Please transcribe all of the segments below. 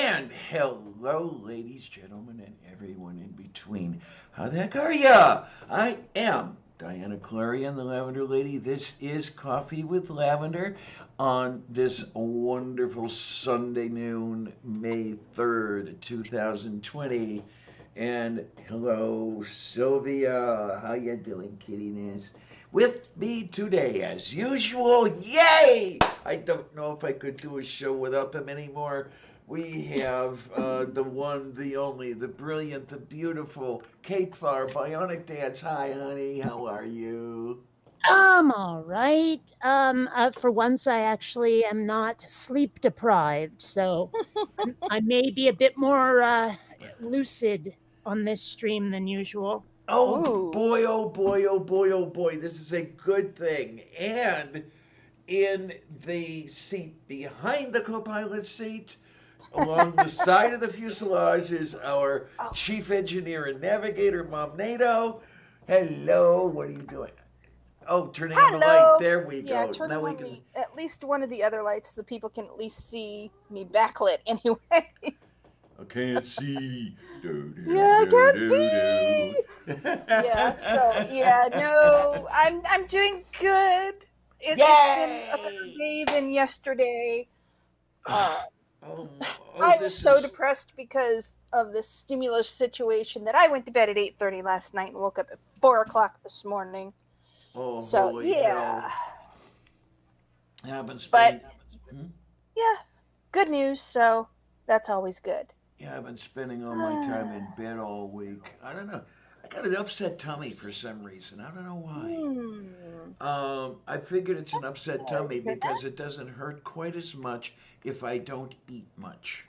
And hello, ladies, gentlemen, and everyone in between. How the heck are ya? I am Diana Clarion, the Lavender Lady. This is Coffee with Lavender on this wonderful Sunday noon, May 3rd, 2020. And hello, Sylvia. How you doing, kittiness? With me today, as usual, yay! I don't know if I could do a show without them anymore. We have the one, the only, the brilliant, the beautiful Kate Farr, Bionic Dance. Hi, honey. How are you? I'm all right. For once, I actually am not sleep deprived, so I may be a bit more lucid on this stream than usual. Ooh. Boy, oh boy, oh boy, oh boy. This is a good thing. And in the seat behind the co-pilot seat, along the side of the fuselage, is our chief engineer and navigator, Mom Nato. Hello, what are you doing? Oh, turning on the light. There we go. Yeah, turning Now we on can. at least one of the other lights so people can at least see me backlit anyway. I can't see. Yeah, I can't no, I'm doing good. It's been a better day than yesterday. I was so depressed because of the stimulus situation that I went to bed at 8:30 last night and woke up at 4 o'clock this morning. Oh, So holy yeah, hell. I've been spending. yeah, good news. So that's always good. Yeah, I've been spending all my time in bed all week. I don't know. I got an upset tummy for some reason. I don't know why. I figured it's an upset tummy because it doesn't hurt quite as much if I don't eat much.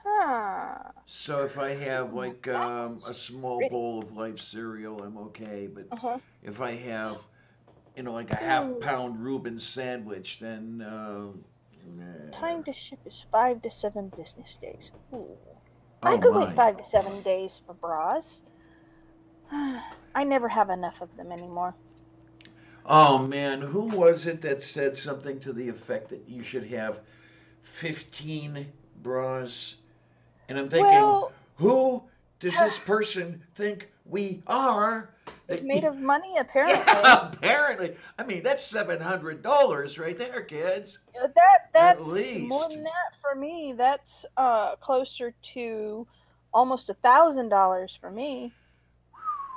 Huh. So if I have like a small bowl of life cereal, I'm okay. But if I have, like a half-pound Reuben sandwich, then Time to ship is 5 to 7 business days. Ooh. Oh I could my. wait 5 to 7 days for bras. I never have enough of them anymore. Oh man, who was it that said something to the effect that you should have 15 bras? And I'm thinking, who does this person think we are? Made of money, apparently. Yeah, apparently. I mean, that's $700 right there, kids. That's more than that for me. That's closer to almost $1,000 for me.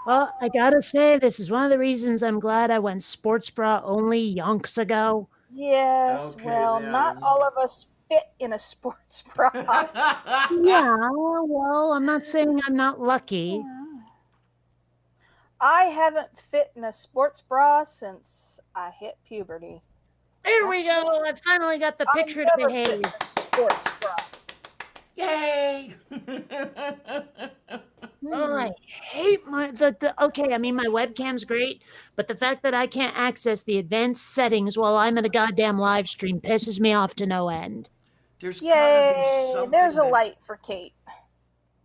Well, I gotta say, this is one of the reasons I'm glad I went sports bra only yonks ago. Yes, Okay, well, not all of us fit in a sports bra. Yeah, well, I'm not saying I'm not lucky. I haven't fit in a sports bra since I hit puberty. There we go. I finally got the picture to behave. Fit in a sports bra. Yay! Oh, I hate okay, I mean, my webcam's great, but the fact that I can't access the advanced settings while I'm in a goddamn live stream pisses me off to no end. There's gotta be something. There's a light for Kate.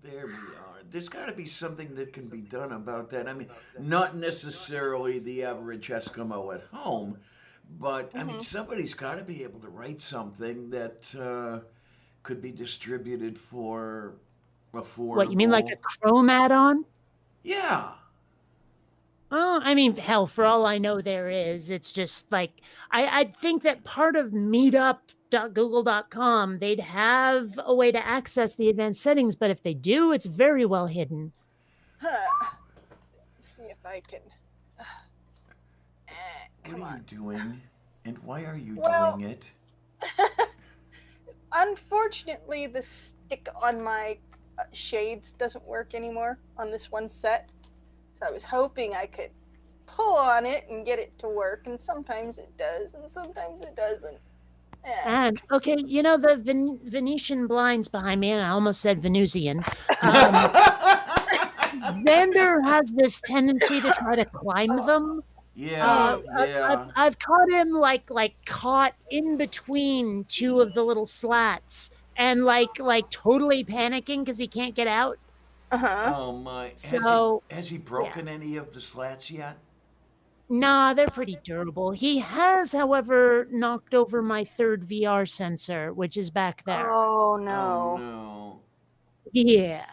There we are. There's got to be something that can be done about that. I mean, not necessarily the average Eskimo at home, but I mean, somebody's got to be able to write something that could be distributed for affordable. What, you mean like a Chrome add-on? Yeah. Oh, I mean, hell, for all I know there is. It's just like, I'd think that part of meetup.google.com, they'd have a way to access the advanced settings, but if they do, it's very well hidden. Let's see if I can. What are you doing? And why are you doing it? Unfortunately, the stick on my shades doesn't work anymore on this one set. So I was hoping I could pull on it and get it to work, and sometimes it does, and sometimes it doesn't. And okay, the Venetian blinds behind me, and I almost said Venusian. Vander has this tendency to try to climb them. Yeah, I've caught him like caught in between two of the little slats, and like totally panicking because he can't get out. Oh my! So has he broken any of the slats yet? Nah, they're pretty durable. He has, however, knocked over my third VR sensor, which is back there. Oh Oh no. no. Yeah.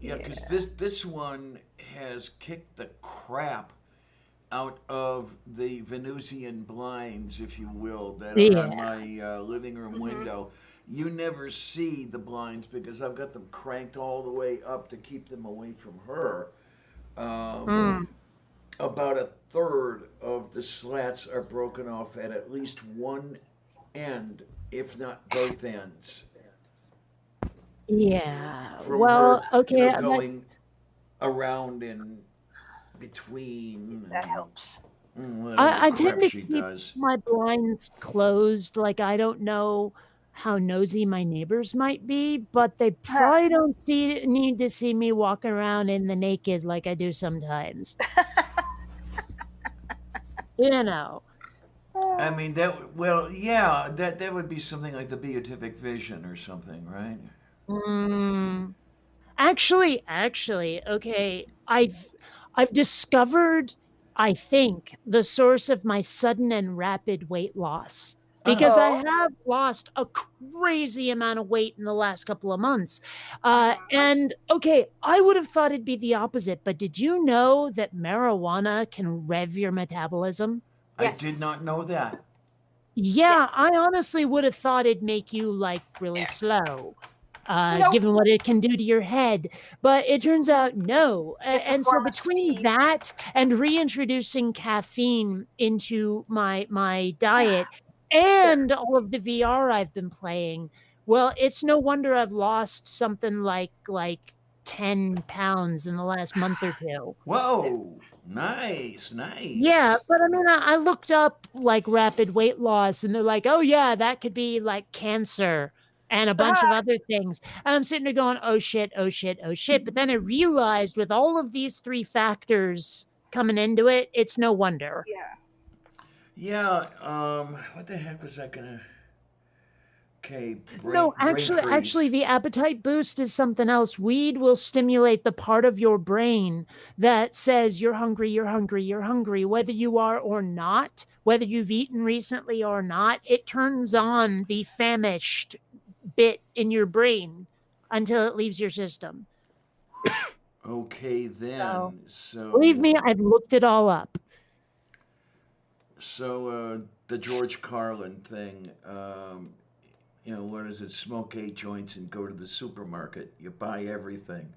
Yeah, because this one has kicked the crap out of the Venusian blinds, if you will, that are on Yeah. my living room window. You never see the blinds because I've got them cranked all the way up to keep them away from her. Mm. About a third of the slats are broken off at least one end, if not both ends, Yeah. from Well, her, okay. going around and between That and helps. whatever I crap tend to she keep does. my blinds closed. Like, I don't know how nosy my neighbors might be, but they probably don't need to see me walking around in the naked like I do sometimes. You know. I mean yeah, that would be something like the beatific vision or something, right? Mm. Actually, okay. I've discovered, I think, the source of my sudden and rapid weight loss. Because I Oh. have lost a crazy amount of weight in the last couple of months. And okay, I would have thought it'd be the opposite, but did you know that marijuana can rev your metabolism? I did Yes. not know that. Yeah, Yes. I honestly would have thought it'd make you like really slow, Nope. given what it can do to your head. But it turns out no. It's a And so form of between speed. that and reintroducing caffeine into my diet and all of the VR I've been playing, well, it's no wonder I've lost something like 10 pounds in the last month or two. Whoa, nice, Yeah, nice. but I mean, I looked up like rapid weight loss, and they're like, "Oh yeah, that could be like cancer and a bunch of other things." And I'm sitting there going, "Oh shit, oh shit, oh shit." But then I realized with all of these three factors coming into it, it's no wonder. Yeah. Yeah, what the heck was that gonna? Okay, No, brain actually, freeze. the appetite boost is something else. Weed will stimulate the part of your brain that says you're hungry, you're hungry, you're hungry, whether you are or not, whether you've eaten recently or not. It turns on the famished bit in your brain until it leaves your system. Okay, So, then. believe me, I've looked it all up. The George Carlin thing. What is it? Smoke 8 joints and go to the supermarket. You buy everything.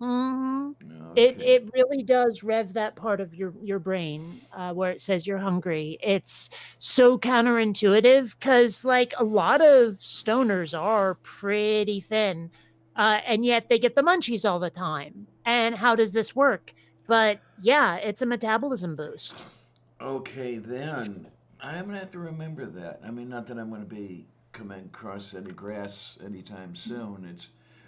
Mhm. It Okay. it really does rev that part of your brain, where it says you're hungry. It's so counterintuitive because, like, a lot of stoners are pretty thin, and yet they get the munchies all the time. And how does this work? But yeah, it's a metabolism boost. Okay, then. I'm gonna have to remember that. I mean, not that I'm gonna be coming across any grass anytime soon.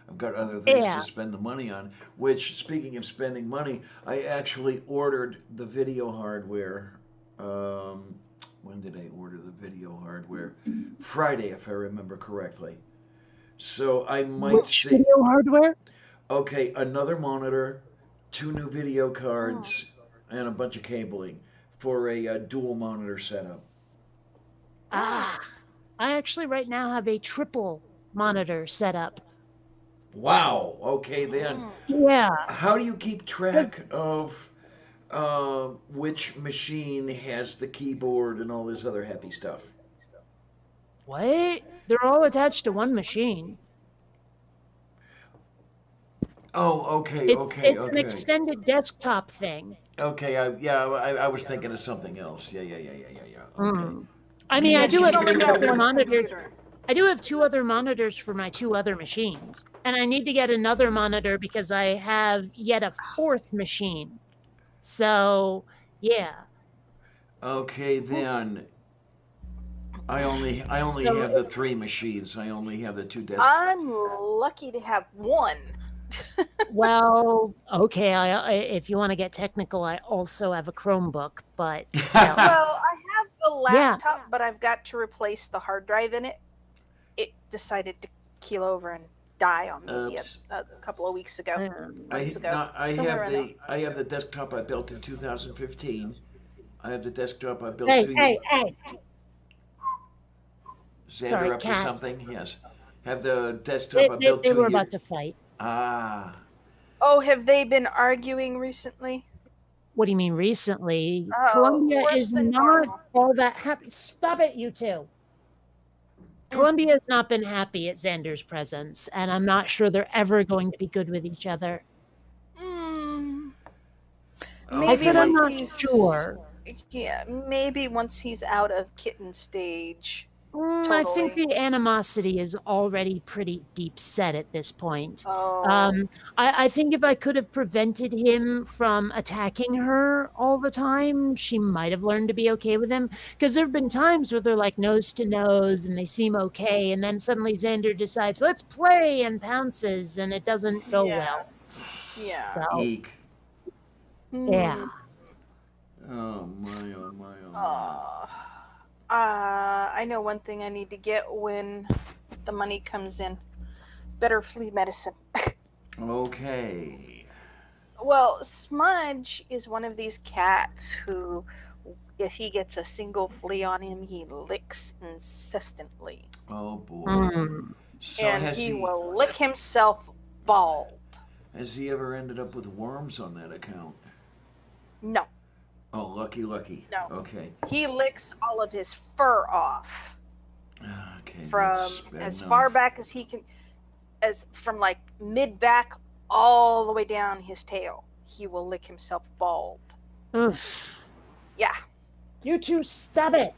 I've got other things to Yeah. spend the money on. Which, speaking of spending money, I actually ordered the video hardware. Um, when did I order the video hardware? Friday, if I remember correctly. So I might Which see. video hardware? Okay, another monitor, two new video Oh. cards, and a bunch of cabling for a dual monitor setup. Ah, I actually right now have a triple monitor set up. Wow. Okay, then. Yeah. How do you keep 'Cause track of which machine has the keyboard and all this other happy stuff? what? They're all attached to one machine. Oh, okay, It's okay, it's an okay. extended desktop thing. Okay, I was thinking of something else. Yeah. Okay. Mm. I mean, I Yes, do you've have only two got other one monitors. computer. I do have two other monitors for my two other machines, and I need to get another monitor because I have yet a fourth machine. So, yeah. Okay, then. I only So, have the three machines. I only have the two desks. I'm lucky to have one. well, okay. If you want to get technical, I also have a Chromebook, but still, Well, I have the yeah. laptop, but I've got to replace the hard drive in it. It decided to keel over and die on me Oops. a couple of weeks ago. Months ago. No, Somewhere around there. I have the desktop I built in 2015. I have the desktop I built Hey, 2 years. hey, hey! Xander Sorry, up to cat. something? Yes. Have the desktop built They to were you? about to fight. Ah. Oh, have they been arguing recently? What do you mean recently? Oh, Columbia worse is than not normal. all that happy. Stop it, you two. Columbia has not been happy at Xander's presence, and I'm not sure they're ever going to be good with each other. Maybe I'm once not he's sure. Yeah, maybe once he's out of kitten stage. I think the animosity is already pretty deep set at this point. Oh. I think if I could have prevented him from attacking her all the time, she might have learned to be okay with him. Because there have been times where they're like nose to nose and they seem okay, and then suddenly Xander decides, let's play, and pounces, and it doesn't go well. Yeah. So, Eek. yeah. Oh my, oh my, oh my. I know one thing I need to get when the money comes in. Better flea medicine. Okay. Well, Smudge is one of these cats who, if he gets a single flea on him, he licks incessantly. Oh boy. So and he will lick himself bald. Has he ever ended up with worms on that account? No. Oh, lucky. No. Okay. He licks all of his fur off. Okay. From as far back as he can, as from like mid back all the way down his tail. He will lick himself bald. Oof. Yeah. You two, stop it.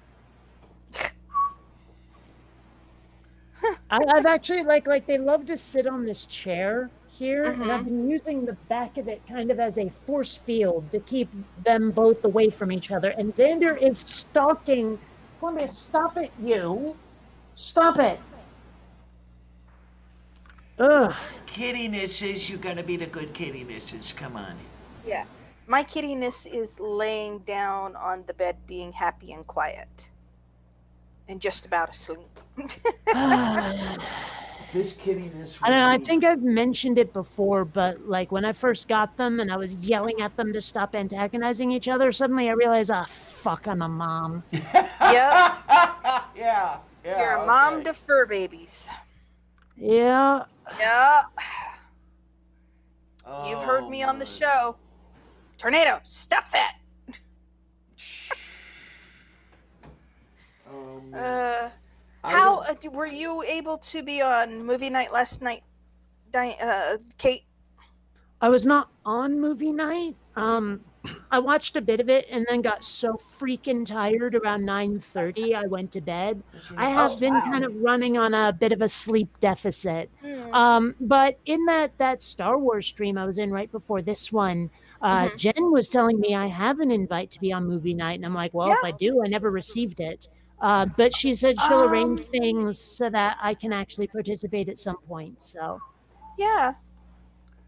I've actually like they love to sit on this chair here, and I've been using the back of it kind of as a force field to keep them both away from each other. And Xander is stalking. Columbia, stop it, you! Stop it! Ugh. Kittynesses, you gotta be the good kittynesses. Come on. Yeah. My kittiness is laying down on the bed, being happy and quiet, and just about asleep. This kittiness. I don't know, I think I've mentioned it before, but like when I first got them and I was yelling at them to stop antagonizing each other, suddenly I realized, fuck, I'm a mom. Yep. Yeah. You're a mom to fur babies. Yeah. Yeah. Oh, You've heard me on the show. Tornado, stop that. How were you able to be on movie night last night, Kate? I was not on movie night. I watched a bit of it and then got so freaking tired around 9:30 I went to bed. I have been kind of running on a bit of a sleep deficit. But in that Star Wars stream I was in right before this one, Jen was telling me I have an invite to be on movie night, and I'm like, well, if I do, I never received it. But she said she'll arrange things so that I can actually participate at some point. So, yeah.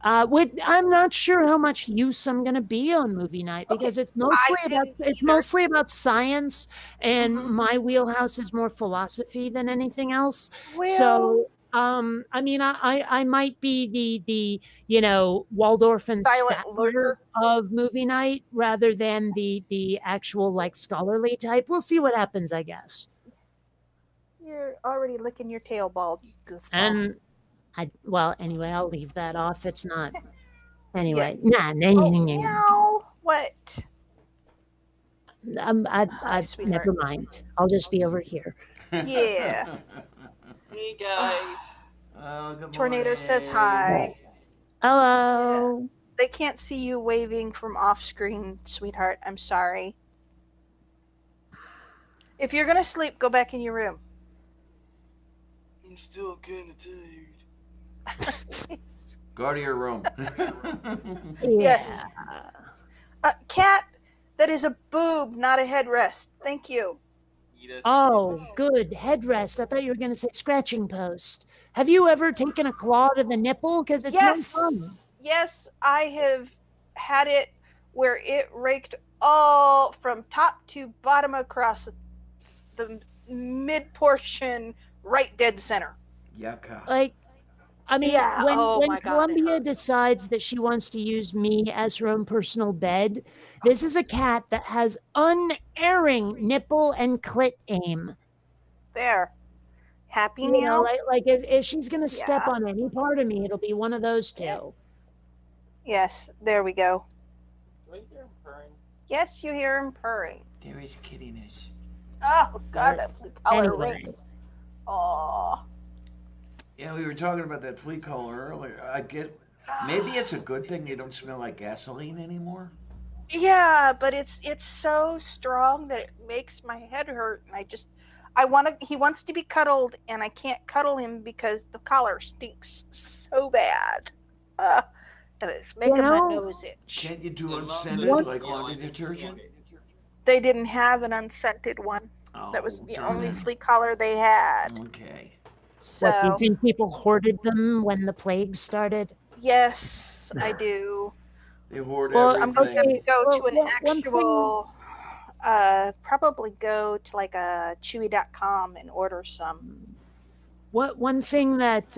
I'm not sure how much use I'm going to be on movie night because it's mostly about science, and my wheelhouse is more philosophy than anything else. Well, so, I mean, I might be the Waldorf and Statler of movie night rather than the actual like scholarly type. We'll see what happens, I guess. You're already licking your tail bald, you goofball. And anyway, I'll leave that off. It's not. Anyway, yeah. No. What? Never mind. I'll just be over here. Yeah. Hey guys. Tornado says hi. Hello. Yeah. They can't see you waving from off screen, sweetheart. I'm sorry. If you're gonna sleep, go back in your room. I'm still kind of tired. Go to your room. Yes. Cat, that is a boob, not a headrest. Thank you. Oh, good. Headrest. I thought you were going to say scratching post. Have you ever taken a claw to the nipple? Because it's no fun. Yes, I have had it where it raked all from top to bottom across the mid portion, right dead center. Yucca. Like, I mean, yeah. when Columbia decides that she wants to use me as her own personal bed, this is a cat that has unerring nipple and clit aim. There. Happy You know, now? like if she's gonna step Yeah. on any part of me, it'll be one of those two. Yes, there we go. Yes, you hear him purring. There is kittiness. Oh, God, that blue color Anyway. rakes. Oh. Yeah, we were talking about that flea collar earlier. I get maybe it's a good thing they don't smell like gasoline anymore. Yeah, but it's so strong that it makes my head hurt, and he wants to be cuddled, and I can't cuddle him because the collar stinks so bad. And it's making my nose itch. Can't you do unscented like laundry detergent? They didn't have an unscented one. That was the only flea collar they had. Okay. So, What, do you think people hoarded them when the plague started? yes, I do. They hoard Well, I'm going to everything. go to an one actual, probably go to like a chewy.com and order some. One thing that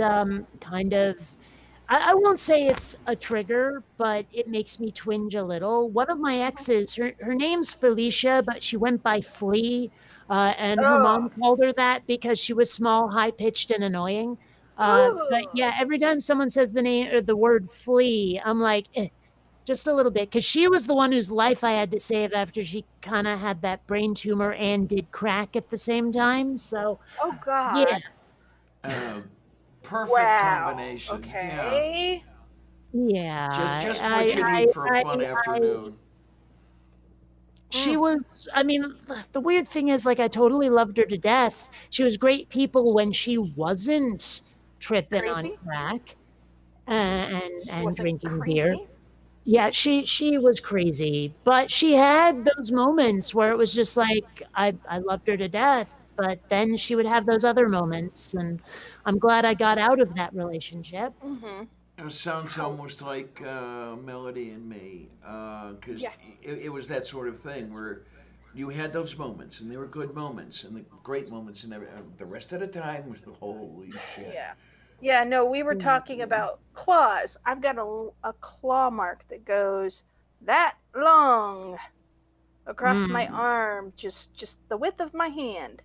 kind of, I won't say it's a trigger, but it makes me twinge a little. One of my exes, her name's Felicia, but she went by Flea, and her mom called her that because she was small, high pitched, and annoying. But yeah, every time someone says the name or the word Flea, I'm like, just a little bit, because she was the one whose life I had to save after she kind of had that brain tumor and did crack at the same time. So, Oh, God. Yeah. Perfect combination. Okay. Yeah. Just what you need for a fun afternoon. She was, I mean, the weird thing is, like, I totally loved her to death. She was great people when she wasn't tripping on crack and drinking beer. Yeah, she was crazy, but she had those moments where it was just like, I loved her to death, but then she would have those other moments, and I'm glad I got out of that relationship. Mm-hmm. It sounds almost like Melody and me, because it was that sort of thing where you had those moments, and they were good moments, and the great moments, and the rest of the time was holy shit. Yeah. Yeah, no, we were talking about claws. I've got a claw mark that goes that long across my arm, just the width of my hand,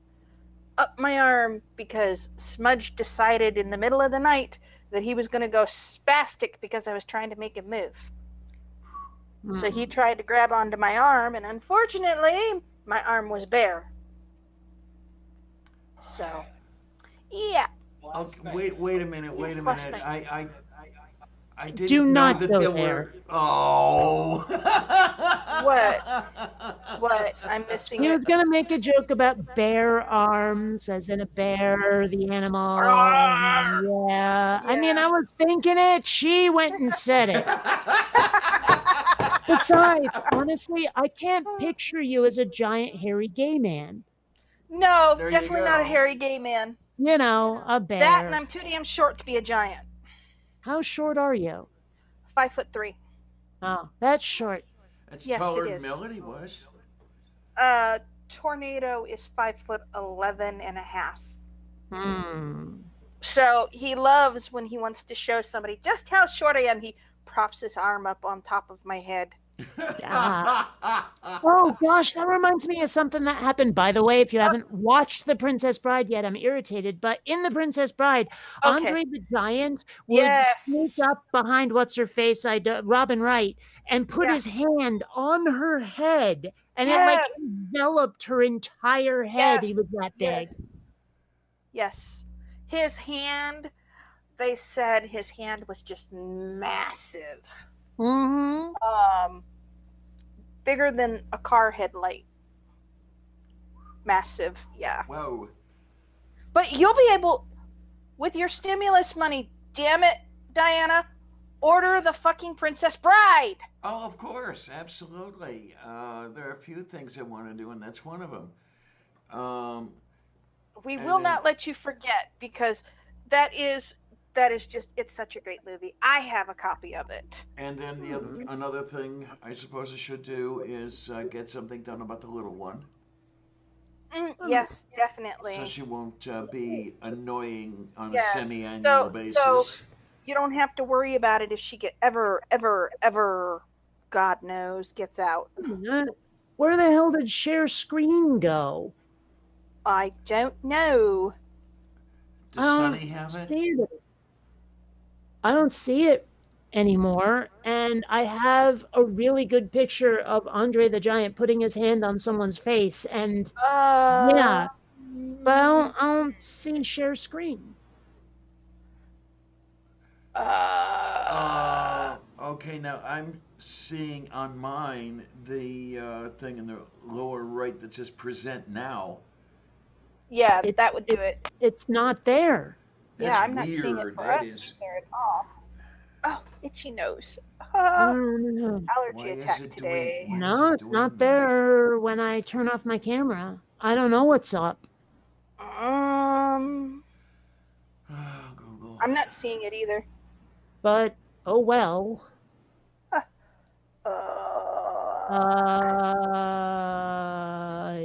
up my arm, because Smudge decided in the middle of the night that he was going to go spastic because I was trying to make him move. So he tried to grab onto my arm, and unfortunately, my arm was bare. So, yeah. Okay, wait a minute. I didn't Do know not that go there there. were. Oh. What? I'm missing He it. was gonna make a joke about bear arms, as in a bear, the animal. Yeah. I mean, I was thinking it. She went and said it. Besides, honestly, I can't picture you as a giant hairy gay man. No, There you definitely not a go. hairy gay man. You know, a bear. That, and I'm too damn short to be a giant. How short are you? 5'3". Oh, that's short. That's Yes, taller it than is. Melody was. Tornado is 5'11" and a half. Hmm. So he loves when he wants to show somebody just how short I am. He props his arm up on top of my head. Oh gosh, that reminds me of something that happened. By the way, if you haven't watched The Princess Bride yet, I'm irritated. But in The Princess Bride, Andre the Giant would sneak up behind what's her face, Robin Wright, and put his hand on her head, and it like enveloped her entire head. He was that big. Yes. His hand. They said his hand was just massive. Mm-hmm. Bigger than a car headlight. Massive, yeah. Whoa. But you'll be able, with your stimulus money, damn it, Diana, order the fucking Princess Bride. Oh, of course, absolutely. There are a few things I want to do, and that's one of them. We will not let you forget, because that is just, it's such a great movie. I have a copy of it. And then another thing I suppose I should do is get something done about the little one. Yes, definitely. So she won't be annoying on a semi-annual basis. So you don't have to worry about it if she ever, God knows, gets out. Where the hell did share screen go? I don't know. Does Sonny have it? I don't see it anymore. And I have a really good picture of Andre the Giant putting his hand on someone's face. And yeah, but I don't see share screen. Okay, now I'm seeing on mine the thing in the lower right that says present now. Yeah, that would do it. It's not there. Yeah, I'm not seeing it for us there at all. Oh, itchy nose. Allergy attack today. No, it's not there when I turn off my camera. I don't know what's up. Google. I'm not seeing it either. But, oh well.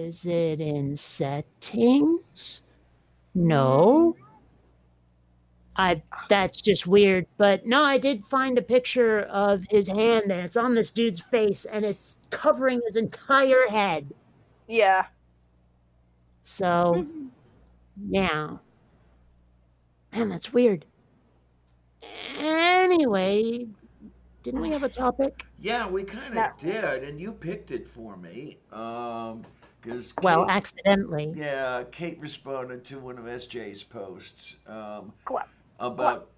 Is it in settings? No. That's just weird. But no, I did find a picture of his hand, and it's on this dude's face, and it's covering his entire head. Yeah. So, yeah. Man, that's weird. Anyway, didn't we have a topic? Yeah, we kind of did, and you picked it for me. Because accidentally. Yeah, Kate responded to one of SJ's posts about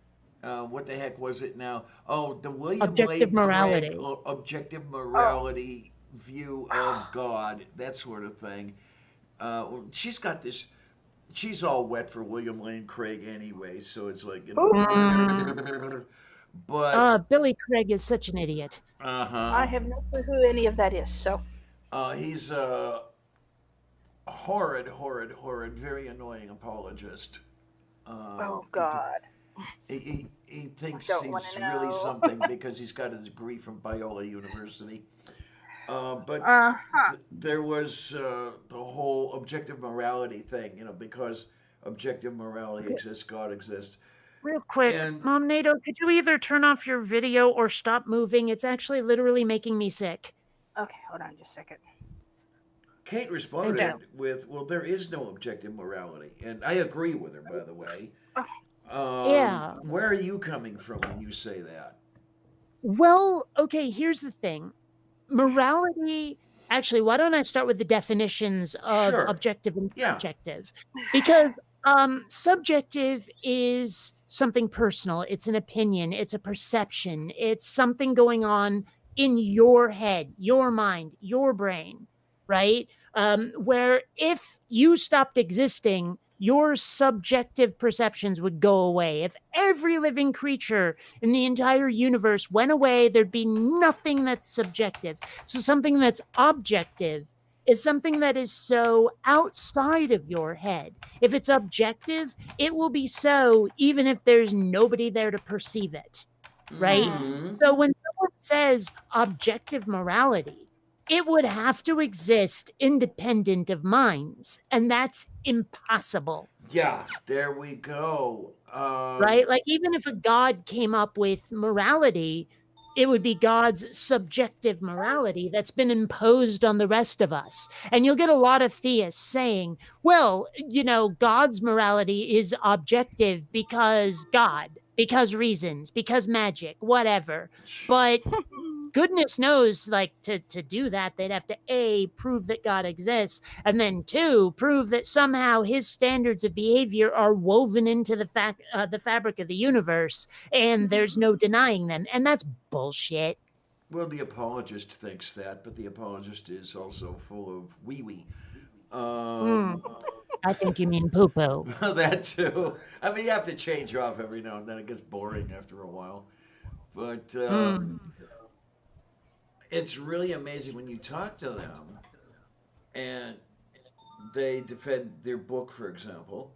what the heck was it now? Oh, the William Objective morality. Objective morality view of God, that sort of thing. She's got this. She's all wet for William Lane Craig anyway, so it's like, you know. But Billy Craig is such an idiot. I have no clue who any of that is. So he's a horrid, very annoying apologist. Oh God. He thinks he's really something because he's got his degree from Biola University. There was the whole objective morality thing, you know, because objective morality exists, God exists. Real quick, Mom NATO, could you either turn off your video or stop moving? It's actually literally making me sick. Okay, hold on just a second. Kate responded with, well, there is no objective morality. And I agree with her, by the way. Yeah. Where are you coming from when you say that? Well, okay, here's the thing. Morality, actually, why don't I start with the definitions of objective and subjective? Because subjective is something personal. It's an opinion. It's a perception. It's something going on in your head, your mind, your brain, right? Where if you stopped existing, your subjective perceptions would go away. If every living creature in the entire universe went away, there'd be nothing that's subjective. So something that's objective is something that is so outside of your head. If it's objective, it will be so even if there's nobody there to perceive it, right? Mm-hmm. So when someone says objective morality, it would have to exist independent of minds, and that's impossible. Yeah, there we go. Right? Like, even if a God came up with morality, it would be God's subjective morality that's been imposed on the rest of us. And you'll get a lot of theists saying, well, you know, God's morality is objective because God, because reasons, because magic, whatever. But goodness knows, like, to do that, they'd have to A, prove that God exists, and then 2, prove that somehow his standards of behavior are woven into the fabric of the universe, and there's no denying them. And that's bullshit. Well, the apologist thinks that, but the apologist is also full of wee-wee. I think you mean poo-poo. That too. I mean, you have to change off every now and then. It gets boring after a while. But it's really amazing when you talk to them and they defend their book, for example,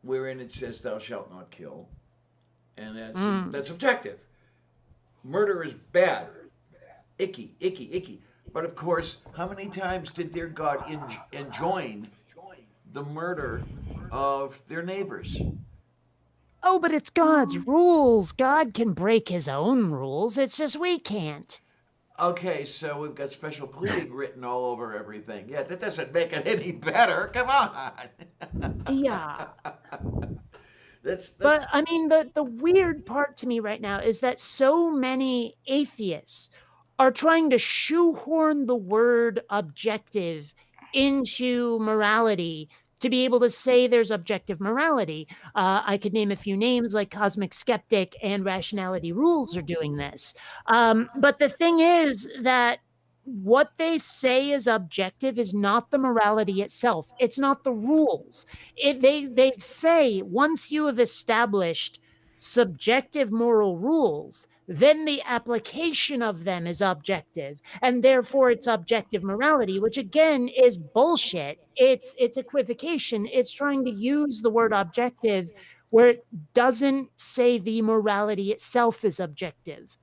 wherein it says thou shalt not kill. And that's objective. Murder is bad. Icky, icky, icky. But of course, how many times did their God enjoin the murder of their neighbors? Oh, but it's God's rules. God can break his own rules. It's just we can't. Okay, so we've got special pleading written all over everything. Yeah, that doesn't make it any better. Come on. Yeah. But I mean, the weird part to me right now is that so many atheists are trying to shoehorn the word objective into morality to be able to say there's objective morality. I could name a few names like Cosmic Skeptic and Rationality Rules are doing this. But the thing is that what they say is objective is not the morality itself. It's not the rules. They say once you have established subjective moral rules, then the application of them is objective, and therefore it's objective morality, which again is bullshit. It's equivocation. It's trying to use the word objective where it doesn't say the morality itself is objective.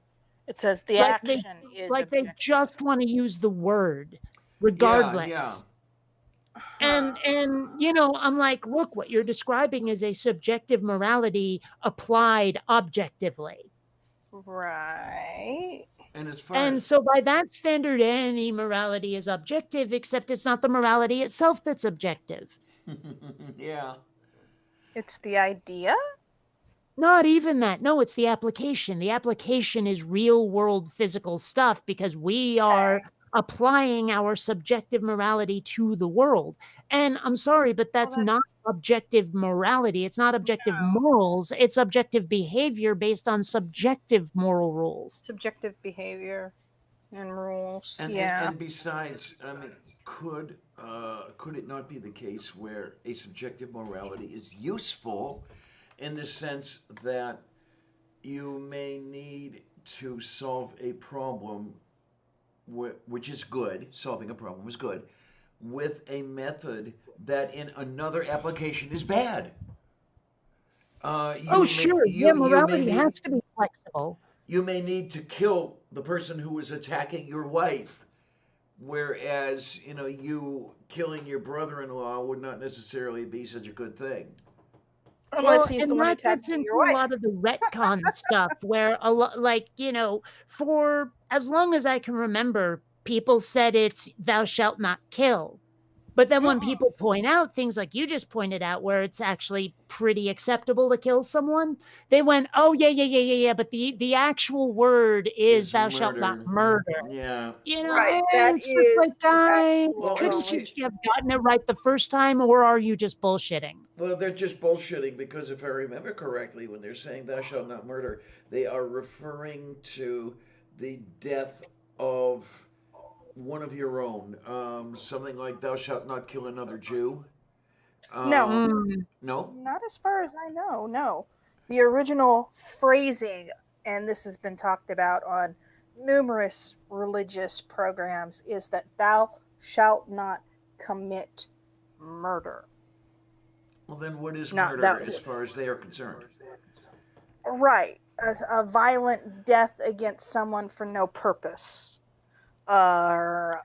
It says the action is like objective. They just want to use the word regardless. And I'm like, look, what you're describing is a subjective morality applied objectively. Right. And so by that standard, any morality is objective, except it's not the morality itself that's objective. Yeah. It's the idea? Not even that. No, it's the application. The application is real world physical stuff because we are applying our subjective morality to the world. And I'm sorry, but that's not objective morality. It's not objective morals. It's objective behavior based on subjective moral rules. Subjective behavior and rules. And besides, I mean, could it not be the case where a subjective morality is useful in the sense that you may need to solve a problem, which is good, solving a problem is good, with a method that in another application is bad? Morality has to be flexible. You may need to kill the person who is attacking your wife, whereas, you killing your brother-in-law would not necessarily be such a good thing. Unless he's the one that gets into a lot of the retcon stuff where for as long as I can remember, people said it's thou shalt not kill. But then when people point out things like you just pointed out, where it's actually pretty acceptable to kill someone, they went, oh, yeah. But the actual word is thou shalt not murder. Yeah. Right. That is, like, guys, couldn't you have gotten it right the first time, or are you just bullshitting? Well, they're just bullshitting because if I remember correctly, when they're saying thou shalt not murder, they are referring to the death of one of your own, something like thou shalt not kill another Jew. No. No? Not as far as I know, no. The original phrasing, and this has been talked about on numerous religious programs, is that thou shalt not commit murder. Well, then what is murder as far as they are concerned? Right. A violent death against someone for no purpose. Well,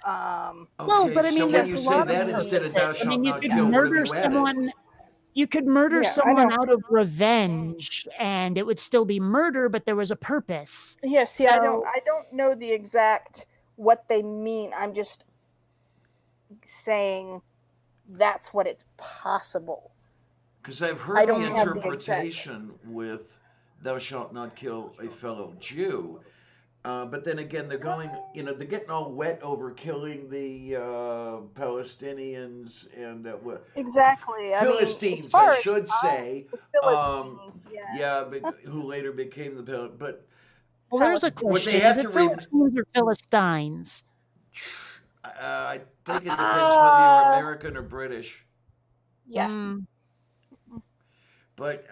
but I mean, so when you say that instead of thou shalt not kill, murder someone. You could murder someone out of revenge, and it would still be murder, but there was a purpose. Yes, I don't know the exact what they mean. I'm just saying that's what it's possible. Because I've heard the interpretation with thou shalt not kill a fellow Jew. But then again, they're going, they're getting all wet over killing the Palestinians and exactly. Philistines, I should say. Philistines, but who later became the but. Well, there's a question: is it Philistines or Philistines? I think it depends whether you're American or British. Yeah. But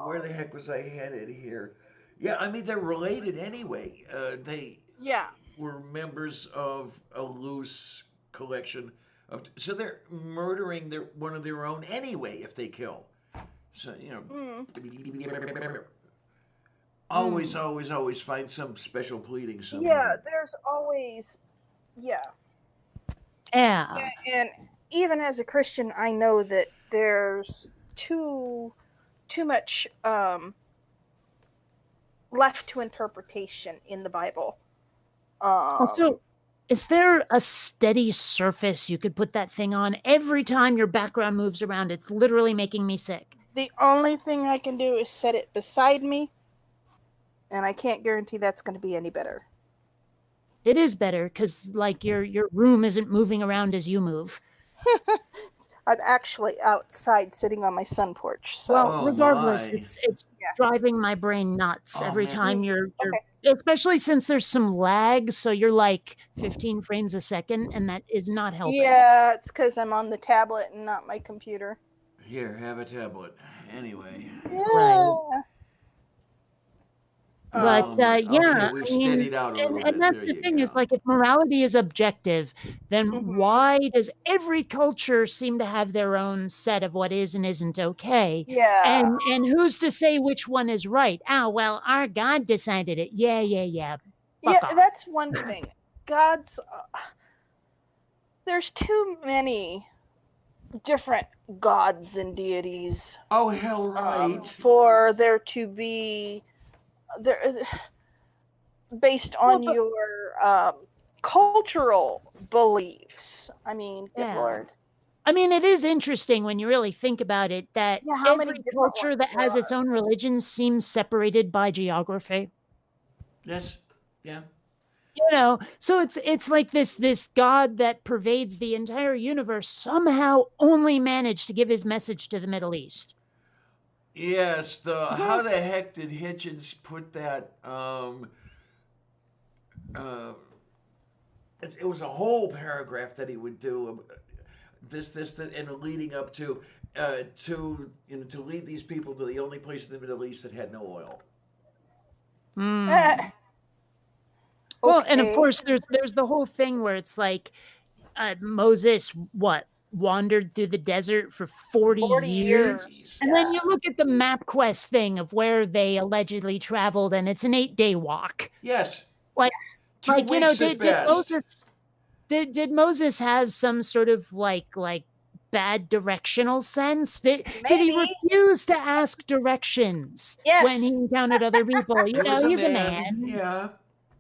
where the heck was I headed here? Yeah, I mean, they're related anyway. They were members of a loose collection of... So they're murdering one of their own anyway if they kill. So, always find some special pleading somewhere. Yeah, there's always... Yeah. And even as a Christian, I know that there's too much... left to interpretation in the Bible. Also, is there a steady surface you could put that thing on? Every time your background moves around, it's literally making me sick. The only thing I can do is set it beside me, and I can't guarantee that's going to be any better. It is better because, like, your room isn't moving around as you move. I'm actually outside sitting on my sun porch. So. Well, regardless, it's driving my brain nuts every time you're especially since there's some lag, so you're like 15 frames a second, and that is not helping. Yeah, it's because I'm on the tablet and not my computer. Here, have a tablet. Anyway. Yeah. Right. But yeah, we've I mean, steadied out a little bit. and that's There the you thing go. is, like, if morality is objective, then why does every culture seem to have their own set of what is and isn't okay? Yeah. And who's to say which one is right? Oh, well, our God decided it. Yeah. Fuck off. That's one thing. God's there's too many different gods and deities. Oh, hell right. For there to be there based on your cultural beliefs. I mean, good Lord. I mean, it is interesting when you really think about it that every culture that has its own religion seems separated by geography. Yes. Yeah. You know, so it's like this God that pervades the entire universe somehow only managed to give his message to the Middle East. Yes, how the heck did Hitchens put that? It was a whole paragraph that he would do this, and leading up to lead these people to the only place in the Middle East that had no oil. Well, and of course, there's the whole thing where it's like Moses wandered through the desert for 40 years. And then you look at the MapQuest thing of where they allegedly traveled, and it's an 8-day walk. Yes. Like you know, did Moses have some sort of like bad directional sense? Did he refuse to ask directions when he encountered other people? You know, he's a man. Yeah.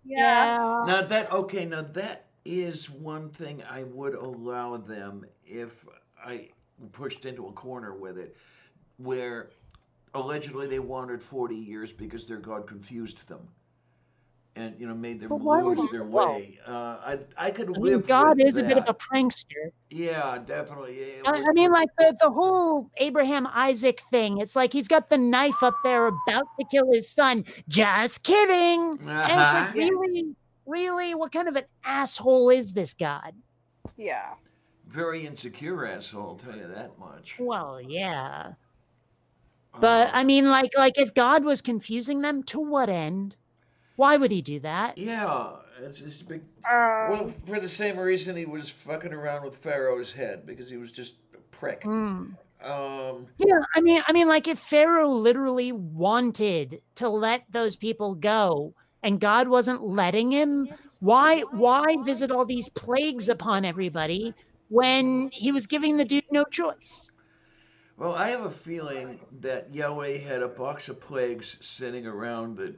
Now that is one thing I would allow them if I pushed into a corner with it, where allegedly they wandered 40 years because their God confused them and made them lose their way. I could live with God is that. a bit of a prankster. Yeah, definitely. I mean, like the whole Abraham Isaac thing. It's like he's got the knife up there about to kill his son. Just kidding. And it's like, really, what kind of an asshole is this God? Yeah. Very insecure asshole, I'll tell you that much. Well, yeah. But I mean, like if God was confusing them, to what end? Why would he do that? Yeah, it's just a big. Well, for the same reason he was fucking around with Pharaoh's head, because he was just a prick. Yeah, I mean, like if Pharaoh literally wanted to let those people go, and God wasn't letting him, why visit all these plagues upon everybody when he was giving the dude no choice? Well, I have a feeling that Yahweh had a box of plagues sitting around that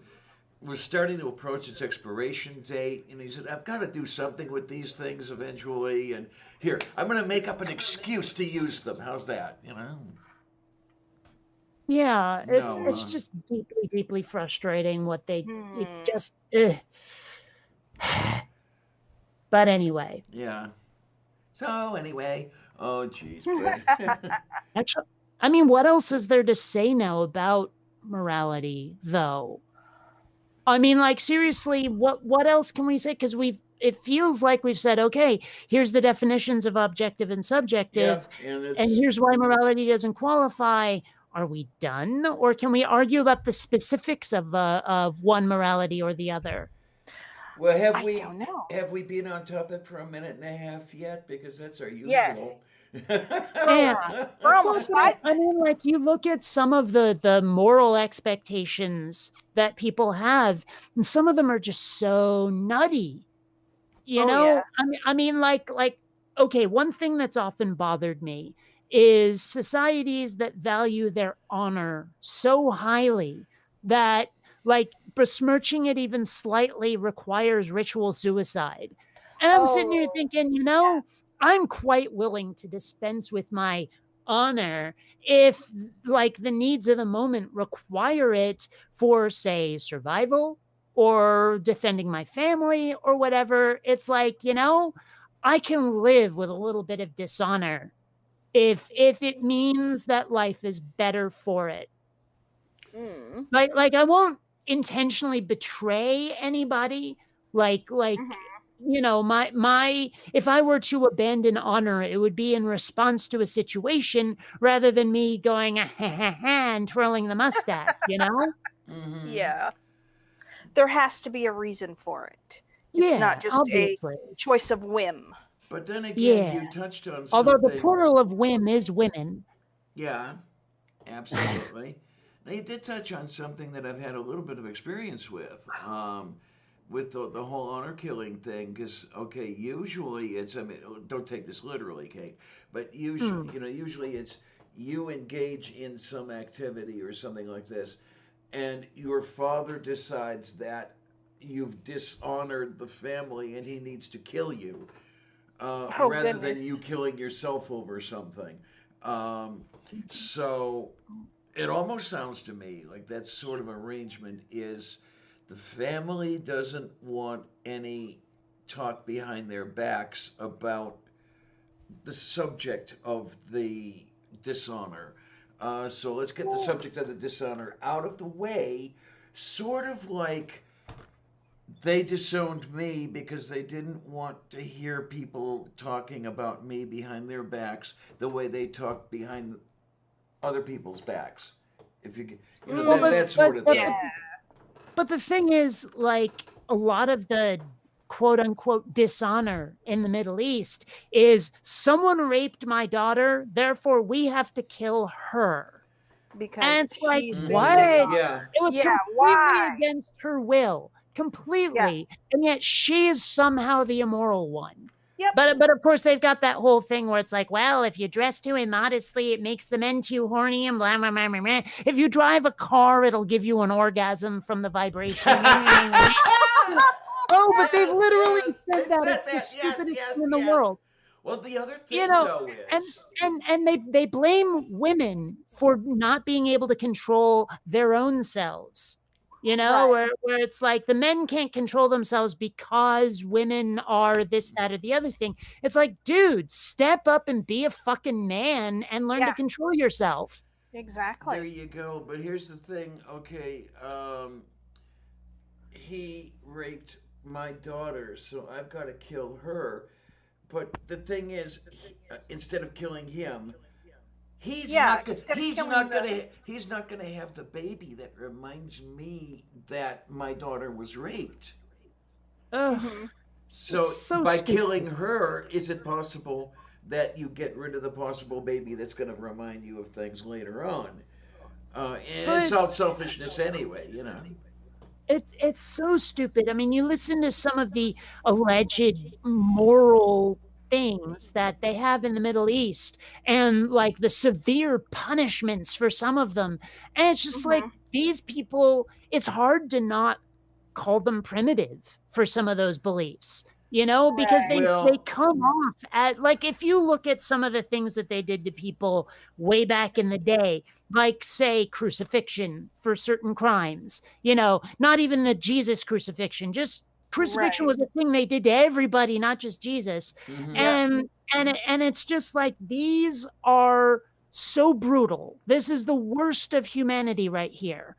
was starting to approach its expiration date, and he said, I've got to do something with these things eventually, and here, I'm going to make up an excuse to use them. How's that, Yeah, it's just deeply frustrating what they just... But anyway. Yeah. So anyway, oh geez. Actually, I mean, what else is there to say now about morality, though? I mean, like, seriously, what else can we say? Because it feels like we've said, okay, here's the definitions of objective and subjective, and here's why morality doesn't qualify. Are we done, or can we argue about the specifics of one morality or the other? Well, I don't know. Have we been on topic for a minute and a half yet? Because that's our usual. Yes. Yeah. We're almost 5. I mean, like, you look at some of the moral expectations that people have, and some of them are just so nutty. You know? Yeah. I mean, like, okay, one thing that's often bothered me is societies that value their honor so highly that, like, besmirching it even slightly requires ritual suicide. And I'm sitting here thinking, I'm quite willing to dispense with my honor if like the needs of the moment require it for, say, survival or defending my family or whatever. It's like, I can live with a little bit of dishonor if it means that life is better for it. Like I won't intentionally betray anybody. Like my if I were to abandon honor, it would be in response to a situation rather than me going ha ha ha and twirling the mustache, Yeah. There has to be a reason for it. It's not just obviously a choice of whim. But then again, you touched on something. Although the plural of whim is women. Yeah, absolutely. Now, you did touch on something that I've had a little bit of experience with the whole honor killing thing. Because, okay, usually it's, I mean, don't take this literally, Kate, but usually, usually it's you engage in some activity or something like this, and your father decides that you've dishonored the family and he needs to kill you. Rather than you killing yourself over something. So it almost sounds to me like that sort of arrangement is the family doesn't want any talk behind their backs about the subject of the dishonor. So let's get the subject of the dishonor out of the way, sort of like they disowned me because they didn't want to hear people talking about me behind their backs the way they talk behind other people's backs. If that sort of thing. But the thing is, like, a lot of the quote unquote dishonor in the Middle East is someone raped my daughter, therefore we have to kill her. Because and it's like, what? Yeah. It was completely against her will. Completely. And yet she is somehow the immoral one. Yep. But of course they've got that whole thing where it's like, well, if you dress too immodestly, it makes the men too horny and blah, blah, blah, blah, blah. If you drive a car, it'll give you an orgasm from the vibration. Oh, but they've literally said that. It's the stupidest thing in the world. Well, the other thing, though, is... And they blame women for not being able to control their own selves. Where it's like the men can't control themselves because women are this, that, or the other thing. It's like, dude, step up and be a fucking man and learn to control yourself. Exactly. There you go. But here's the thing. Okay, he raped my daughter, so I've got to kill her. But the thing is, instead of killing him, he's not gonna have the baby that reminds me that my daughter was raped. So by stupid. killing her, is it possible that you get rid of the possible baby that's going to remind you of things later on? It's all selfishness anyway, It's so stupid. I mean, you listen to some of the alleged moral things that they have in the Middle East and like the severe punishments for some of them. And it's just like these people, it's hard to not call them primitive for some of those beliefs, because they come off at, like, if you look at some of the things that they did to people way back in the day, like, say, crucifixion for certain crimes, not even the Jesus crucifixion, just crucifixion was a thing they did to everybody, not just Jesus. And it's just like, these are so brutal. This is the worst of humanity right here.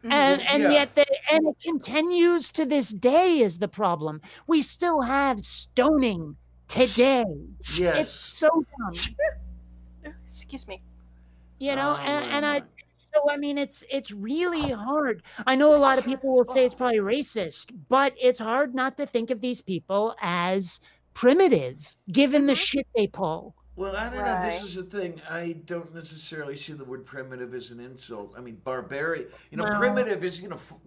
And yet and it continues to this day is the problem. We still have stoning today. Yes. It's so dumb. Excuse me. So I mean, it's really hard. I know a lot of people will say it's probably racist, but it's hard not to think of these people as primitive, given the shit they pull. Well, I don't know. This is the thing. I don't necessarily see the word primitive as an insult. I mean, barbarian. Primitive is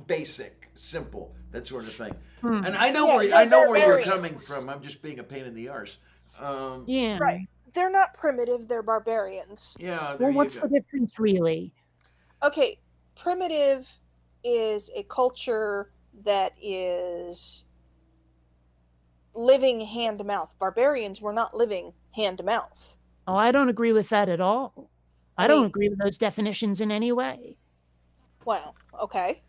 basic, simple, that sort of thing. And I know where you're coming from. I'm just being a pain in the arse. Right. They're not primitive. They're barbarians. Yeah. Well, what's the difference, really? Okay, primitive is a culture that is living hand to mouth. Barbarians were not living hand to mouth. Oh, I don't agree with that at all. I don't agree with those definitions in any way. Well, okay.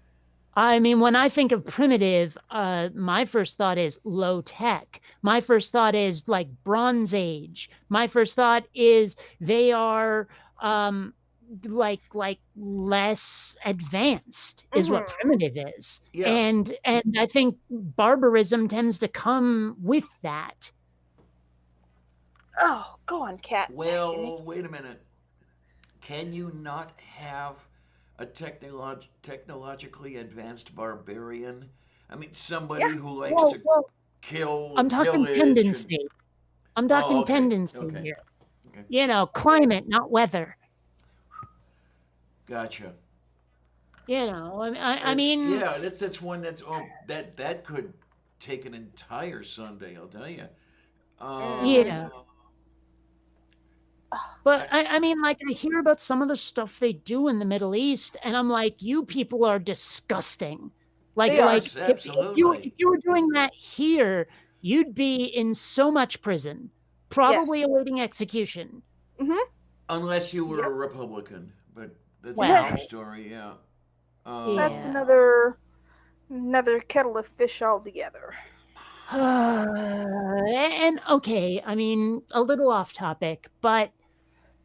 I mean, when I think of primitive, my first thought is low tech. My first thought is like Bronze Age. My first thought is they are like less advanced is what primitive is. Yeah. And I think barbarism tends to come with that. Oh, go on, Kat. Well, wait a minute. Can you not have a technologically advanced barbarian? I mean, somebody who likes to kill. I'm talking tendency. I'm talking tendency here. Okay. You know, climate, not weather. Gotcha. You know, I mean, yeah, that's one that could take an entire Sunday, I'll tell you. Yeah. But I mean, like, I hear about some of the stuff they do in the Middle East, and I'm like, you people are disgusting. Like, yes, if you were doing that here, you'd be in so much prison, probably awaiting execution. Unless you were a Republican, but that's another story. Yeah. That's another kettle of fish altogether. And okay, I mean, a little off topic, but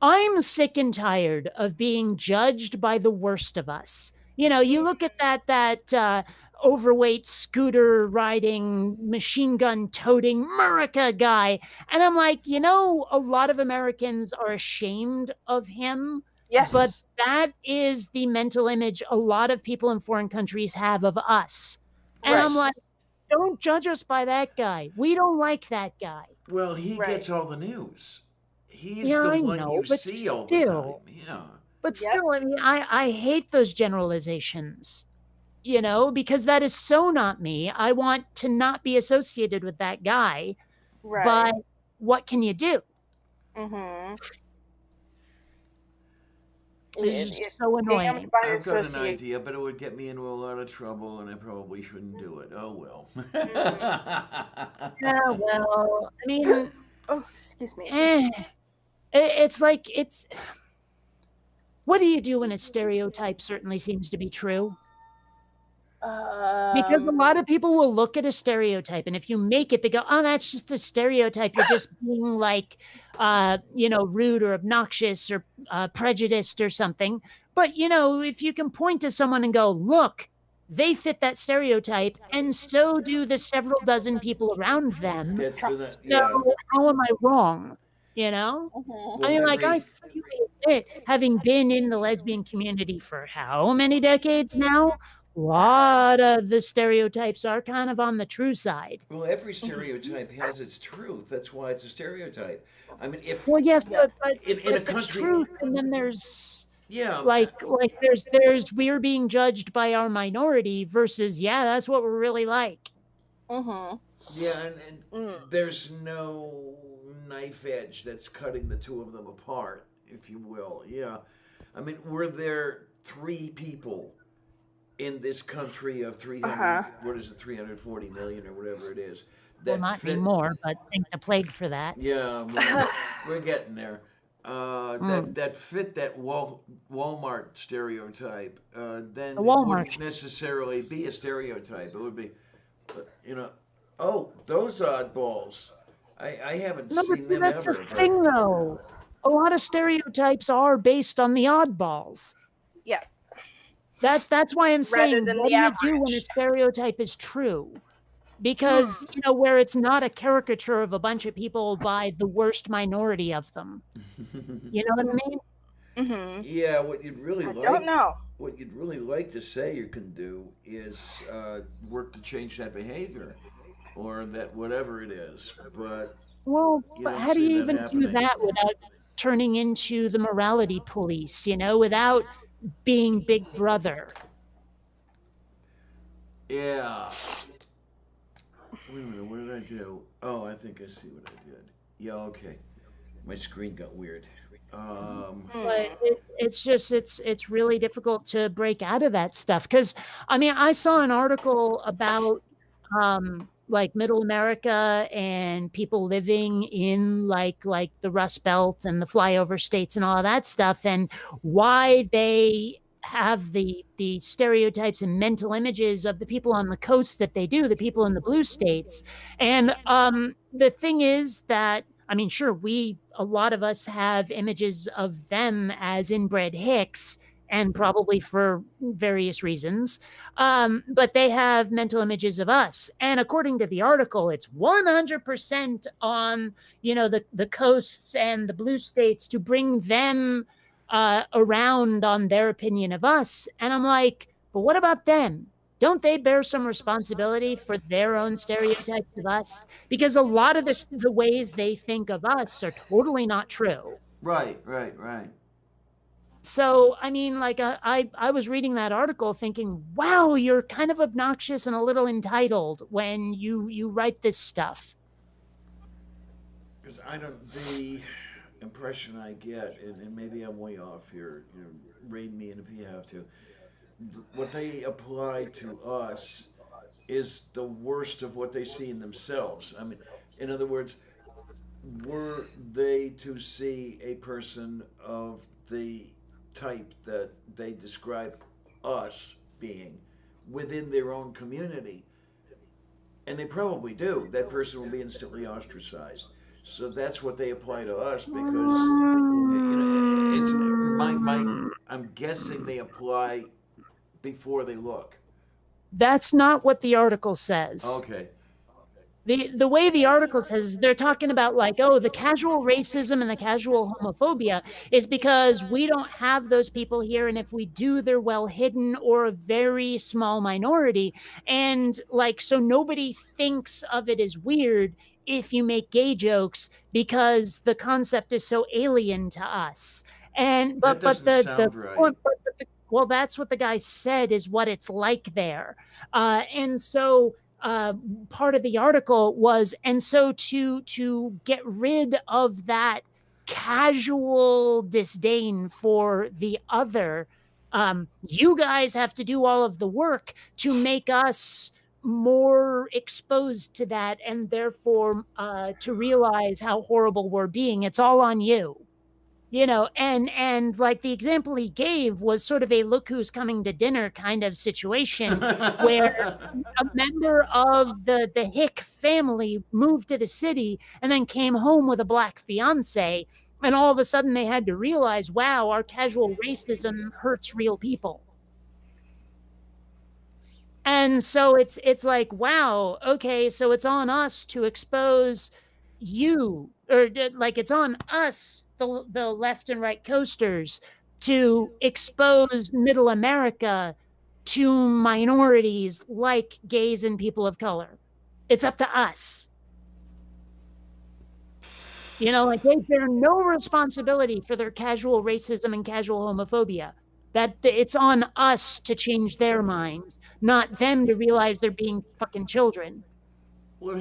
I'm sick and tired of being judged by the worst of us. You know, you look at that overweight scooter riding, machine gun toting America guy, and I'm like, you know, a lot of Americans are ashamed of him. Yes. But that is the mental image a lot of people in foreign countries have of us. And I'm like, don't judge us by that guy. We don't like that guy. Well, he gets all the news. He's yeah, the I one know, you but see still, all the time. Yeah. But still, I mean, I hate those generalizations, you know, because that is so not me. I want to not be associated with that guy. Right. But what can you do? It's so annoying. I've got an idea, but it would get me into a lot of trouble, and I probably shouldn't do it. Oh, well. Yeah, well, I mean... oh, excuse me. It's like, it's... What do you do when a stereotype certainly seems to be true? Because a lot of people will look at a stereotype, and if you make it, they go, oh, that's just a stereotype. You're just being like, you know, rude or obnoxious or prejudiced or something. But, you know, if you can point to someone and go, look, they fit that stereotype, and so do the several dozen people around them. So how am I wrong? You know? I mean, like, I freely admit, having been in the lesbian community for how many decades now, a lot of the stereotypes are kind of on the true side. Well, every stereotype has its truth. That's why it's a stereotype. I mean, if yes, but in a country, truth, and then there's like there's we're being judged by our minority versus that's what we're really like. Yeah, and there's no knife edge that's cutting the two of them apart, if you will. Yeah, I mean, were there 3 people in this country of 300, what is it, 340 million or whatever it is? Well, not anymore, but thank the plague for that. Yeah, we're getting there. That fit that Walmart stereotype, then it wouldn't necessarily be a stereotype. It would be, you know, oh, those oddballs. I haven't seen them that's ever. That's the thing, though. A lot of stereotypes are based on the oddballs. Yeah. That's why I'm saying, what do you do when a stereotype is true? Because, you know, where it's not a caricature of a bunch of people by the worst minority of them. You know what I mean? Yeah, what you'd really what you'd really like to say you can do is work to change that behavior, or that whatever it is. But but how do you even do that without turning into the morality police? You know, without being Big Brother. Yeah. Wait a minute, what did I do? Oh, I think I see what I did. Yeah, okay. My screen got weird. But it's really difficult to break out of that stuff. Because, I mean, I saw an article about like middle America and people living in like the Rust Belt and the flyover states and all of that stuff, and why they have the stereotypes and mental images of the people on the coast that they do, the people in the blue states. And the thing is that, I mean, sure, a lot of us have images of them as inbred hicks, and probably for various reasons. But they have mental images of us. And according to the article, it's 100% on, the coasts and the blue states to bring them around on their opinion of us. And I'm like, but what about them? Don't they bear some responsibility for their own stereotypes of us? Because a lot of the ways they think of us are totally not true. Right. So, I mean, like, I was reading that article thinking, wow, you're kind of obnoxious and a little entitled when you write this stuff. Because the impression I get, and maybe I'm way off here, rein me in if you have to, what they apply to us is the worst of what they see in themselves. I mean, in other words, were they to see a person of the type that they describe us being within their own community, and they probably do, that person will be instantly ostracized. So that's what they apply to us, because it's I'm guessing they apply before they look. That's not what the article says. Okay. The way the article says, they're talking about like, oh, the casual racism and the casual homophobia is because we don't have those people here, and if we do, they're well hidden or a very small minority, and like, so nobody thinks of it as weird if you make gay jokes because the concept is so alien to us. And but sound right. Well, that's what the guy said is what it's like there, and so part of the article was, and so to get rid of that casual disdain for the other, you guys have to do all of the work to make us more exposed to that, and therefore to realize how horrible we're being. It's all on you. And like the example he gave was sort of a look who's coming to dinner kind of situation where a member of the Hick family moved to the city and then came home with a black fiance, and all of a sudden they had to realize, wow, our casual racism hurts real people. And so it's like, wow, okay, so it's on us to expose you, or like it's on us, the left and right coasters, to expose middle America to minorities like gays and people of color. It's up to us. Like they bear no responsibility for their casual racism and casual homophobia. That it's on us to change their minds, not them to realize they're being fucking children. Well,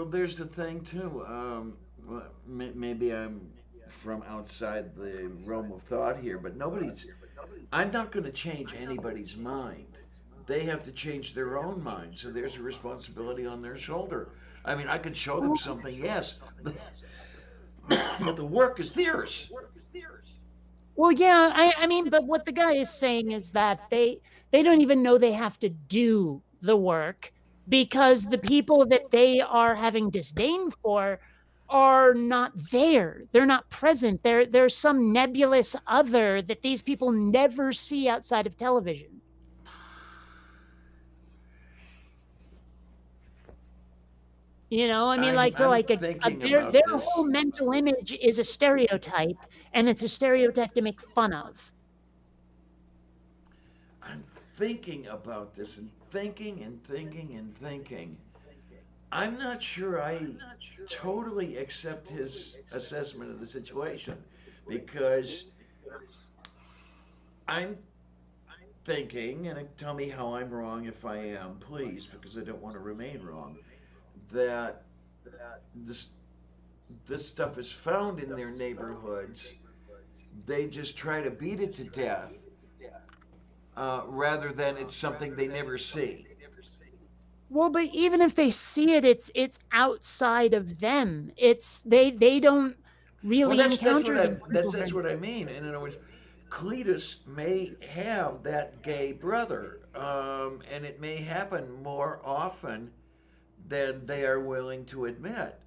there's the thing too. Maybe I'm from outside the realm of thought here, but I'm not going to change anybody's mind. They have to change their own mind. So there's a responsibility on their shoulder. I mean, I could show them something, yes, but the work is theirs. Well, yeah, I mean, but what the guy is saying is that they don't even know they have to do the work, because the people that they are having disdain for are not there. They're not present. There's some nebulous other that these people never see outside of television. I mean, their whole mental image is a stereotype, and it's a stereotype to make fun of. I'm thinking about this and thinking and thinking and thinking. I'm not sure I totally accept his assessment of the situation, because I'm thinking, and tell me how I'm wrong if I am, please, because I don't want to remain wrong, that this stuff is found in their neighborhoods. They just try to beat it to death, rather than it's something they never see. Well, but even if they see it, it's outside of them. It's they don't Well, really encounter these people that's very. what I mean. In other words, Cletus may have that gay brother, and it may happen more often than they are willing to admit.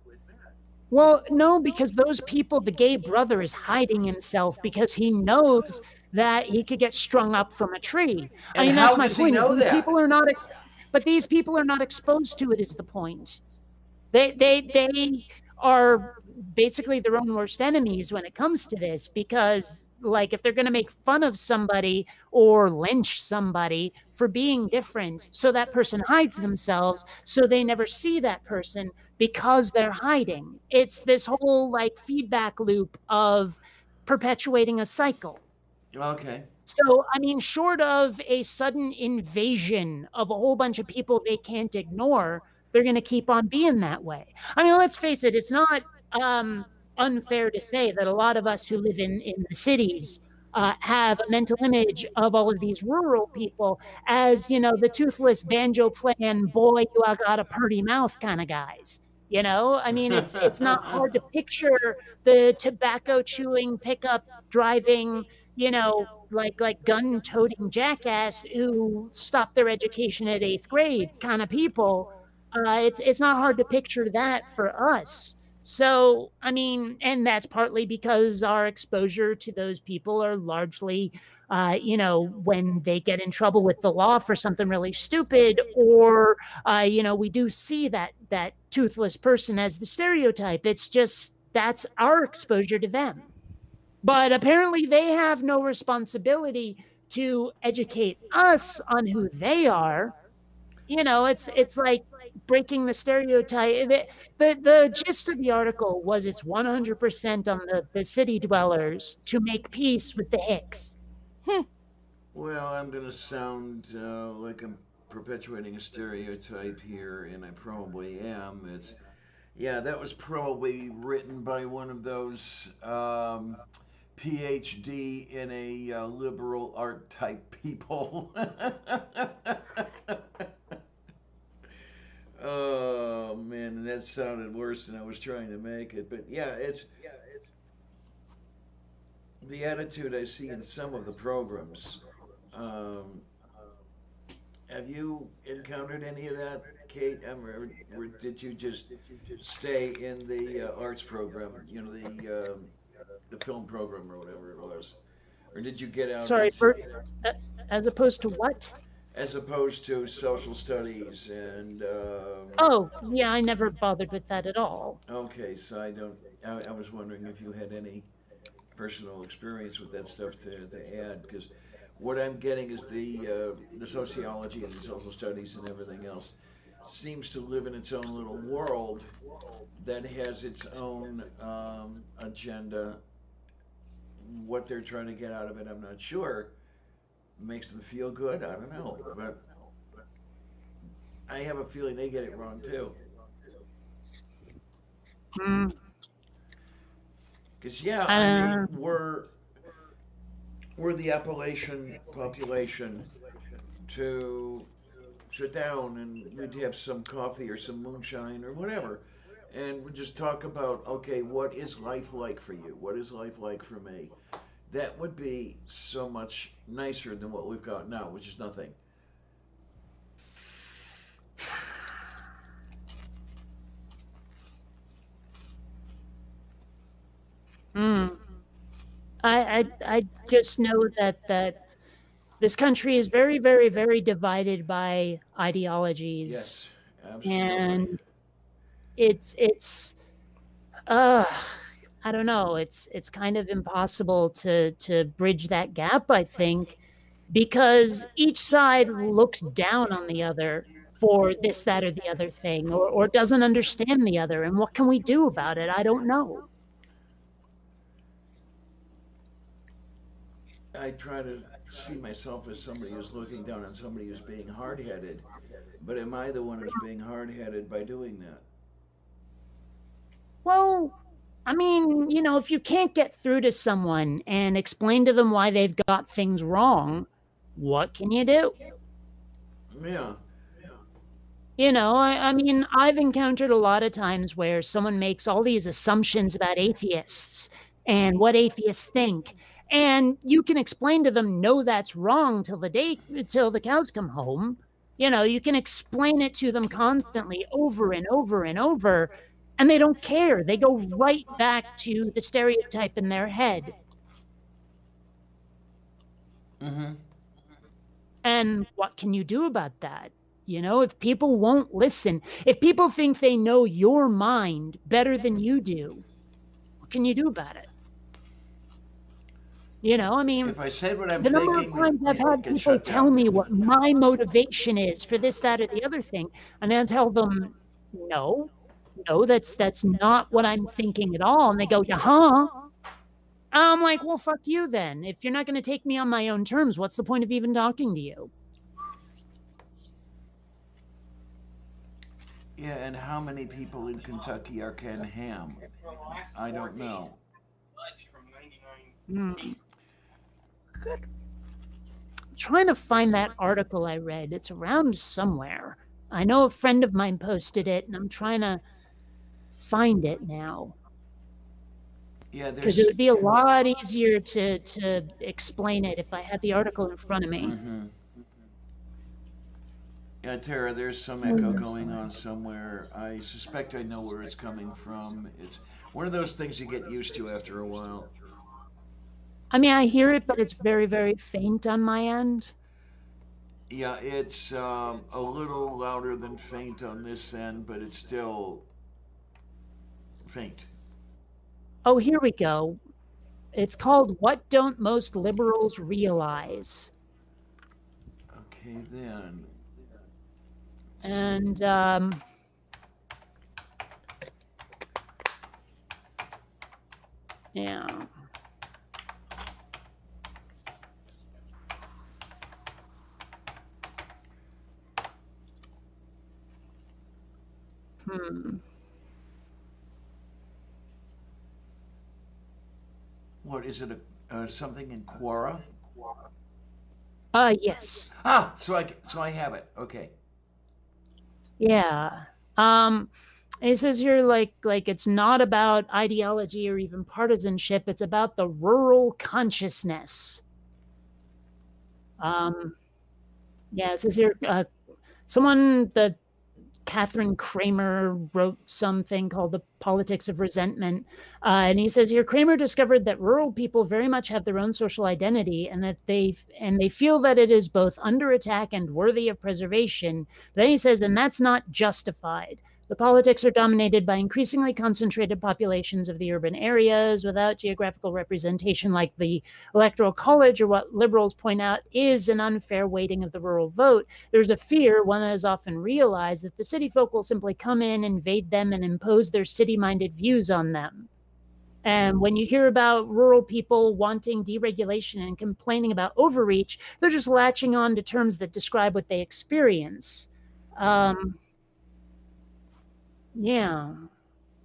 Well, no, because those people, the gay brother is hiding himself because he knows that he could get strung up from a tree. I And mean, that's how my does he point. know These that? people are not, but these people are not exposed to it. Is the point? They are basically their own worst enemies when it comes to this because like if they're going to make fun of somebody or lynch somebody for being different so that person hides themselves so they never see that person because they're hiding. It's this whole like feedback loop of perpetuating a cycle. Okay. So, I mean, short of a sudden invasion of a whole bunch of people they can't ignore, they're going to keep on being that way. I mean, let's face it, it's not unfair to say that a lot of us who live in the cities have a mental image of all of these rural people as, you know, the toothless banjo playing, boy, you got a purty mouth kind of guys. You know, I mean, it's not hard to picture the tobacco chewing, pickup driving, you know, like gun toting jackass who stopped their education at 8th grade kind of people. It's not hard to picture that for us. So I mean, and that's partly because our exposure to those people are largely, you know, when they get in trouble with the law for something really stupid, or you know, we do see that toothless person as the stereotype. It's just that's our exposure to them. But apparently they have no responsibility to educate us on who they are. You know, it's like breaking the stereotype. The gist of the article was it's 100% on the city dwellers to make peace with the Hicks. Well, I'm going to sound like I'm perpetuating a stereotype here, and I probably am. It's Yeah, that was probably written by one of those PhD in a liberal art type people. Oh man, that sounded worse than I was trying to make it. But yeah, it's the attitude I see in some of the programs. Um, have you encountered any of that, Kate? Or did you just stay in the arts program? You know, the film program or whatever it was, or did you get out Sorry, into as opposed to what? as opposed to social studies and Oh, yeah, I never bothered with that at all. okay, so I don't. I was wondering if you had any personal experience with that stuff to add because what I'm getting is the sociology and the social studies and everything else seems to live in its own little world that has its own agenda. What they're trying to get out of it, I'm not sure. Makes them feel good, I don't know, but I have a feeling they get it wrong too. Mm, Because yeah, I mean uh, we're the Appalachian population to sit down and we'd have some coffee or some moonshine or whatever. And we just talk about, okay, what is life like for you? What is life like for me? That would be so much nicer than what we've got now, which is nothing. mm. I just know that this country is very, very, very divided by ideologies, Yes, absolutely. and it's uh I don't know, it's kind of impossible to bridge that gap, I think, because each side looks down on the other for this, that, or the other thing, or doesn't understand the other. And what can we do about it? I don't know. I try to see myself as somebody who's looking down on somebody who's being hard headed, but am I the one who's being hard headed by doing that? Well, I mean, you know, if you can't get through to someone and explain to them why they've got things wrong, what can you do? Yeah. I mean, I've encountered a lot of times where someone makes all these assumptions about atheists and what atheists think. And you can explain to them, no, that's wrong till the cows come home. You can explain it to them constantly over and over and over, and they don't care. They go right back to the stereotype in their head. Mm-hmm. And what can you do about that? If people won't listen, if people think they know your mind better than you do, what can you do about it? I mean, if I said what I'm the thinking, number of times I've had people tell me what my motivation is for this, that, or the other thing, and I tell them, no, that's not what I'm thinking at all. And they go, yeah, I'm like, well, fuck you then. If you're not going to take me on my own terms, what's the point of even talking to you? Yeah, and how many people in Kentucky are Ken Ham? I don't know. Good. I'm trying to find that article I read. It's around somewhere. I know a friend of mine posted it, and I'm trying to find it now. Yeah, because it would be a lot easier to explain it if I had the article in front of me. Mm-hmm. Yeah, Tara, there's some echo going on somewhere. I suspect I know where it's coming from. It's one of those things you get used to after a while. I mean, I hear it, but it's very, very faint on my end. Yeah, it's a little louder than faint on this end, but it's still faint. Oh, here we go. It's called What Don't Most Liberals Realize? Okay, then. And yeah. What is it? Something in Quora? Yes. Ah, so I have it. Okay. Yeah. It says here like it's not about ideology or even partisanship. It's about the rural consciousness. Yeah, it says here the Catherine Kramer wrote something called The Politics of Resentment. And he says here, Kramer discovered that rural people very much have their own social identity and that they feel that it is both under attack and worthy of preservation. But then he says, and that's not justified. The politics are dominated by increasingly concentrated populations of the urban areas without geographical representation like the Electoral College, or what liberals point out is an unfair weighting of the rural vote. There's a fear, one has often realized, that the city folk will simply come in, invade them, and impose their city-minded views on them. And when you hear about rural people wanting deregulation and complaining about overreach, they're just latching on to terms that describe what they experience. Yeah,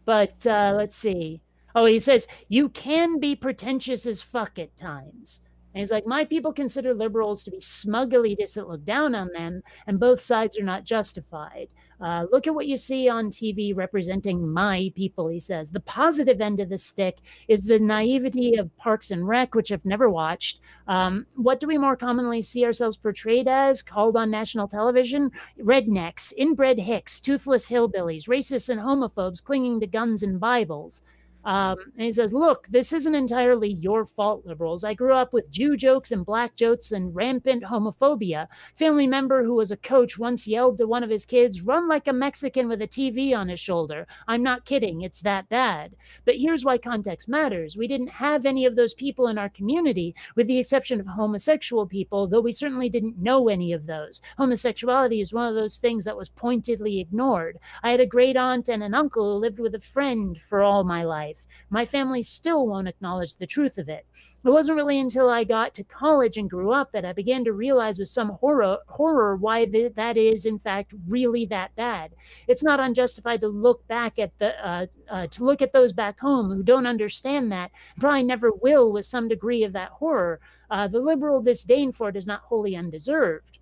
but let's see. Oh, he says, you can be pretentious as fuck at times. And he's like, my people consider liberals to be smug elitists that look down on them, and both sides are not justified. Look at what you see on TV representing my people, he says. The positive end of the stick is the naivety of Parks and Rec, which I've never watched. What do we more commonly see ourselves portrayed as, called on national television? Rednecks, inbred hicks, toothless hillbillies, racists and homophobes clinging to guns and Bibles. And he says, look, this isn't entirely your fault, liberals. I grew up with Jew jokes and black jokes and rampant homophobia. Family member who was a coach once yelled to one of his kids, run like a Mexican with a TV on his shoulder. I'm not kidding. It's that bad. But here's why context matters. We didn't have any of those people in our community, with the exception of homosexual people, though we certainly didn't know any of those. Homosexuality is one of those things that was pointedly ignored. I had a great aunt and an uncle who lived with a friend for all my life. My family still won't acknowledge the truth of it. It wasn't really until I got to college and grew up that I began to realize with some horror why that is, in fact, really that bad. It's not unjustified to look back at those back home who don't understand that, probably never will, with some degree of that horror. The liberal disdain for it is not wholly undeserved.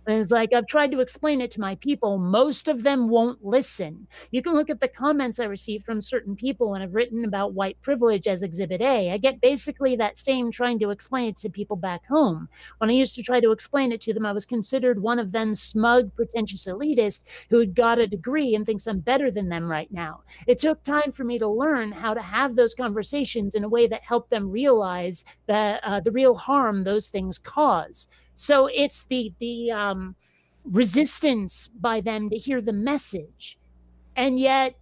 And it's like, I've tried to explain it to my people. Most of them won't listen. You can look at the comments I receive from certain people when I've written about white privilege as Exhibit A. I get basically that same trying to explain it to people back home. When I used to try to explain it to them, I was considered one of them smug, pretentious elitist who had got a degree and thinks I'm better than them right now. It took time for me to learn how to have those conversations in a way that helped them realize that the real harm those things cause. So it's the resistance by them to hear the message, and yet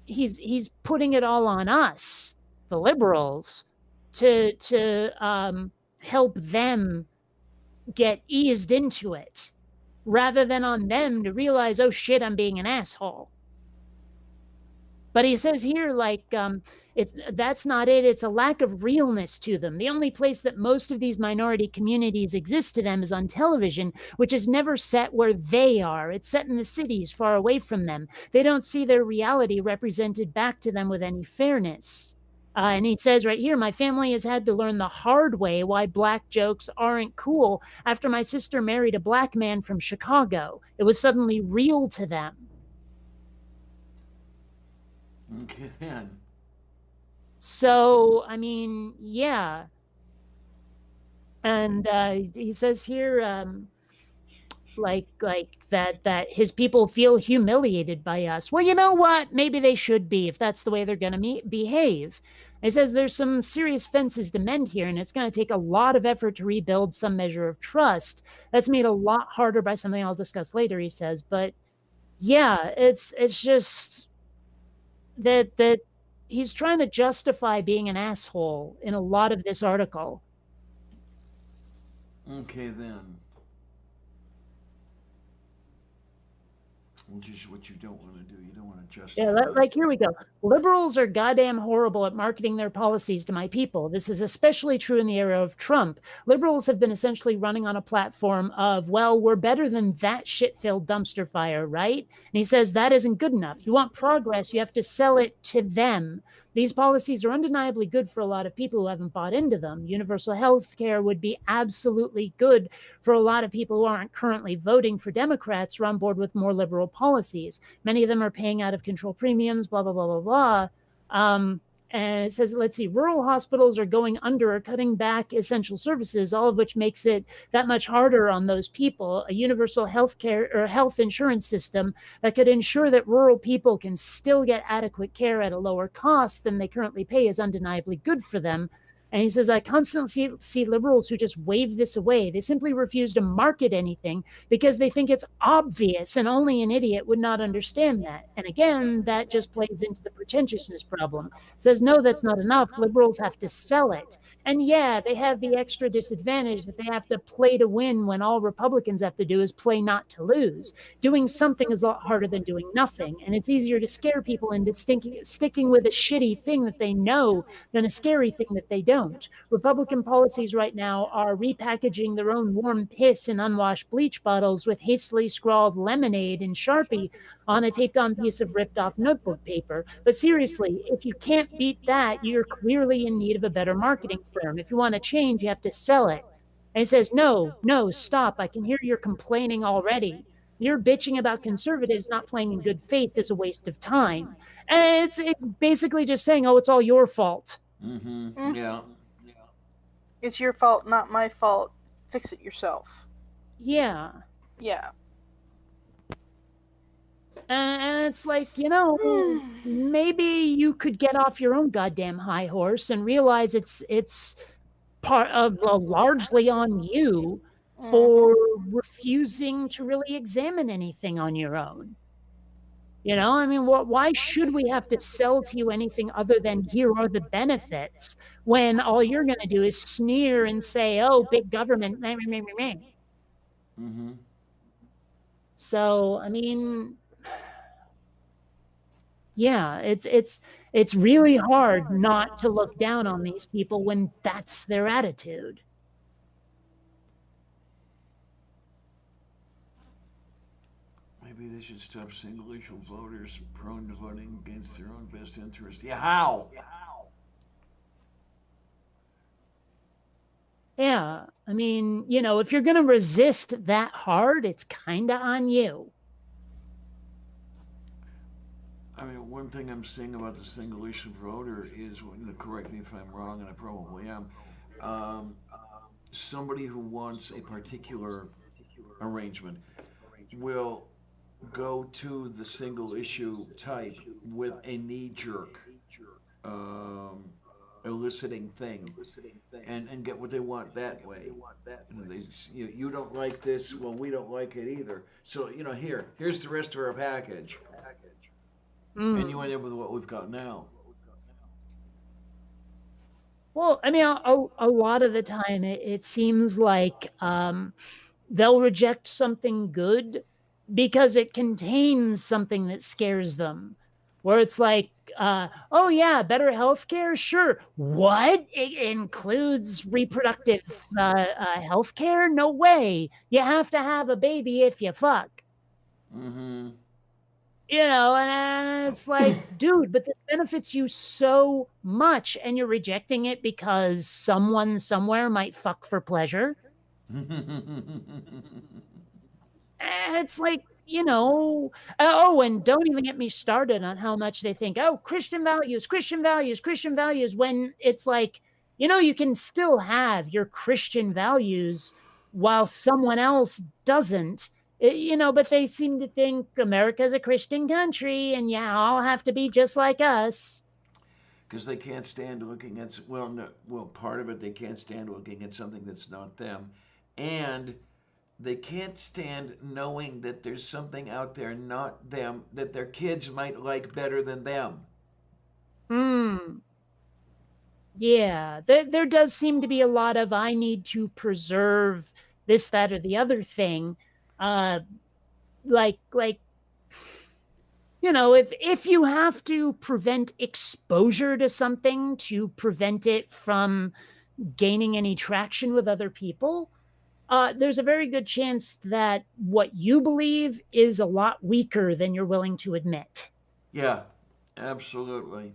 he's putting it all on us, the liberals, to help them get eased into it, rather than on them to realize, oh shit, I'm being an asshole. But he says here, like, that's not it. It's a lack of realness to them. The only place that most of these minority communities exist to them is on television, which is never set where they are. It's set in the cities far away from them. They don't see their reality represented back to them with any fairness. And he says right here, my family has had to learn the hard way why black jokes aren't cool after my sister married a black man from Chicago. It was suddenly real to them. Okay, then. So, I mean, yeah. And he says here, like that his people feel humiliated by us. Well, you know what? Maybe they should be, if that's the way they're going to behave. He says there's some serious fences to mend here, and it's going to take a lot of effort to rebuild some measure of trust. That's made a lot harder by something I'll discuss later, he says. But yeah, it's just that he's trying to justify being an asshole in a lot of this article. Okay, then. Which is what you don't want to do. You don't want to justify. Yeah, like here we go. Liberals are goddamn horrible at marketing their policies to my people. This is especially true in the era of Trump. Liberals have been essentially running on a platform of, well, we're better than that shit-filled dumpster fire, right? And he says that isn't good enough. You want progress, you have to sell it to them. These policies are undeniably good for a lot of people who haven't bought into them. Universal health care would be absolutely good for a lot of people who aren't currently voting for Democrats who are on board with more liberal policies. Many of them are paying out of control premiums, blah, blah, blah, blah, blah. And it says, let's see, rural hospitals are going under or cutting back essential services, all of which makes it that much harder on those people. A universal health care or health insurance system that could ensure that rural people can still get adequate care at a lower cost than they currently pay is undeniably good for them. And he says, I constantly see liberals who just wave this away. They simply refuse to market anything because they think it's obvious, and only an idiot would not understand that. And again, that just plays into the pretentiousness problem. It says, no, that's not enough. Liberals have to sell it. And yeah, they have the extra disadvantage that they have to play to win when all Republicans have to do is play not to lose. Doing something is a lot harder than doing nothing. And it's easier to scare people into sticking with a shitty thing that they know than a scary thing that they don't. Republican policies right now are repackaging their own warm piss in unwashed bleach bottles with hastily scrawled lemonade and Sharpie on a taped on piece of ripped off notebook paper. But seriously, if you can't beat that, you're clearly in need of a better marketing firm. If you want to change, you have to sell it. And he says, no, stop. I can hear you're complaining already. Your bitching about conservatives not playing in good faith is a waste of time. And it's basically just saying, oh, it's all your fault. Mm-hmm. Yeah. It's your fault, not my fault. Fix it yourself. Yeah. Yeah. And it's like, you know, maybe you could get off your own goddamn high horse and realize it's part of largely on you for refusing to really examine anything on your own. You know, I mean, why should we have to sell to you anything other than here are the benefits when all you're going to do is sneer and say, oh, big government. Mm-hmm. So, I mean, yeah, it's really hard not to look down on these people when that's their attitude. Maybe they should stop single-issue voters prone to voting against their own best interest. Yeah, how? Yeah. I mean, if you're going to resist that hard, it's kind of on you. I mean, one thing I'm seeing about the single issue voter is, correct me if I'm wrong, and I probably am, um, somebody who wants a particular arrangement will go to the single issue type with a knee jerk um, eliciting thing and get what they want that way. You don't like this, well, we don't like it either. So, here's the rest of our package. And you end up with what we've got now. Well, I mean, a lot of the time it seems like they'll reject something good because it contains something that scares them. Where it's like, oh yeah, better healthcare, sure. What? It includes reproductive healthcare? No way. You have to have a baby if you fuck. Mm-hmm. And it's like, dude, but this benefits you so much, and you're rejecting it because someone somewhere might fuck for pleasure. It's like, oh, and don't even get me started on how much they think, oh, Christian values, when it's like, you can still have your Christian values while someone else doesn't. But they seem to think America's a Christian country and all have to be just like us. Because they can't stand looking at, part of it, they can't stand looking at something that's not them. And they can't stand knowing that there's something out there, not them, that their kids might like better than them. Yeah, there does seem to be a lot of, I need to preserve this, that, or the other thing. Like, if you have to prevent exposure to something to prevent it from gaining any traction with other people, there's a very good chance that what you believe is a lot weaker than you're willing to admit. Yeah, absolutely.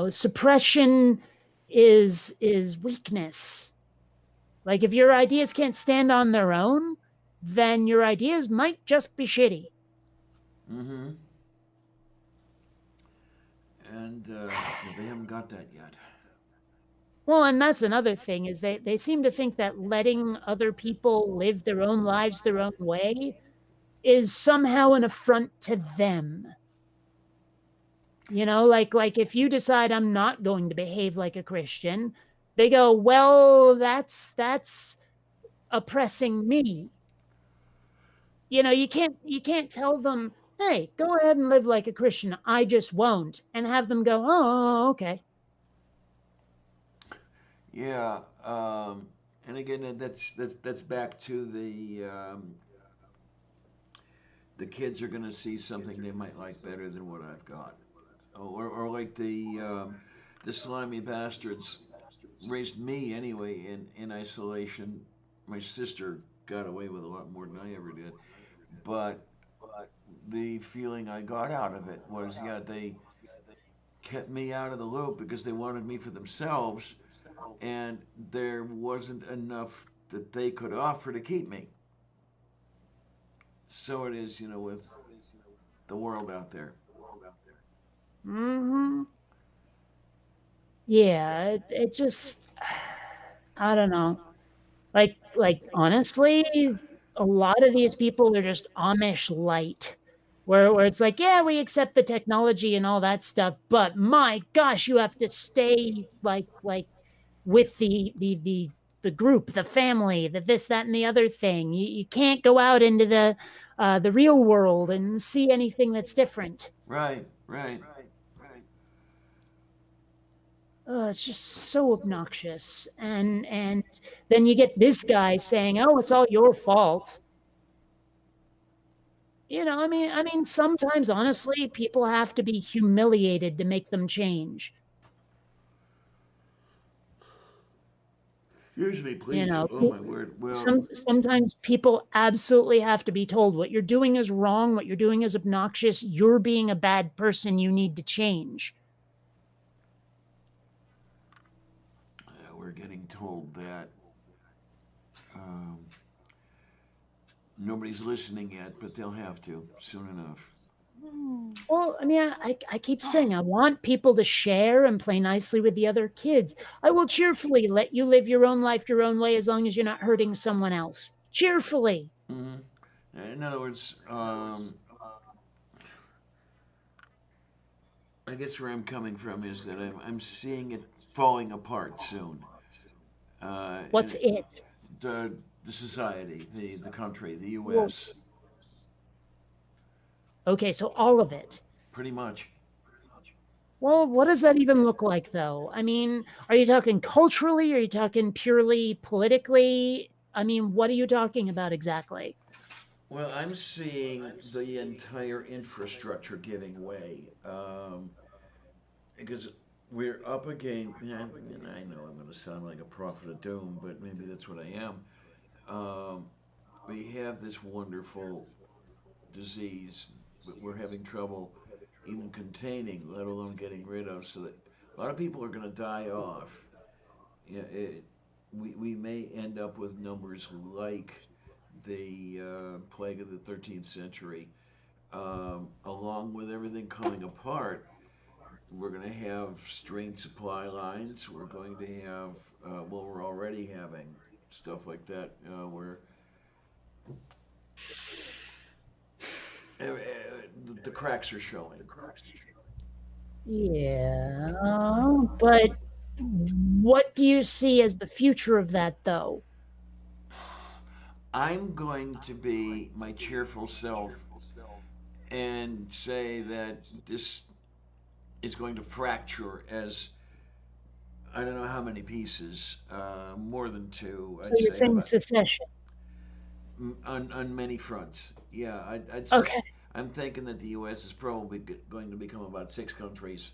Suppression is weakness. Like, if your ideas can't stand on their own, then your ideas might just be shitty. Mm-hmm. And they haven't got that yet. Well, and that's another thing, is they seem to think that letting other people live their own lives their own way is somehow an affront to them. Like if you decide I'm not going to behave like a Christian, they go, well, that's oppressing me. You can't tell them, hey, go ahead and live like a Christian, I just won't, and have them go, oh, okay. Yeah, and again, that's back to the kids are going to see something they might like better than what I've got, or like the slimy bastards raised me anyway in isolation. My sister got away with a lot more than I ever did, but the feeling I got out of it was, they kept me out of the loop because they wanted me for themselves, and there wasn't enough that they could offer to keep me. So it is, with the world out there. Mm-hmm. Yeah, it just, I don't know. Like honestly, a lot of these people are just Amish light, where it's like, yeah, we accept the technology and all that stuff, but my gosh, you have to stay like with the group, the family, the this, that, and the other thing. You can't go out into the real world and see anything that's different. Right. It's just so obnoxious. And then you get this guy saying, oh, it's all your fault. I mean, sometimes, honestly, people have to be humiliated to make them change. Usually, please. Oh my word. Well, sometimes people absolutely have to be told, what you're doing is wrong, what you're doing is obnoxious, you're being a bad person, you need to change. are getting told that nobody's listening yet, but they'll have to soon enough. Well, I mean, I keep saying I want people to share and play nicely with the other kids. I will cheerfully let you live your own life your own way as long as you're not hurting someone else. Cheerfully. Mm-hmm. In other words, I guess where I'm coming from is that I'm seeing it falling apart soon. What's it? The society, the country, the U.S. Okay, so all of it. Pretty much. Well, what does that even look like, though? I mean, are you talking culturally? Are you talking purely politically? I mean, what are you talking about exactly? Well, I'm seeing the entire infrastructure giving way. Because we're up against, and I know I'm going to sound like a prophet of doom, but maybe that's what I am. We have this wonderful disease that we're having trouble even containing, let alone getting rid of, so that a lot of people are going to die off. Yeah, we may end up with numbers like the plague of the 13th century. Along with everything coming apart, we're going to have strained supply lines. We're going to have, well, we're already having stuff like that where the cracks are showing. Yeah, but what do you see as the future of that, though? I'm going to be my cheerful self and say that this is going to fracture as I don't know how many pieces, more than two. So you're saying secession? On many fronts. Yeah, I'd say. Okay. I'm thinking that the U.S. is probably going to become about 6 countries.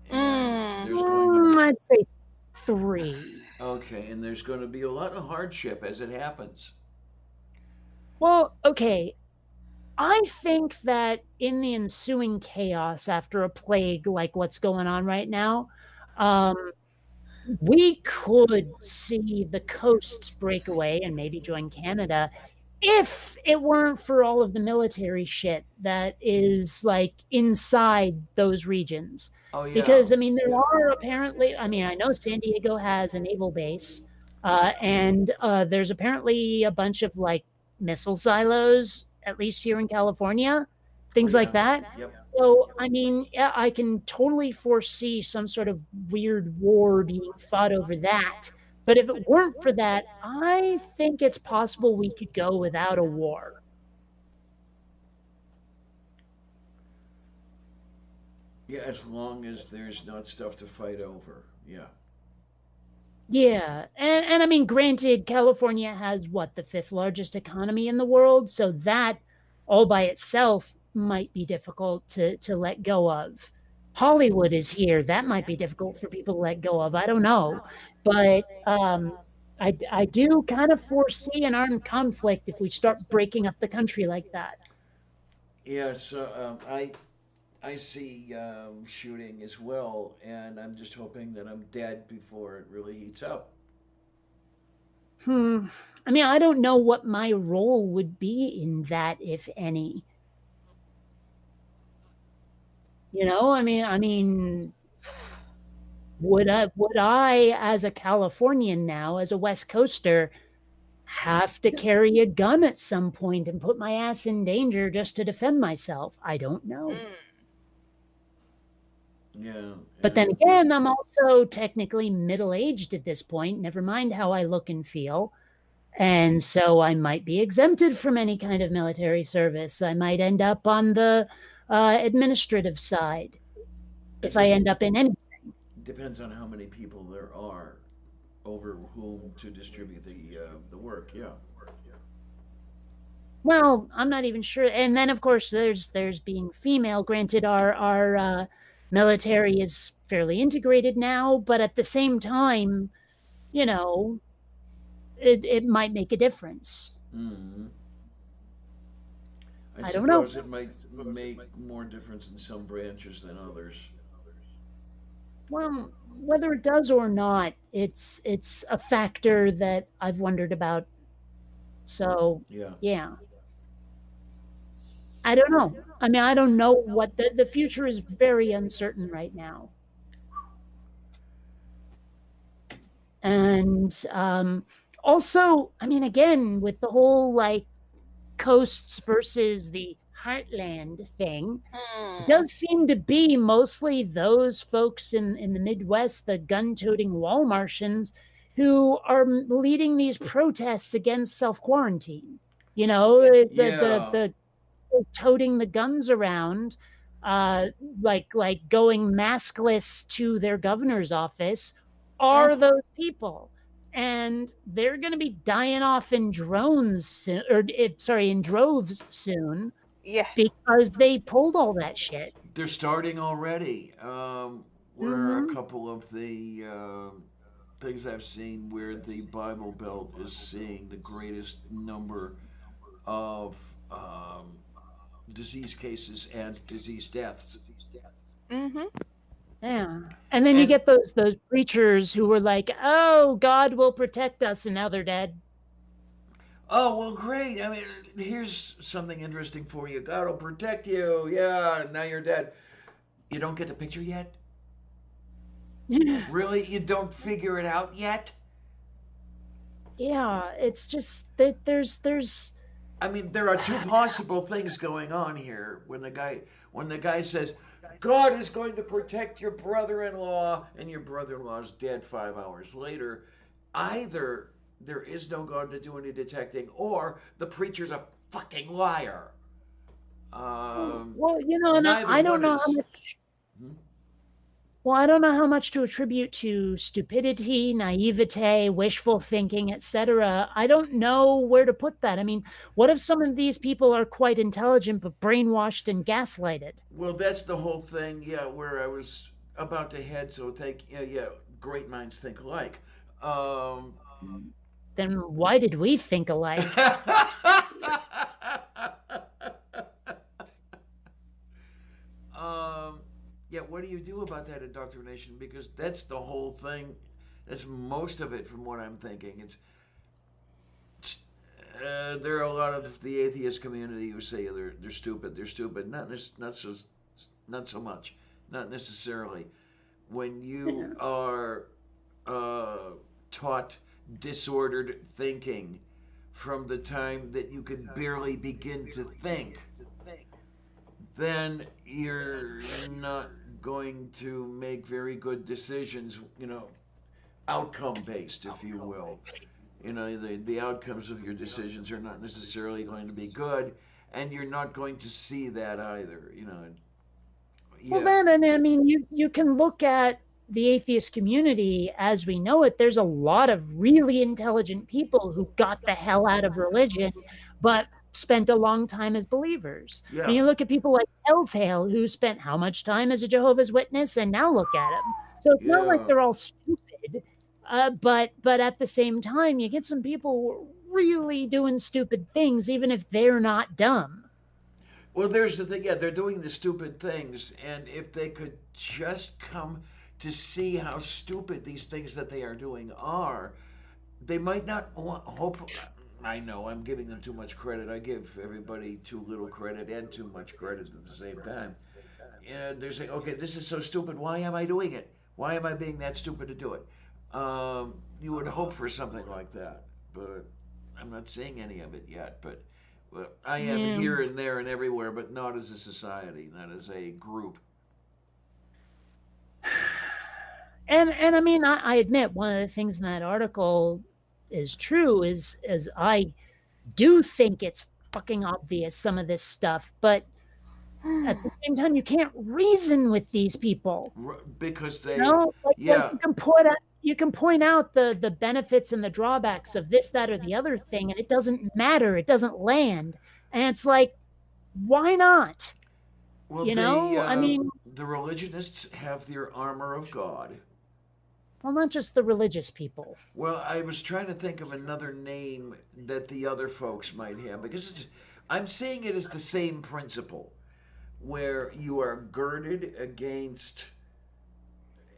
And there's going to be, I'd say 3. Okay, and there's going to be a lot of hardship as it happens. Well, okay. I think that in the ensuing chaos after a plague like what's going on right now, we could see the coasts break away and maybe join Canada if it weren't for all of the military shit that is like inside those regions. Oh, yeah. Because, I mean, there are apparently, I mean, I know San Diego has a naval base, and there's apparently a bunch of like missile silos, at least here in California, things like that. Yep. So, I mean, yeah, I can totally foresee some sort of weird war being fought over that. But if it weren't for that, I think it's possible we could go without a war. Yeah, as long as there's not stuff to fight over. Yeah. Yeah, and I mean, granted, California has what, the 5th largest economy in the world, so that all by itself might be difficult to let go of. Hollywood is here. That might be difficult for people to let go of. I don't know, but I do kind of foresee an armed conflict if we start breaking up the country like that. Yeah, so I see shooting as well, and I'm just hoping that I'm dead before it really heats up. I mean, I don't know what my role would be in that, if any. You know, I mean, would I, as a Californian now, as a West Coaster, have to carry a gun at some point and put my ass in danger just to defend myself? I don't know. Yeah. But then again, I'm also technically middle-aged at this point, never mind how I look and feel. And so I might be exempted from any kind of military service. I might end up on the administrative side if I end up in anything. Depends on how many people there are over whom to distribute the work. Yeah. Well, I'm not even sure. And then, of course, there's being female. Granted, our military is fairly integrated now, but at the same time, you know, it might make a difference. Mm-hmm. I don't know. I suppose it might make more difference in some branches than others. Well, whether it does or not, it's a factor that I've wondered about. So yeah. I don't know. I mean, I don't know what the future is very uncertain right now. And also, I mean, again, with the whole like coasts versus the heartland thing, it does seem to be mostly those folks in the Midwest, the gun-toting wall Martians, who are leading these protests against self-quarantine. You know, the toting the guns around, like going maskless to their governor's office, are those people. And they're going to be dying off in drones, in droves soon. Yeah. Because they pulled all that shit. They're starting already. Where a couple of the things I've seen where the Bible Belt is seeing the greatest number of disease cases and disease deaths. Yeah. And then you get those preachers who were like, "Oh, God will protect us," and now they're dead. Oh, well, great. I mean, here's something interesting for you. God will protect you. Yeah, now you're dead. You don't get the picture yet? Really? You don't figure it out yet? Yeah, it's just that there's I mean, there are two possible things going on here. When the guy says, God is going to protect your brother-in-law, and your brother-in-law's dead 5 hours later, either there is no God to do any detecting, or the preacher's a fucking liar. Well, you know, and I don't know how much. Well, I don't know how much to attribute to stupidity, naivete, wishful thinking, etc. I don't know where to put that. I mean, what if some of these people are quite intelligent but brainwashed and gaslighted? Well, that's the whole thing, yeah, where I was about to head. So great minds think alike. Then why did we think alike? Yeah, what do you do about that indoctrination? Because that's the whole thing. That's most of it from what I'm thinking. There are a lot of the atheist community who say they're stupid. They're stupid. Not so much. Not necessarily. When you are taught disordered thinking from the time that you can barely begin to think, then you're not going to make very good decisions, outcome based, if you will. The outcomes of your decisions are not necessarily going to be good, and you're not going to see that either. Well, then, and I mean, you can look at the atheist community as we know it. There's a lot of really intelligent people who got the hell out of religion, but spent a long time as believers. Yeah. And you look at people like Telltale, who spent how much time as a Jehovah's Witness, and now look at them. So it's not like they're all stupid, but at the same time, you get some people really doing stupid things, even if they're not dumb. Well, there's the thing. Yeah, they're doing the stupid things, and if they could just come to see how stupid these things that they are doing are, they might not hopefully. I know I'm giving them too much credit. I give everybody too little credit and too much credit at the same time. And they're saying, okay, this is so stupid. Why am I doing it? Why am I being that stupid to do it? You would hope for something like that, but I'm not seeing any of it yet. But I am here and there and everywhere, but not as a society, not as a group. And I mean, I admit one of the things in that article is true is I do think it's fucking obvious, some of this stuff, but at the same time, you can't reason with these people because they, you can point out the benefits and the drawbacks of this, that, or the other thing, and it doesn't matter. It doesn't land, and it's like, why not? Well, I mean, the religionists have their armor of God. Well, not just the religious people. Well, I was trying to think of another name that the other folks might have, because I'm seeing it as the same principle, where you are girded against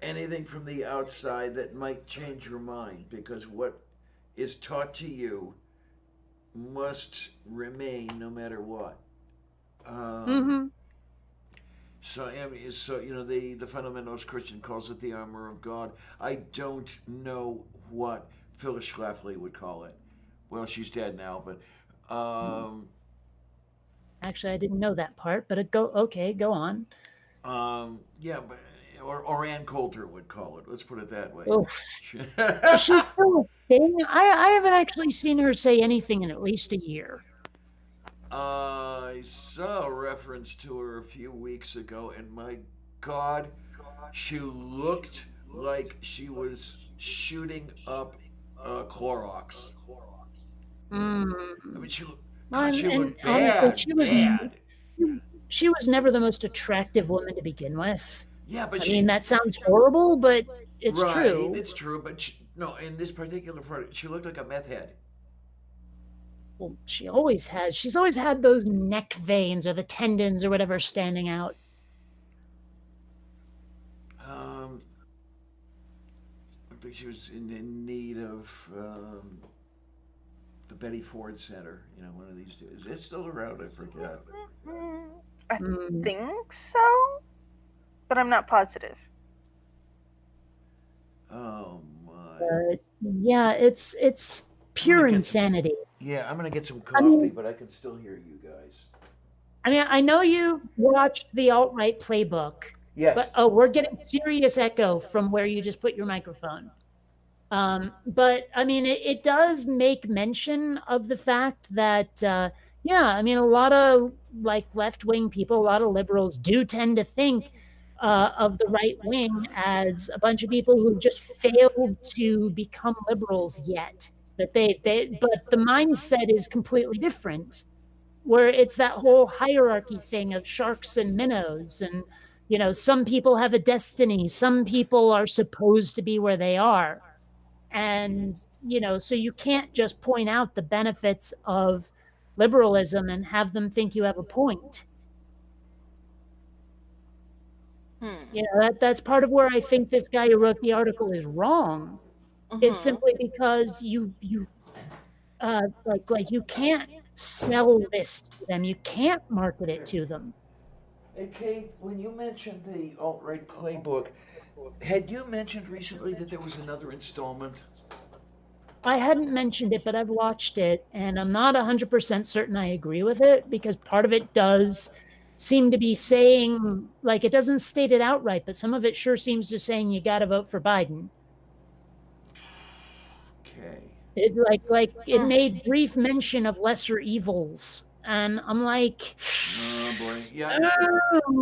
anything from the outside that might change your mind, because what is taught to you must remain no matter what. Mm-hmm. So the fundamentalist Christian calls it the armor of God. I don't know what Phyllis Schlafly would call it. Well, she's dead now, but Actually, I didn't know that part, but go on. yeah, but or Ann Coulter would call it. Let's put it that way. Oof. Is she still a thing? I haven't actually seen her say anything in at least a year. I saw a reference to her a few weeks ago, and my God, she looked like she was shooting up Clorox. Mm. I mean, she And looked bad. honestly, she was never the most attractive woman to begin with. Yeah, but I mean, that sounds horrible, but it's right, true. It's true, but no, in this particular photo, she looked like a meth head. Well, she always has. She's always had those neck veins or the tendons or whatever standing out. I think she was in need of the Betty Ford Center. One of these two. Is it still around? I forget. I think so, but I'm not positive. Oh my! Yeah, it's pure insanity. Yeah, I'm gonna get some coffee, but I can still hear you guys. I mean, I know you watched the alt-right playbook. Yes. But we're getting serious echo from where you just put your microphone. But I mean, it does make mention of the fact that, I mean, a lot of like left-wing people, a lot of liberals do tend to think of the right wing as a bunch of people who just failed to become liberals yet. But but the mindset is completely different, where it's that whole hierarchy thing of sharks and minnows, and some people have a destiny, some people are supposed to be where they are, and so you can't just point out the benefits of liberalism and have them think you have a point. That's part of where I think this guy who wrote the article is wrong. Is simply because you you can't sell this to them, you can't market it to them. Hey, Kate, when you mentioned the alt-right playbook, had you mentioned recently that there was another installment? I hadn't mentioned it, but I've watched it, and I'm not 100% certain I agree with it, because part of it does seem to be saying, like, it doesn't state it outright, but some of it sure seems to saying you got to vote for Biden. Okay. It made brief mention of lesser evils. And I'm like, oh boy, yeah.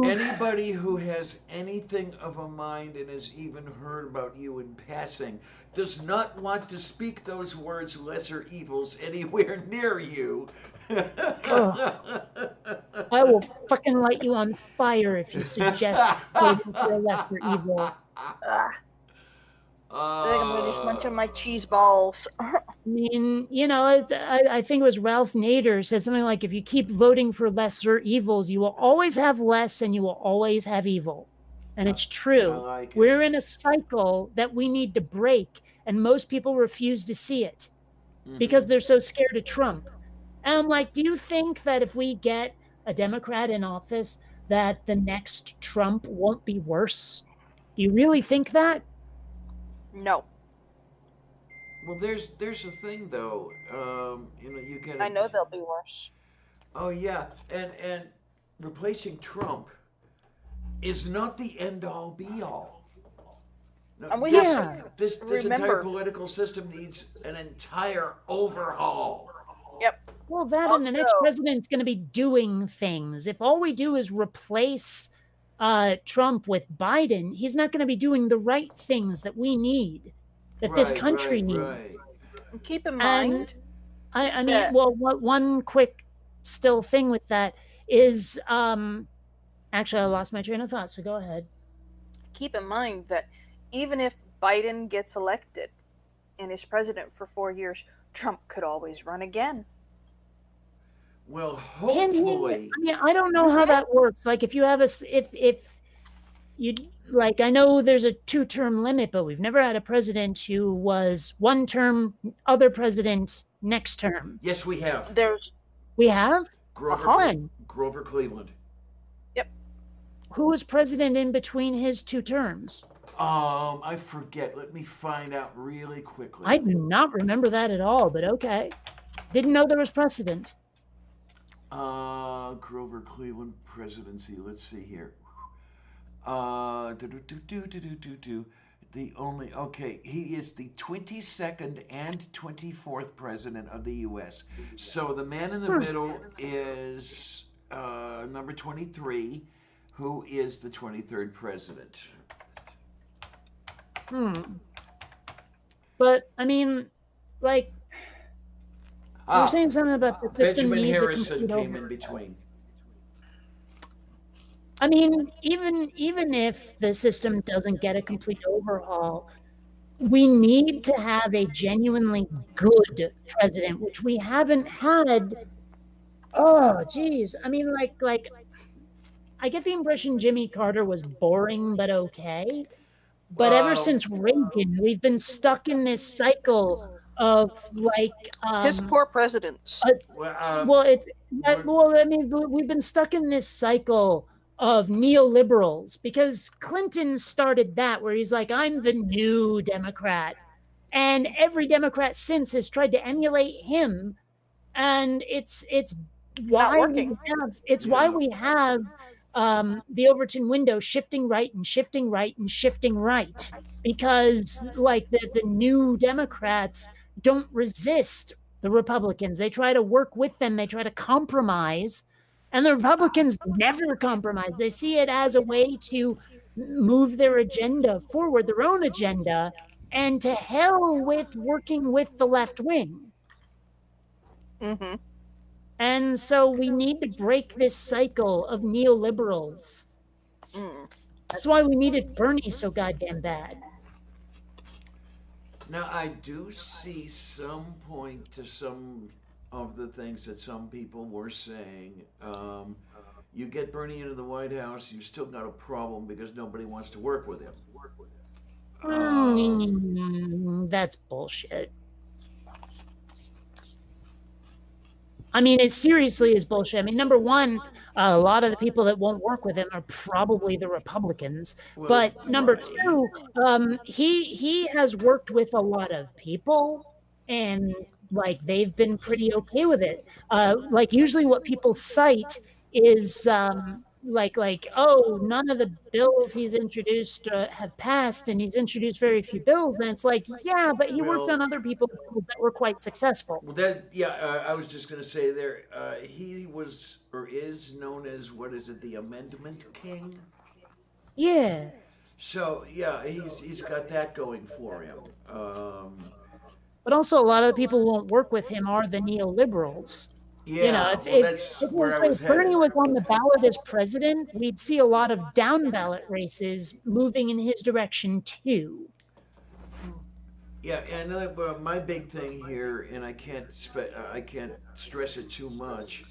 Anybody who has anything of a mind and has even heard about you in passing does not want to speak those words, lesser evils, anywhere near you. I will fucking light you on fire if you suggest voting for a lesser evil. I think I'm going to just munch on my cheese balls. I mean, I think it was Ralph Nader said something like, if you keep voting for lesser evils, you will always have less and you will always have evil. And it's true. Like it. We're in a cycle that we need to break, and most people refuse to see it because they're so scared of Trump. And I'm like, do you think that if we get a Democrat in office, that the next Trump won't be worse? Do you really think that? No. Well, there's a thing though. You can. I know they'll be worse. Oh yeah, and replacing Trump is not the end all be all. No, and we this entire political system needs an entire overhaul. Yep. Well, that and the next president's going to be doing things. If all we do is replace Trump with Biden, he's not going to be doing the right things that we need, that this country needs. Right. Keep in mind. And I mean, well, one quick still thing with that is, actually, I lost my train of thought, so go ahead. Keep in mind that even if Biden gets elected and is president for 4 years, Trump could always run again. Well, hopefully. I mean, I don't know how that works. Like, if you have if I know there's a 2-term limit, but we've never had a president who was 1 term, other president next term. Yes, we have. We have? Grover Cleveland. Yep. Who was president in between his 2 terms? I forget. Let me find out really quickly. I do not remember that at all, but okay. Didn't know there was precedent. Grover Cleveland presidency. Let's see here. He is the 22nd and 24th president of the U.S. So the man in the middle is number 23, who is the 23rd president. But, I mean, like, you were saying something about the system Benjamin needs Harrison a complete came in between. I mean, even if the system doesn't get a complete overhaul, we need to have a genuinely good president, which we haven't had. Oh, geez. I mean, like, I get the impression Jimmy Carter was boring but okay. But ever since Reagan, we've been stuck in this cycle of his poor presidents. We've been stuck in this cycle of neoliberals because Clinton started that, where he's like, I'm the new Democrat, and every Democrat since has tried to emulate him, and it's why we have the Overton window shifting right and shifting right and shifting right, because like the new Democrats don't resist the Republicans. They try to work with them. They try to compromise, and the Republicans never compromise. They see it as a way to move their agenda forward, their own agenda, and to hell with working with the left wing. Mm-hmm. And so we need to break this cycle of neoliberals. That's why we needed Bernie so goddamn bad. Now, I do see some point to some of the things that some people were saying. You get Bernie into the White House, you've still got a problem because nobody wants to work with him. That's bullshit. I mean, it seriously is bullshit. I mean, number one, a lot of the people that won't work with him are probably the Republicans. But number two, he has worked with a lot of people, and like they've been pretty okay with it. Like usually, what people cite is oh, none of the bills he's introduced have passed, and he's introduced very few bills. And it's like, yeah, but he worked on other people's bills that were quite successful. Well, I was just going to say there, he was or is known as, what is it, the Amendment King? Yeah. So yeah, he's got that going for him. But also, a lot of the people who won't work with him are the neoliberals. Yeah, if Bernie was on the ballot as president, we'd see a lot of down ballot races moving in his direction too. Yeah, and my big thing here, and I can't stress it too much,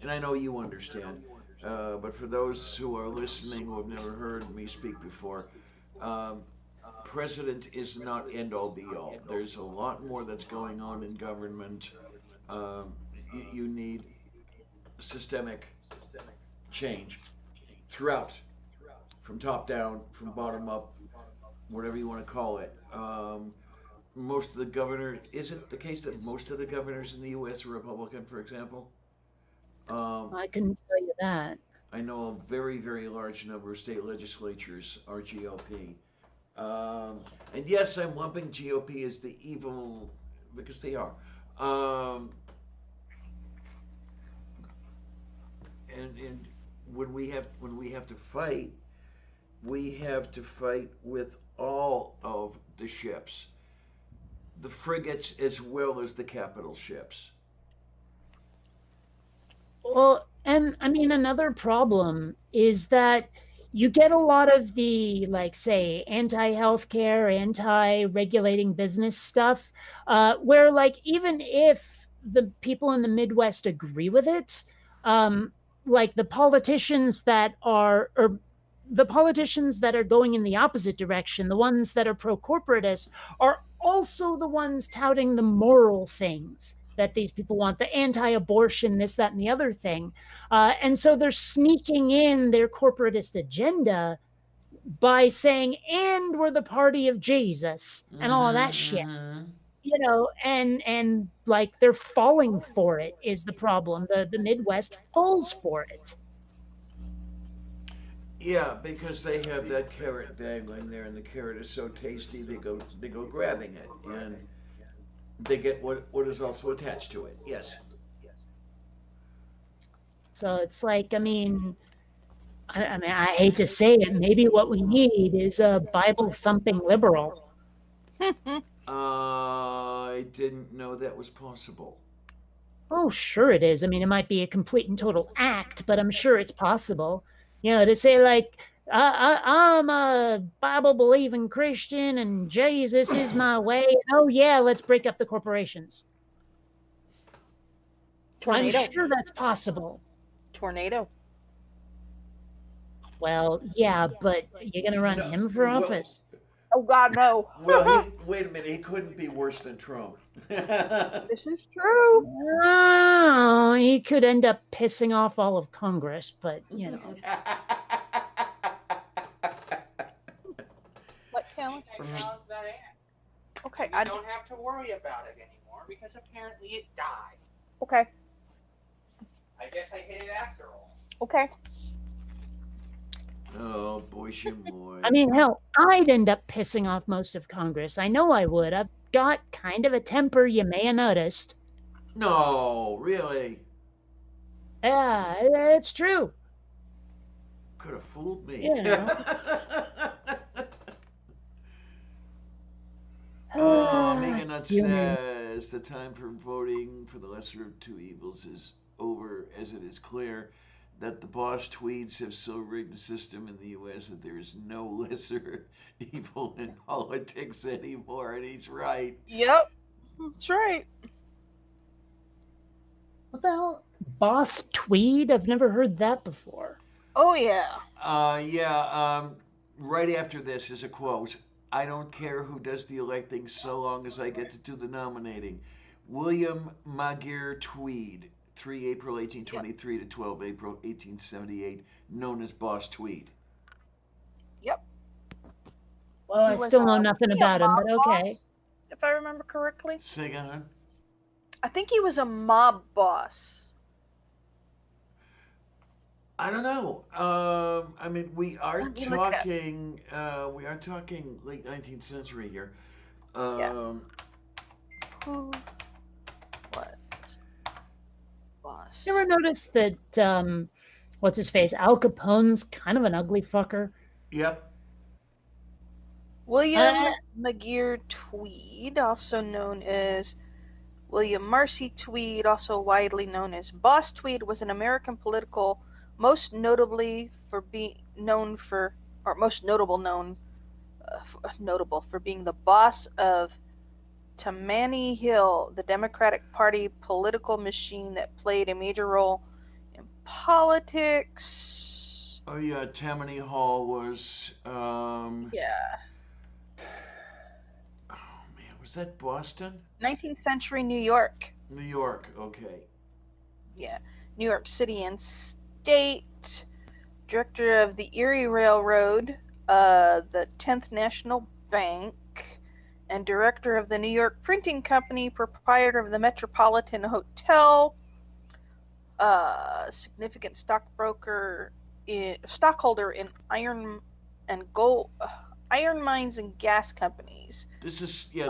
and I know you understand, but for those who are listening who have never heard me speak before, president is not end all be all. There's a lot more that's going on in government. You need systemic change throughout, from top down, from bottom up, whatever you want to call it. Most of the governors, is it the case that most of the governors in the U.S. are Republican, for example? I couldn't tell you that. I know a very, very large number of state legislatures are GOP. And yes, I'm lumping GOP as the evil, because they are. And when we have to fight, we have to fight with all of the ships, the frigates as well as the capital ships. Well, and I mean, another problem is that you get a lot of the, like, say, anti-healthcare, anti-regulating business stuff, where, like, even if the people in the Midwest agree with it, like the politicians that are, or the politicians that are going in the opposite direction, the ones that are pro-corporatist, are also the ones touting the moral things that these people want, the anti-abortion, this, that, and the other thing. And so they're sneaking in their corporatist agenda by saying, and we're the party of Jesus and all of that shit. And like they're falling for it is the problem. The Midwest falls for it. Yeah, because they have that carrot dangling there, and the carrot is so tasty they go grabbing it, and they get what is also attached to it. Yes. So it's like, I mean, I hate to say it, maybe what we need is a Bible thumping liberal. I didn't know that was possible. Oh, sure it is. I mean, it might be a complete and total act, but I'm sure it's possible. You know, to say like, I'm a Bible-believing Christian and Jesus is my way. Oh, yeah, let's break up the corporations. Tornado. I'm sure that's possible. Tornado. Well, yeah, but you're going to run him for office? Oh, God, no. Well, wait a minute. He couldn't be worse than Trump. This is true. Oh, he could end up pissing off all of Congress, but, you know. What, Callan? Okay, I don't have to worry about it anymore because apparently it died. Okay. I guess I hit it after all. Okay. Oh, boy, boy. I mean, hell, I'd end up pissing off most of Congress. I know I would. I've got kind of a temper, you may have noticed. No, really? Yeah, it's true. Could have fooled me. Yeah. Meganut says the time for voting for the lesser of two evils is over, as it is clear that the boss tweeds have so rigged the system in the U.S. that there is no lesser evil in politics anymore, and he's right. Yep, that's right. What the hell? Boss Tweed? I've never heard that before. Oh, yeah. Right after this is a quote. I don't care who does the electing so long as I get to do the nominating. William Magyar Tweed, 3 April 1823 to 12 April 1878, known as Boss Tweed. Yep. Well, I still know nothing about him, but okay. Boss, if I remember correctly. Say again? I think he was a mob boss. I don't know. I mean, we are talking late 19th century here. Who was boss? You ever noticed that, what's his face, Al Capone's kind of an ugly fucker? Yep. William Magyar Tweed, also known as William Marcy Tweed, also widely known as Boss Tweed, was an American political, most notable for being the boss of Tammany Hill, the Democratic Party political machine that played a major role in politics. Oh yeah, Tammany Hall was. Yeah. Oh man, was that Boston? 19th century New York. New York. Okay. Yeah, New York City and State. Director of the Erie Railroad, the 10th National Bank, and director of the New York Printing Company, proprietor of the Metropolitan Hotel, significant stockholder in iron mines and gas companies. This is the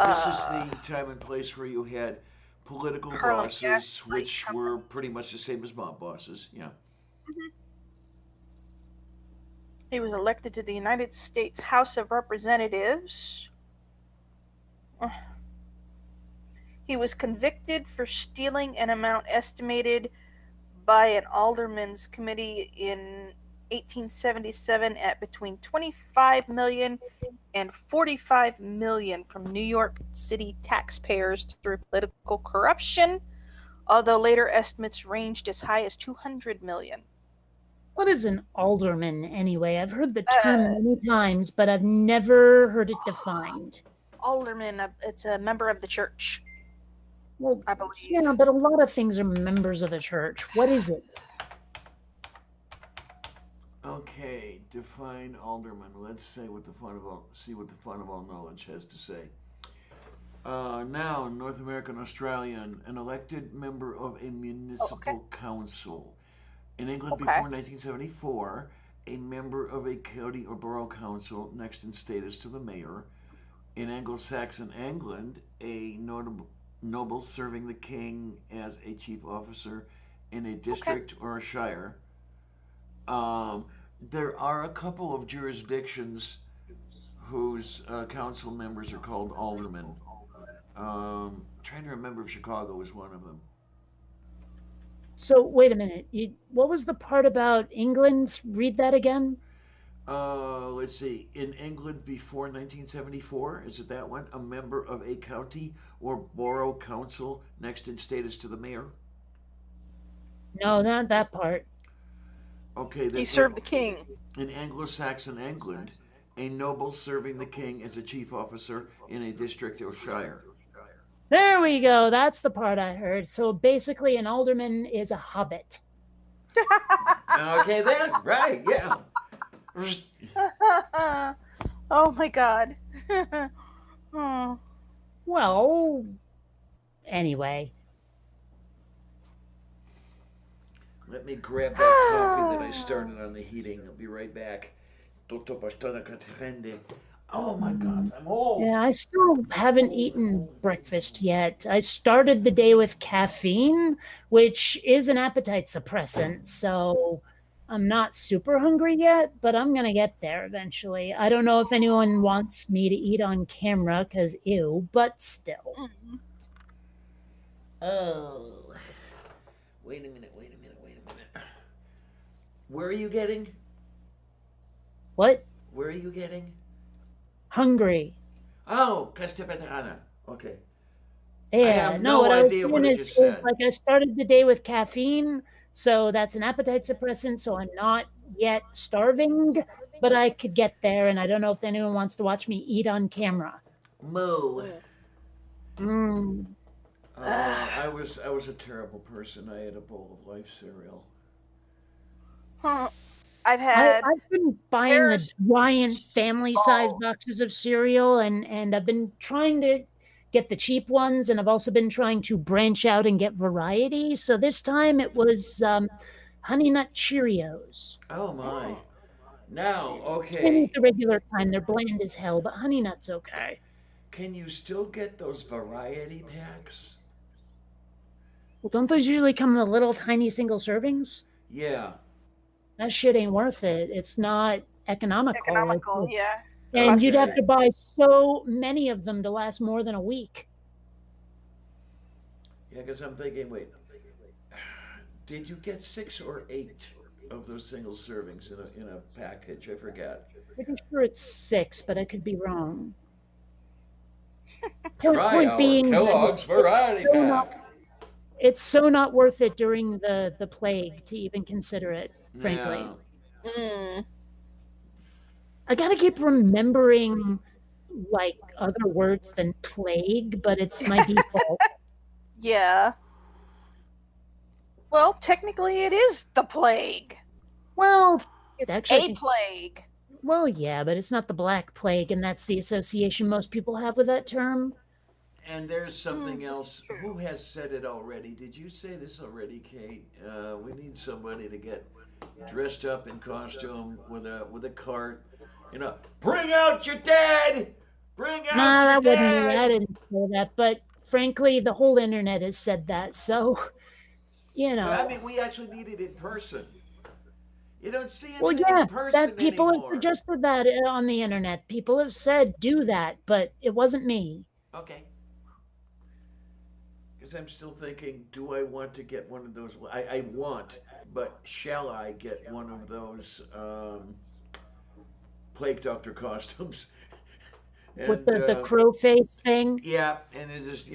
time and place where you had political bosses, which were pretty much the same as mob bosses. Yeah. Mm-hmm. He was elected to the United States House of Representatives. He was convicted for stealing an amount estimated by an alderman's committee in 1877 at between $25 million and $45 million from New York City taxpayers through political corruption, although later estimates ranged as high as $200 million. What is an alderman anyway? I've heard the Uh, term many times, but I've never heard it defined. Alderman, it's a member of the church, Well, I believe. yeah, but a lot of things are members of the church. What is it? Okay, define alderman. Let's see what the fun of all knowledge has to say. Noun, North American, Australian, an elected member of a municipal council. In England before 1974, a member of a county or borough council, next in status to the mayor. In Anglo-Saxon England, a noble serving the king as a chief officer in a district or a shire. There are a couple of jurisdictions whose council members are called aldermen. Trying to remember if Chicago is one of them. So wait a minute. What was the part about England? Read that again. Let's see. In England before 1974, is it that one? A member of a county or borough council, next in status to the mayor. No, not that part. Okay. He served the king. In Anglo-Saxon England, a noble serving the king as a chief officer in a district or shire. There we go. That's the part I heard. So basically, an alderman is a hobbit. Okay, then. Right, yeah. Oh, my God. Oh. Well, anyway. Let me grab that coffee that I started on the heating. I'll be right back. Oh my God, I'm old. Yeah, I still haven't eaten breakfast yet. I started the day with caffeine, which is an appetite suppressant, so I'm not super hungry yet, but I'm going to get there eventually. I don't know if anyone wants me to eat on camera, because ew, but still. Oh. Wait a minute. Where are you getting? What? Where are you getting? Hungry. Oh, Casta Veterana. Okay. Yeah, I have no, what idea I was what saying it is, just said. like, I started the day with caffeine, so that's an appetite suppressant, so I'm not yet starving, but I could get there, and I don't know if anyone wants to watch me eat on camera. Moo. Mm. I was a terrible person. I had a bowl of Life cereal. I've been buying the giant family-sized boxes of cereal, and I've been trying to get the cheap ones, and I've also been trying to branch out and get variety. So this time it was Honey Nut Cheerios. Oh my. Now, I okay. eat the regular kind. They're bland as hell, but Honey Nut's okay. Can you still get those variety packs? Well, don't those usually come in the little tiny single servings? Yeah. That shit ain't worth it. It's not economical. Yeah. And you'd have to buy so many of them to last more than a week. Yeah, because I'm thinking, wait, did you get 6 or 8 of those single servings in a package? I forgot. Pretty sure it's 6, but I could be wrong. Try our Kellogg's variety pack. It's so not worth it during the plague to even consider it, frankly. Yeah. I gotta keep remembering, like, other words than plague, but it's my default. Yeah. Well, technically it is the plague. Well, It's actually, a plague. well, yeah, but it's not the Black Plague, and that's the association most people have with that term. And there's something else. Who has said it already? Did you say this already, Kate? We need somebody to get dressed up in costume with a cart. You know, bring out your dead! Bring out your dead! I didn't say that, but frankly, the whole internet has said that, so, you know. I mean, we actually need it in person. You don't see it Well, in yeah, person people anymore. have suggested that on the internet. People have said, do that, but it wasn't me. Okay. Because I'm still thinking, do I want to get one of those? I want, but shall I get one of those plague doctor costumes? And, with the crow face thing? Yeah, and it's just,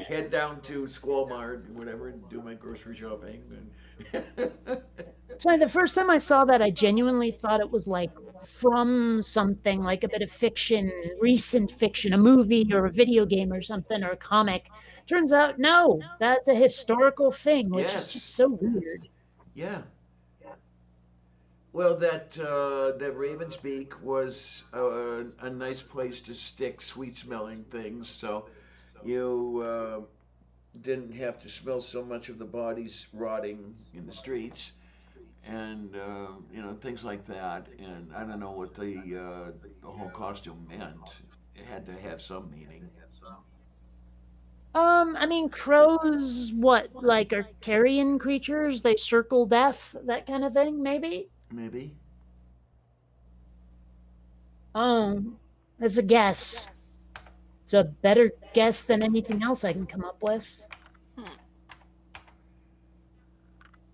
head down to Squall Mart, whatever, and do my grocery shopping. And So the first time I saw that, I genuinely thought it was like from something, like a bit of fiction, recent fiction, a movie or a video game or something, or a comic. Turns out, no, that's a historical thing, which is just so weird. Yeah. Well, that Raven's Beak was a nice place to stick sweet-smelling things, so you didn't have to smell so much of the bodies rotting in the streets, and things like that. And I don't know what the whole costume meant. It had to have some meaning. I mean, crows, what, like, are carrion creatures? They circle death, that kind of thing, maybe? Maybe. As a guess. It's a better guess than anything else I can come up with.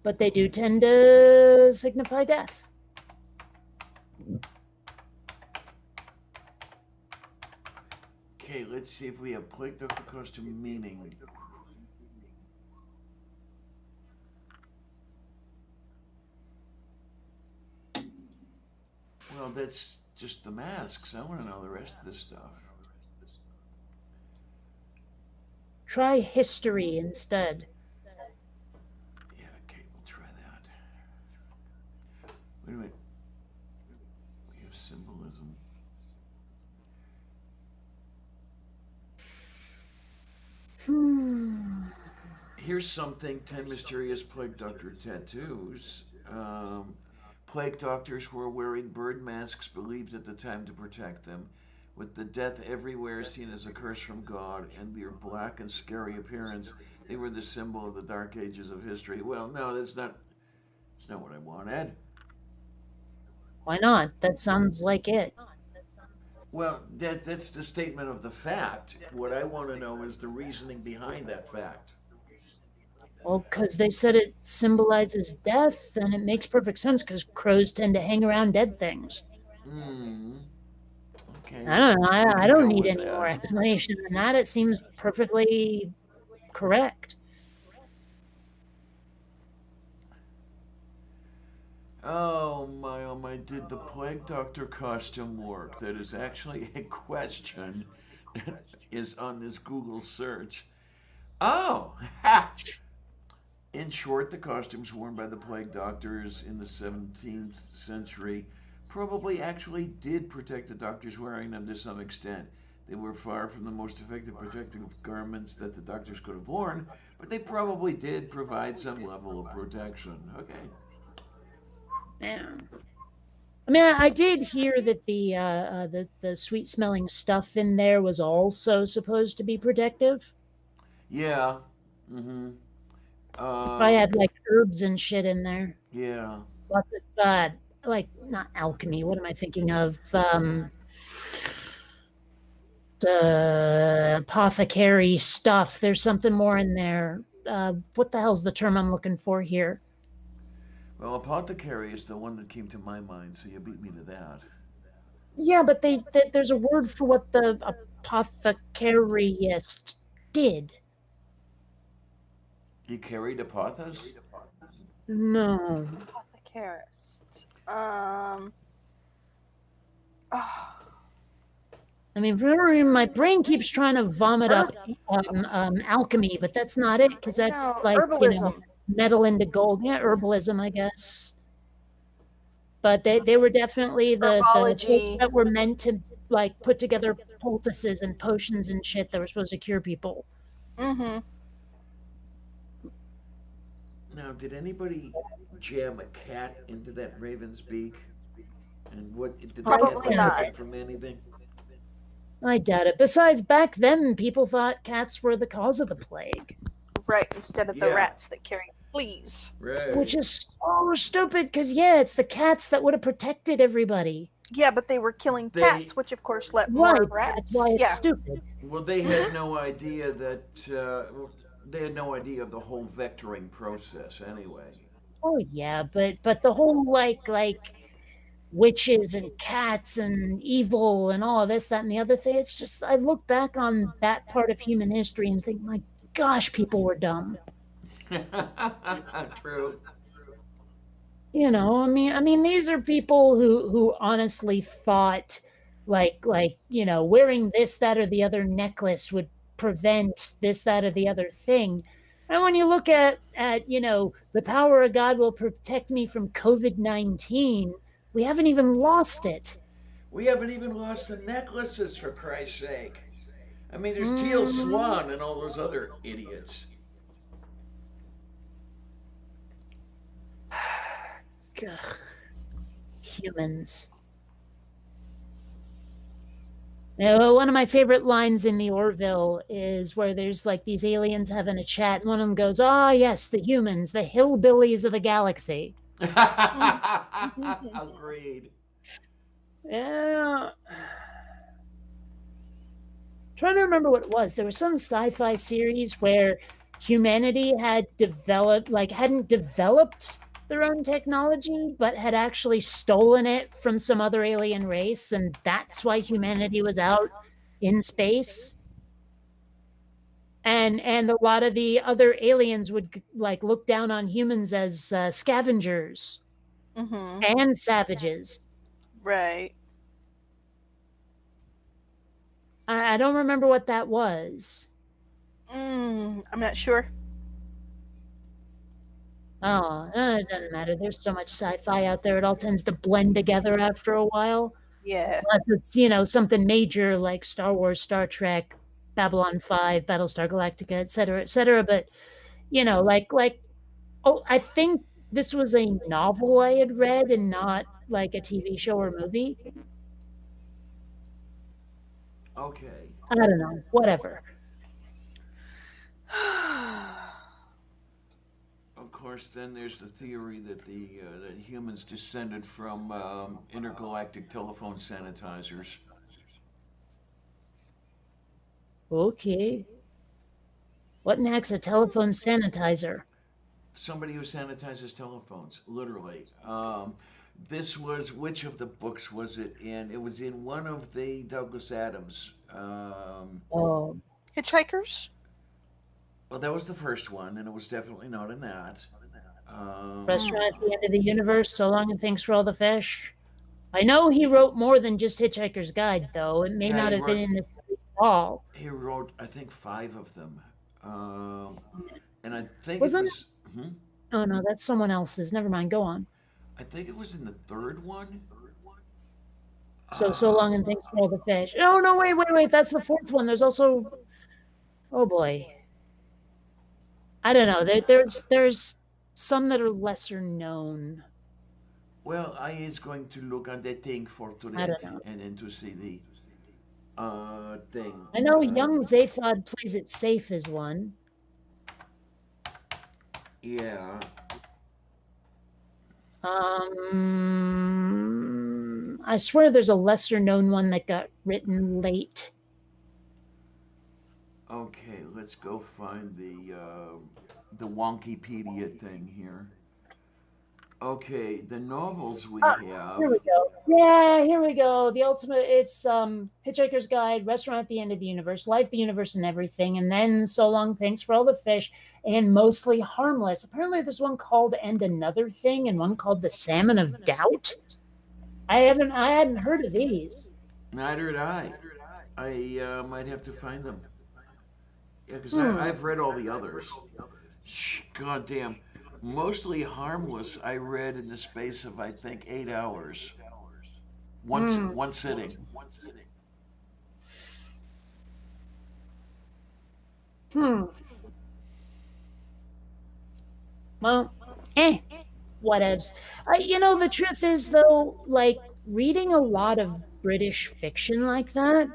But they do tend to signify death. Okay, let's see if we have plague doctor costume meaning. Well, that's just the masks. I want to know the rest of this stuff. Try history instead. Yeah, okay, we'll try that. Wait a minute. We have symbolism. Here's something 10 mysterious plague doctor tattoos. Plague doctors were wearing bird masks believed at the time to protect them, with the death everywhere seen as a curse from God, and their black and scary appearance. They were the symbol of the dark ages of history. Well, no, that's not what I wanted. Why not? That sounds like it. Well, that's the statement of the fact. What I want to know is the reasoning behind that fact. Well, because they said it symbolizes death, and it makes perfect sense because crows tend to hang around dead things. Okay. I don't know. I don't need any more explanation than that. It seems perfectly correct. Oh my, did the plague doctor costume work? That is actually a question that is on this Google search. Oh, ha! In short, the costumes worn by the plague doctors in the 17th century probably actually did protect the doctors wearing them to some extent. They were far from the most effective protective garments that the doctors could have worn, but they probably did provide some level of protection. Okay. Yeah. I mean, I did hear that the sweet smelling stuff in there was also supposed to be protective. Yeah. Mm-hmm. I had like herbs and shit in there. Yeah. Lots of like not alchemy. What am I thinking of? The apothecary stuff. There's something more in there. What the hell's the term I'm looking for here? Well, apothecary is the one that came to my mind, so you beat me to that. Yeah, but there's a word for what the apothecaryist did. He carried apothos? No. Apothecarist. I mean, for some reason, my brain keeps trying to vomit up alchemy, but that's not it, because that's like herbalism. Metal into gold. Yeah, herbalism, I guess. But they were definitely the folks that were meant to like put together poultices and potions and shit that were supposed to cure people. Mm-hmm. Now, did anybody jam a cat into that raven's beak? And what did the cat benefit from anything? I doubt it. Besides, back then, people thought cats were the cause of the plague. Right, instead of the rats that carry fleas. Right. Which is so stupid, because, yeah, it's the cats that would have protected everybody. Yeah, but they were killing cats, which, of course, let more rats. That's why it's stupid. Well, they had no idea that... they had no idea of the whole vectoring process anyway. Oh, yeah, but the whole, like witches and cats and evil and all of this, that, and the other thing, it's just, I look back on that part of human history and think, my gosh, people were dumb. True. I mean, these are people who honestly thought, wearing this, that, or the other necklace would prevent this, that, or the other thing. And when you look at the power of God will protect me from COVID-19, we haven't even lost it. We haven't even lost the necklaces, for Christ's sake. I mean, there's Teal Mm. Swan and all those other idiots. Ugh. Humans. One of my favorite lines in the Orville is where there's like these aliens having a chat, and one of them goes, "Ah, yes, the humans, the hillbillies of the galaxy." Agreed. Yeah. Trying to remember what it was. There was some sci-fi series where humanity hadn't developed their own technology, but had actually stolen it from some other alien race, and that's why humanity was out in space. And a lot of the other aliens would look down on humans as scavengers and savages. Right. I don't remember what that was. I'm not sure. Oh, it doesn't matter. There's so much sci-fi out there; it all tends to blend together after a while. Yeah. Unless it's something major like Star Wars, Star Trek, Babylon 5, Battlestar Galactica, et cetera. But I think this was a novel I had read and not like a TV show or movie. Okay. I don't know. Whatever. Of course, then there's the theory that that humans descended from intergalactic telephone sanitizers. Okay. What in the heck's a telephone sanitizer? Somebody who sanitizes telephones, literally. This was, which of the books was it in? It was in one of the Douglas Adams. Oh, Hitchhikers? Well, that was the first one, and it was definitely not in that. Restaurant at the End of the Universe, So Long and Thanks for All the Fish. I know he wrote more than just Hitchhiker's Guide, though. It may Yeah, not he have been wrote- in the series at all. He wrote, I think, 5 of them. And I think Wasn't it was. Mhm. Oh, no, that's someone else's. Never mind. Go on. I think it was in the third one. So Long and Thanks for All the Fish. Oh, no, wait. That's the fourth one. There's also... Oh, boy. I don't know. There's some that are lesser known. Well, I is going to look on that thing for I today don't know. and then to see the thing. I know Young Zaphod Plays It Safe is one. Yeah. I swear there's a lesser known one that got written late. Okay, let's go find the Wonkipedia thing here. Okay, the novels we have. Here we go. Yeah, here we go. The ultimate, it's Hitchhiker's Guide, Restaurant at the End of the Universe, Life, the Universe, and Everything, and then So Long, Thanks for All the Fish, and Mostly Harmless. Apparently there's one called And Another Thing, and one called The Salmon of Doubt. I hadn't heard of these. Neither had I. I might have to find them. Yeah, because I've read all the others. God damn. Mostly Harmless, I read in the space of, I think, 8 hours. One sitting. Well, whatevs. The truth is, though, like, reading a lot of British fiction like that,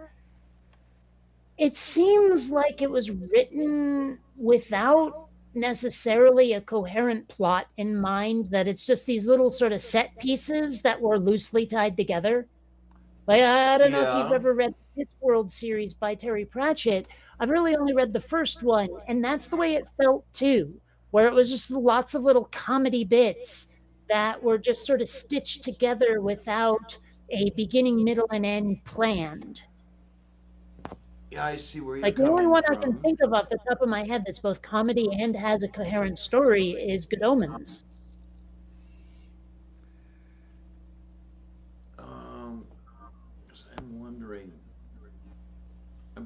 it seems like it was written without necessarily a coherent plot in mind, that it's just these little sort of set pieces that were loosely tied together. Like, I don't know if you've ever read the Discworld series by Terry Pratchett. I've really only read the first one, and that's the way it felt too, where it was just lots of little comedy bits that were just sort of stitched together without a beginning, middle, and end planned. Yeah, I see where you're Like, the coming only one from. I can think of off the top of my head that's both comedy and has a coherent story is Good Omens.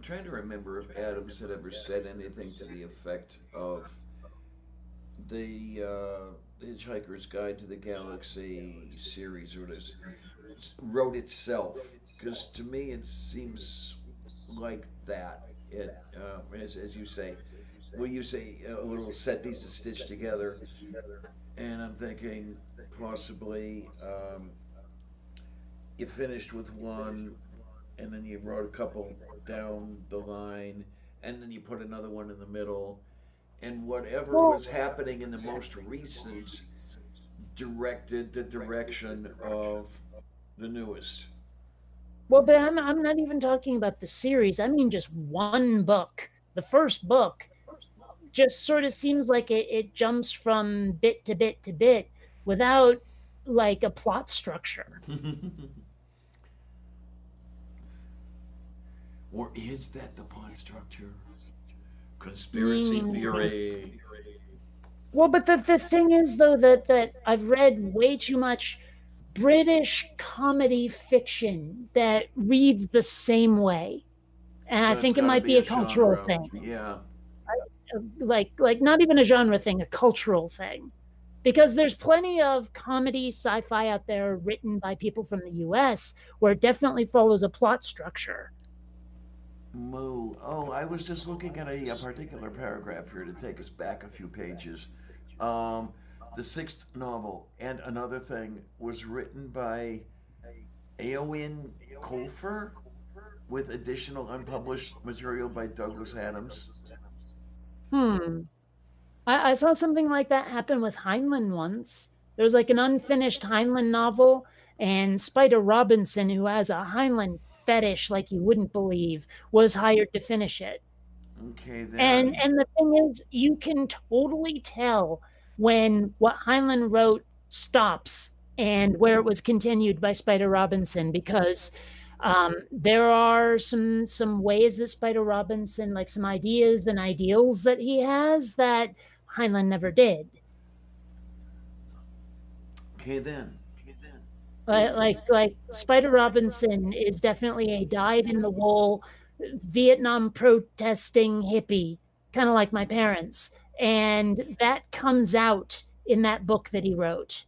I'm trying to remember if Adams had ever said anything to the effect of the Hitchhiker's Guide to the Galaxy series, or this wrote itself. Because to me, it seems like that. As you say, well, you say a little set pieces stitched together, and I'm thinking possibly you finished with one, and then you wrote a couple down the line, and then you put another one in the middle, and whatever was happening in the most recent directed the direction of the newest. Well, but I'm not even talking about the series. I mean, just one book. The first book just sort of seems like it jumps from bit to bit to bit without like a plot structure. Or is that the plot structure? Conspiracy theory. Well, but the thing is, though, that I've read way too much British comedy fiction that reads the same way. And So I think it might be a cultural genre. thing. Yeah. Like not even a genre thing, a cultural thing. Because there's plenty of comedy sci-fi out there written by people from the US where it definitely follows a plot structure. Moo. Oh, I was just looking at a particular paragraph here to take us back a few pages. The sixth novel, and another thing, was written by Eowyn Colfer with additional unpublished material by Douglas Adams. I saw something like that happen with Heinlein once. There was like an unfinished Heinlein novel, and Spider Robinson, who has a Heinlein fetish like you wouldn't believe, was hired to finish it. Okay, then. And the thing is, you can totally tell when what Heinlein wrote stops and where it was continued by Spider Robinson, because there are some ways that Spider Robinson, like some ideas and ideals that he has that Heinlein never did. Okay, then. Like Spider Robinson is definitely a dyed-in-the-wool Vietnam protesting hippie, kind of like my parents, and that comes out in that book that he wrote.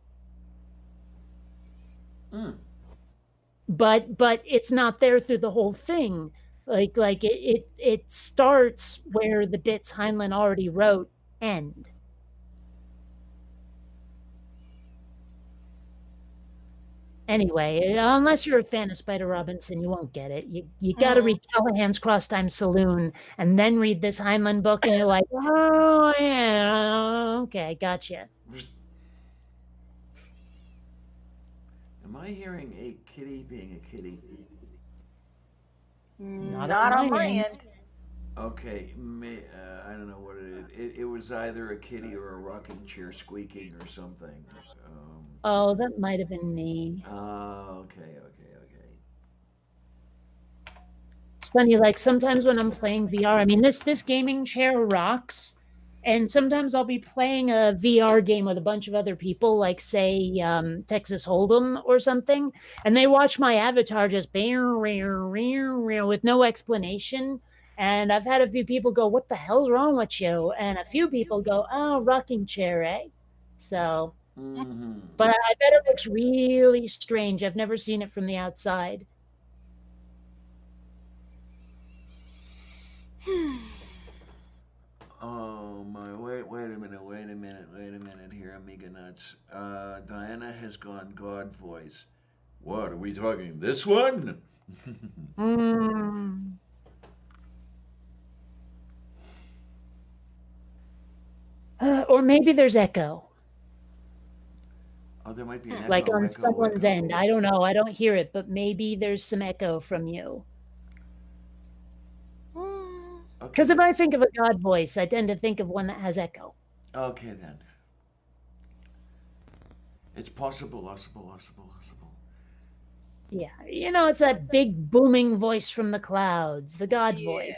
But it's not there through the whole thing. Like it starts where the bits Heinlein already wrote end. Anyway, unless you're a fan of Spider Robinson, you won't get it. You got to read Callahan's Crosstime Saloon and then read this Heinlein book, and you're like, oh yeah, okay, gotcha. Am I hearing a kitty being a kitty? Not on my end. Okay, I don't know what it is. It was either a kitty or a rocking chair squeaking or something. Oh, that might have been me. Okay. It's funny, like sometimes when I'm playing VR, I mean, this gaming chair rocks, and sometimes I'll be playing a VR game with a bunch of other people, like say Texas Hold'em or something, and they watch my avatar just with no explanation. And I've had a few people go, "What the hell's wrong with you?" And a few people go, "Oh, rocking chair, eh?" So, but I bet it looks really strange. I've never seen it from the outside. Oh my! Wait a minute here, amiga nuts. Diana has gone God voice. What are we talking? This one? Or maybe there's echo. Oh, there might be an echo. Like on someone's end. I don't know. I don't hear it, but maybe there's some echo from you. Because if I think of a God voice, I tend to think of one that has echo. Okay, then. It's possible. Yeah, it's that big booming voice from the clouds, the God voice.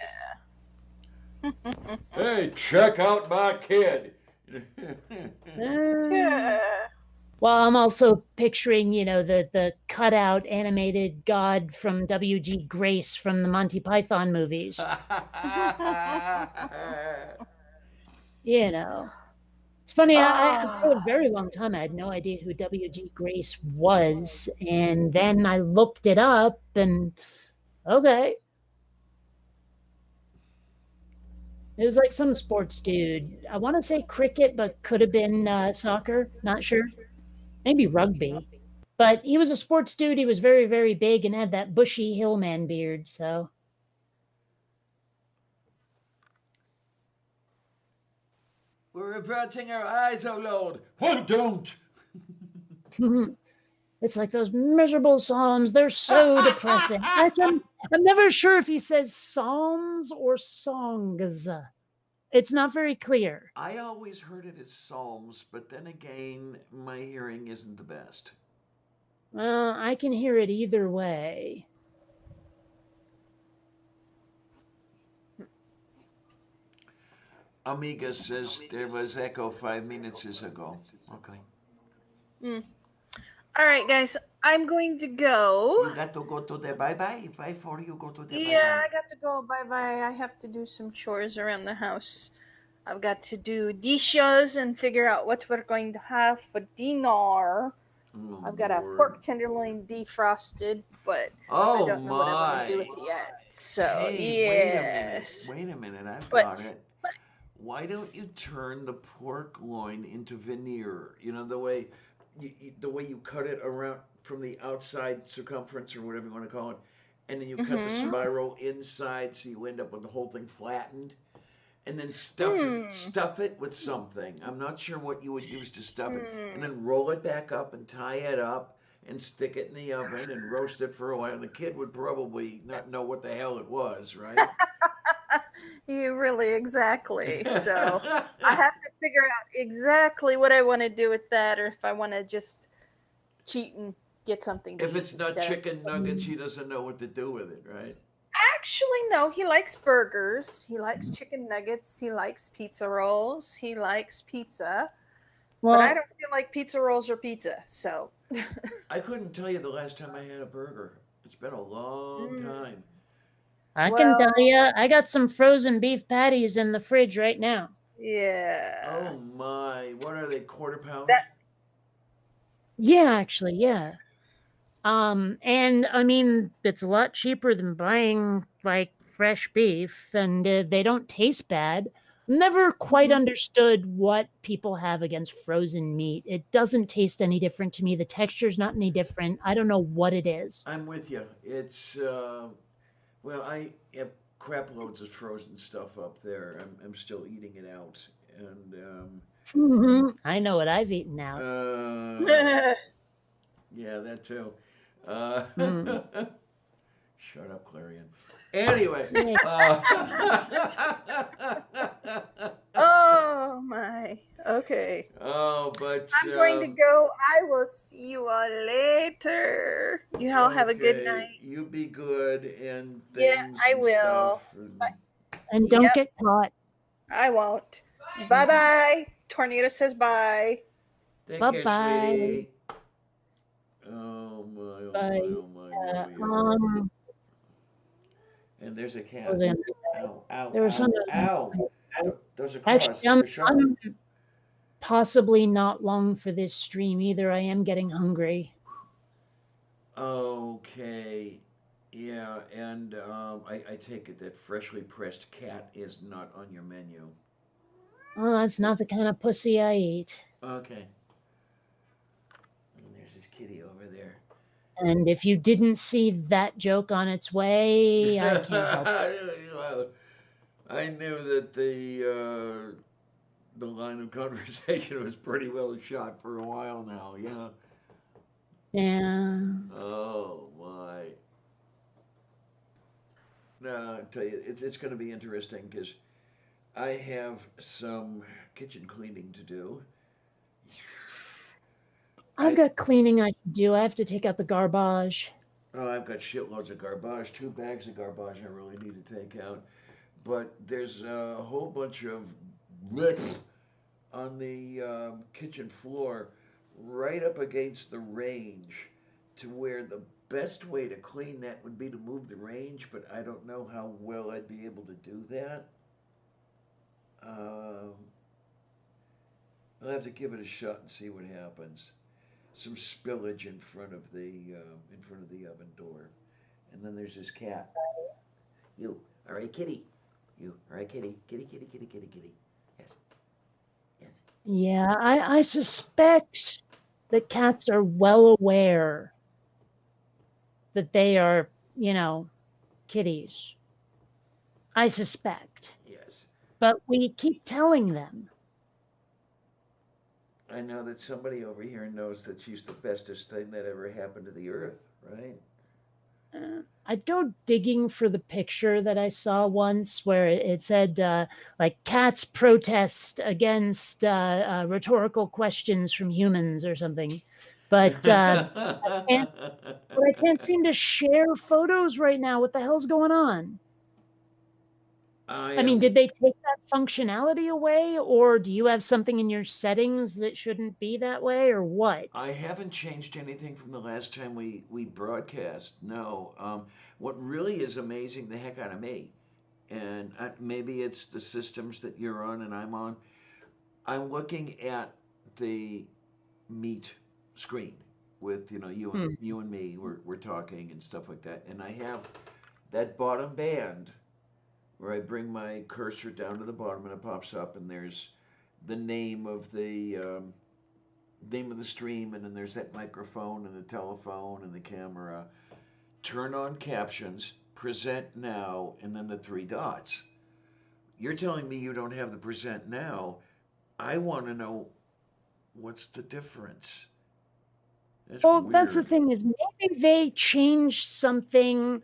Hey, check out my kid. Yeah. Well, I'm also picturing, the cutout animated god from W.G. Grace from the Monty Python movies. You know. It's funny, for a Oh. very long time, I had no idea who W.G. Grace was. And then I looked it up and, okay. It was like some sports dude. I want to say cricket, but could have been soccer. Not sure. Maybe rugby. But he was a sports dude. He was very, very big and had that bushy hillman beard. So We're averting our eyes, O Lord. Why don't? it's like those miserable psalms. They're so depressing. I'm never sure if he says psalms or songs. It's not very clear. I always heard it as psalms, but then again, my hearing isn't the best. Well, I can hear it either way. Amiga says there was echo 5 minutes ago. Okay. All right, guys. I'm going to go. You got to go to the bye-bye before you go to the Yeah, bye-bye. I got to go. Bye-bye. I have to do some chores around the house. I've got to do dishes and figure out what we're going to have for dinner. Oh, I've got a Lord. pork tenderloin defrosted, but Oh, I don't know what I want my. to do with it yet. So, Hey, yes. wait a minute, I've But- got it. Why don't you turn the pork loin into veneer? You know, the way you cut it around from the outside circumference or whatever you want to call it, and then you cut the spiral inside so you end up with the whole thing flattened, and then stuff it with something. I'm not sure what you would use to stuff it, and then roll it back up and tie it up and stick it in the oven and roast it for a while. The kid would probably not know what the hell it was, right? You really exactly. So I have to figure out exactly what I want to do with that, or if I want to just cheat and get something to If eat it's not instead. chicken nuggets, he doesn't know what to do with it, right? Actually, no. He likes burgers. He likes chicken nuggets. He likes pizza rolls. He likes pizza. Well, But I don't feel like pizza rolls or pizza. So I couldn't tell you the last time I had a burger. It's been a long time. I can tell you, I got some frozen beef patties in the fridge right now. yeah. Oh my, what are they, quarter pound? Yeah, actually, yeah. And I mean, it's a lot cheaper than buying like fresh beef, and they don't taste bad. Never quite understood what people have against frozen meat. It doesn't taste any different to me. The texture's not any different. I don't know what it is. I'm with you. It's, well, I have crap loads of frozen stuff up there. I'm still eating it out. And, I know what I've eaten out. yeah, that too. Shut up, Clarion. Anyway. Oh my. Okay. Oh, but I'm going to go. I will see you all later. You all have a good okay, night. You be good and Yeah, things I and will. stuff, And don't Yep. get caught. I won't. Bye bye. Tornado says bye. Take Bye-bye. care, sweetie. Oh my, oh Bye. my, oh my. Oh, yeah. And there's a cat. was it- Ow, ow, there was ow, some- ow. Those are claws. Actually, They're sharp. I'm possibly not long for this stream either. I am getting hungry. Okay. Yeah, and I take it that freshly pressed cat is not on your menu. Oh, that's not the kind of pussy I eat. Okay. And there's this kitty over there. And if you didn't see that joke on its way, I can't help it. Well, I knew that the line of conversation was pretty well shot for a while now. Yeah. Yeah. Oh my. No, I tell you, it's going to be interesting because I have some kitchen cleaning to do. I've got cleaning I can do. I have to take out the garbage. Oh, I've got shitloads of garbage, 2 bags of garbage I really need to take out. But there's a whole bunch of blech on the kitchen floor right up against the range to where the best way to clean that would be to move the range, but I don't know how well I'd be able to do that. I'll have to give it a shot and see what happens. Some spillage in front of the oven door, and then there's this cat. You, all right, kitty. You, all right, kitty, kitty, kitty, kitty, kitty, kitty. Yes, yes. Yeah, I suspect that cats are well aware that they are, kitties. I suspect. Yes. But we keep telling them. I know that somebody over here knows that she's the bestest thing that ever happened to the earth, right? I'd go digging for the picture that I saw once where it said, like, cats protest against rhetorical questions from humans or something. But I can't seem to share photos right now. What the hell's going on? I mean, did they take that functionality away, or do you have something in your settings that shouldn't be that way, or what? I haven't changed anything from the last time we broadcast. No. What really is amazing the heck out of me, and maybe it's the systems that you're on and I'm on, I'm looking at the Meet screen with you and me. We're talking and stuff like that, and I have that bottom band where I bring my cursor down to the bottom and it pops up, and there's the name of the stream, and then there's that microphone and the telephone and the camera. Turn on captions, present now, and then the three dots. You're telling me you don't have the present now. I want to know what's the difference. That's the thing, is maybe they changed something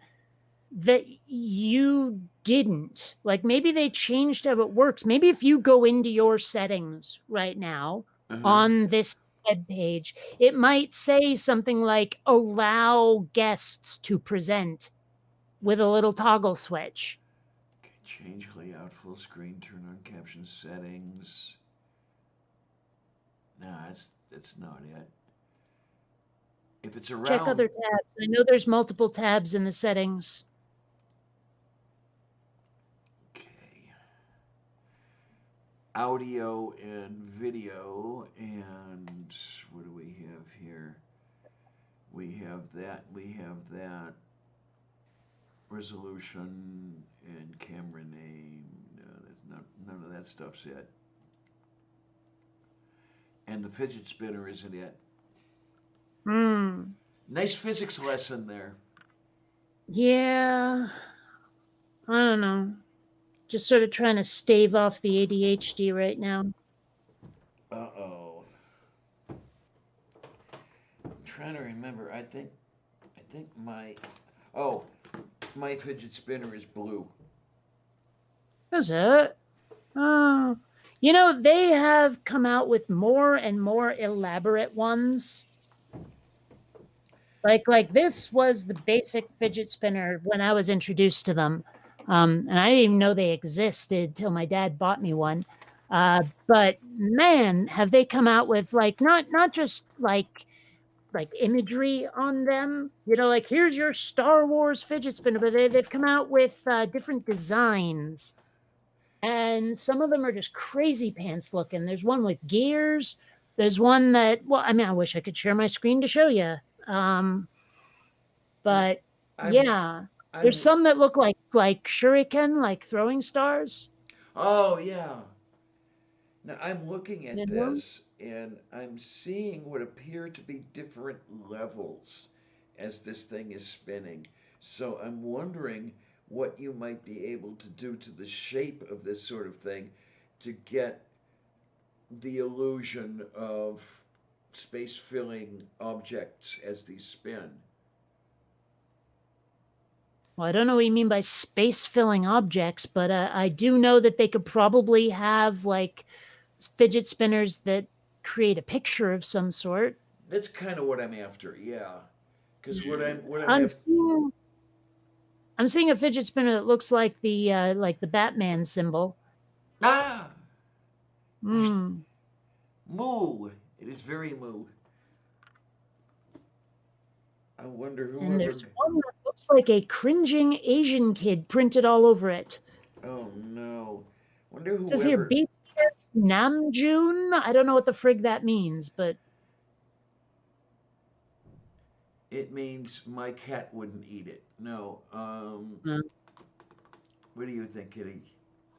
that you didn't. Like, maybe they changed how it works. Maybe if you go into your settings right now on this web page, it might say something like allow guests to present with a little toggle switch. Okay, change layout, full screen, turn on caption settings. No, that's not it. If it's around... Check other tabs. I know there's multiple tabs in the settings. Audio and video, and what do we have here? We have that resolution and camera name. No, that's none of that stuff's it. And the fidget spinner isn't it. Nice physics lesson there. Yeah, I don't know. Just sort of trying to stave off the ADHD right now. Uh-oh. I'm trying to remember. I think my fidget spinner is blue. Is it? Oh. They have come out with more and more elaborate ones. Like this was the basic fidget spinner when I was introduced to them. And I didn't even know they existed till my dad bought me one. But man, have they come out with not just like imagery on them, like here's your Star Wars fidget spinner, but they've come out with different designs. And some of them are just crazy pants looking. There's one with gears. There's one that, I wish I could share my screen to show you. But yeah. There's some that look like shuriken, like throwing stars. Oh, yeah. Now, I'm looking at this, and I'm seeing what appear to be different levels as this thing is spinning. So I'm wondering what you might be able to do to the shape of this sort of thing to get the illusion of space-filling objects as they spin. Well, I don't know what you mean by space-filling objects, but I do know that they could probably have like fidget spinners that create a picture of some sort. That's kind of what I'm after, yeah. Because I'm seeing a fidget spinner that looks like the Batman symbol. Moo. It is very moo. I wonder whoever. And there's one that looks like a cringing Asian kid printed all over it. Oh no! Wonder whoever. It says here, BTS Namjoon. I don't know what the frig that means, but it means my cat wouldn't eat it. No. What do you think, Kitty?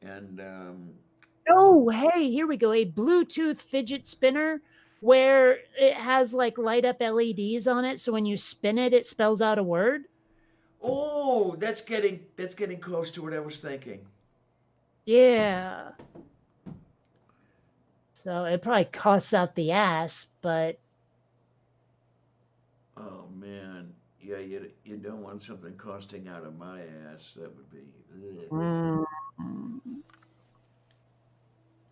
And oh, hey, here we go. A Bluetooth fidget spinner where it has like light up LEDs on it, so when you spin it, it spells out a word. oh, that's getting close to what I was thinking. Yeah. So it probably costs out the ass, but Oh man, yeah, you don't want something costing out of my ass. That would be.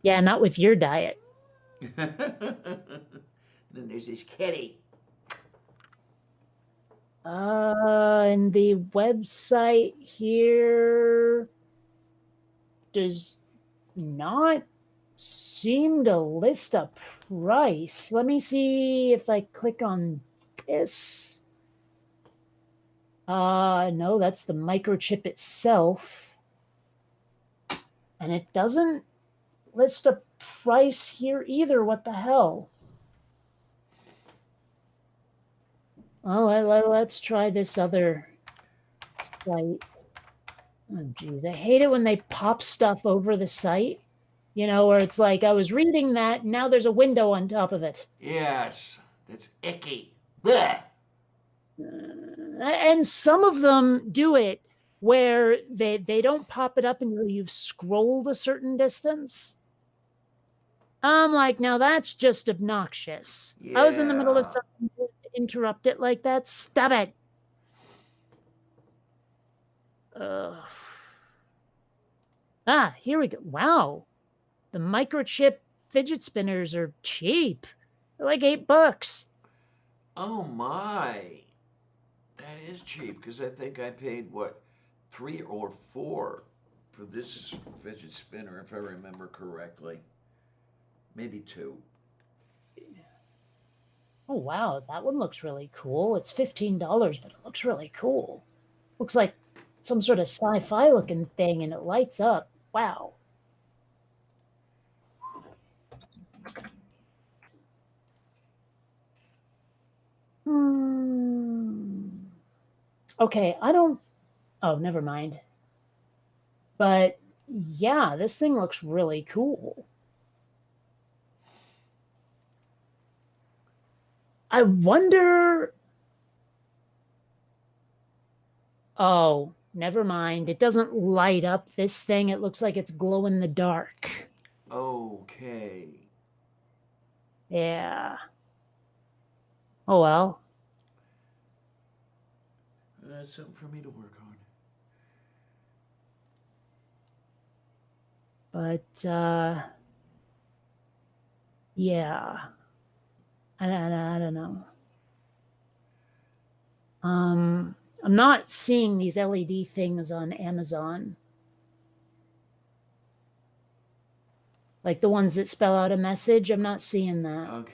Yeah, not with your diet. Then there's this kitty. And the website here does not seem to list a price. Let me see if I click on this. No, that's the microchip itself. And it doesn't list a price here either. What the hell? Well, let's try this other site. Oh, geez. I hate it when they pop stuff over the site. You know, where it's like, I was reading that, and now there's a window on top of it. Yes, that's icky. Blech. And some of them do it where they don't pop it up until you've scrolled a certain distance. I'm like, now that's just obnoxious. I was in the middle of something, interrupt it like that. Stop it. Here we go. Wow. The microchip fidget spinners are cheap. They're like $8. Oh my. That is cheap because I think I paid what, 3 or 4 for this fidget spinner, if I remember correctly. Maybe 2. Oh wow, that one looks really cool. It's $15, but it looks really cool. Looks like some sort of sci-fi looking thing, and it lights up. Wow. Okay, I don't. Oh, never mind. But yeah, this thing looks really cool. I wonder. Oh, never mind. It doesn't light up this thing. It looks like it's glow in the dark. Okay. Yeah. Oh well. That's something for me to work on. But yeah. I don't know. I'm not seeing these LED things on Amazon. Like the ones that spell out a message, I'm not seeing that. Okay.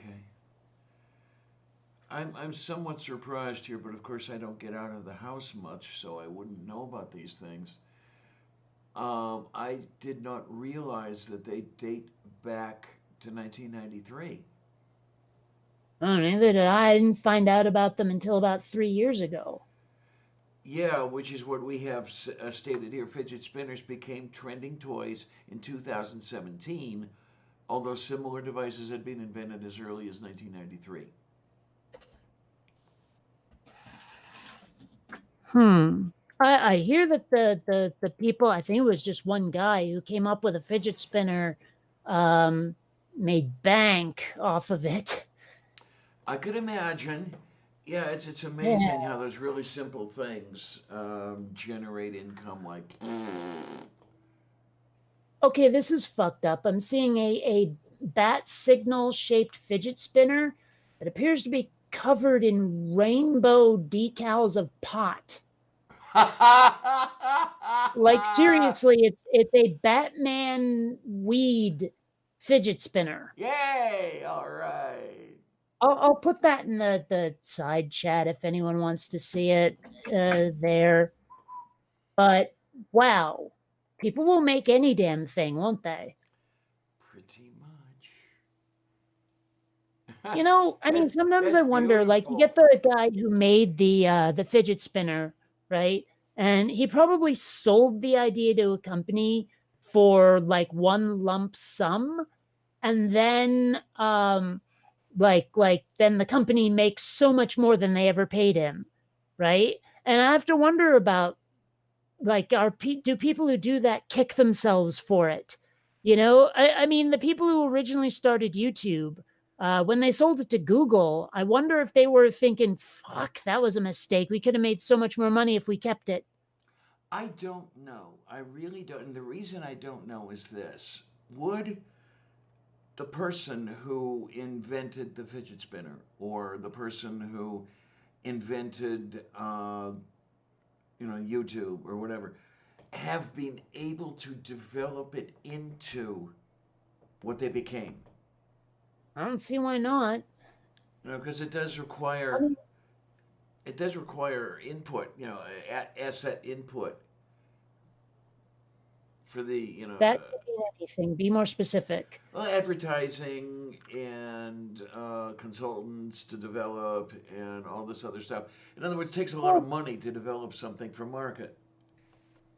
I'm somewhat surprised here, but of course I don't get out of the house much, so I wouldn't know about these things. I did not realize that they date back to 1993. Oh, neither did I. I didn't find out about them until about 3 years ago. Yeah, which is what we have stated here. Fidget spinners became trending toys in 2017, although similar devices had been invented as early as 1993. I hear that the people, I think it was just one guy who came up with a fidget spinner, made bank off of it. I could imagine. Yeah, it's amazing how those really simple things generate income. Like, okay, this is fucked up. I'm seeing a bat signal shaped fidget spinner that appears to be covered in rainbow decals of pot. Like seriously, it's a Batman weed fidget spinner. Yay! All right. I'll put that in the side chat if anyone wants to see it there. But wow, people will make any damn thing, won't they? Pretty much. You know, I mean, sometimes I wonder, like, you get the guy who made the fidget spinner, right? And he probably sold the idea to a company for like one lump sum, and then then the company makes so much more than they ever paid him, right? And I have to wonder about, like, do people who do that kick themselves for it? You know, I mean, the people who originally started YouTube, when they sold it to Google, I wonder if they were thinking, fuck, that was a mistake. We could have made so much more money if we kept it. I don't know. I really don't. And the reason I don't know is this. Would the person who invented the fidget spinner or the person who invented, YouTube or whatever, have been able to develop it into what they became? I don't see why not. Because it does require input, asset input for the, That could be anything. Be more specific. well, advertising and consultants to develop and all this other stuff. In other words, it takes a lot of money to develop something for market.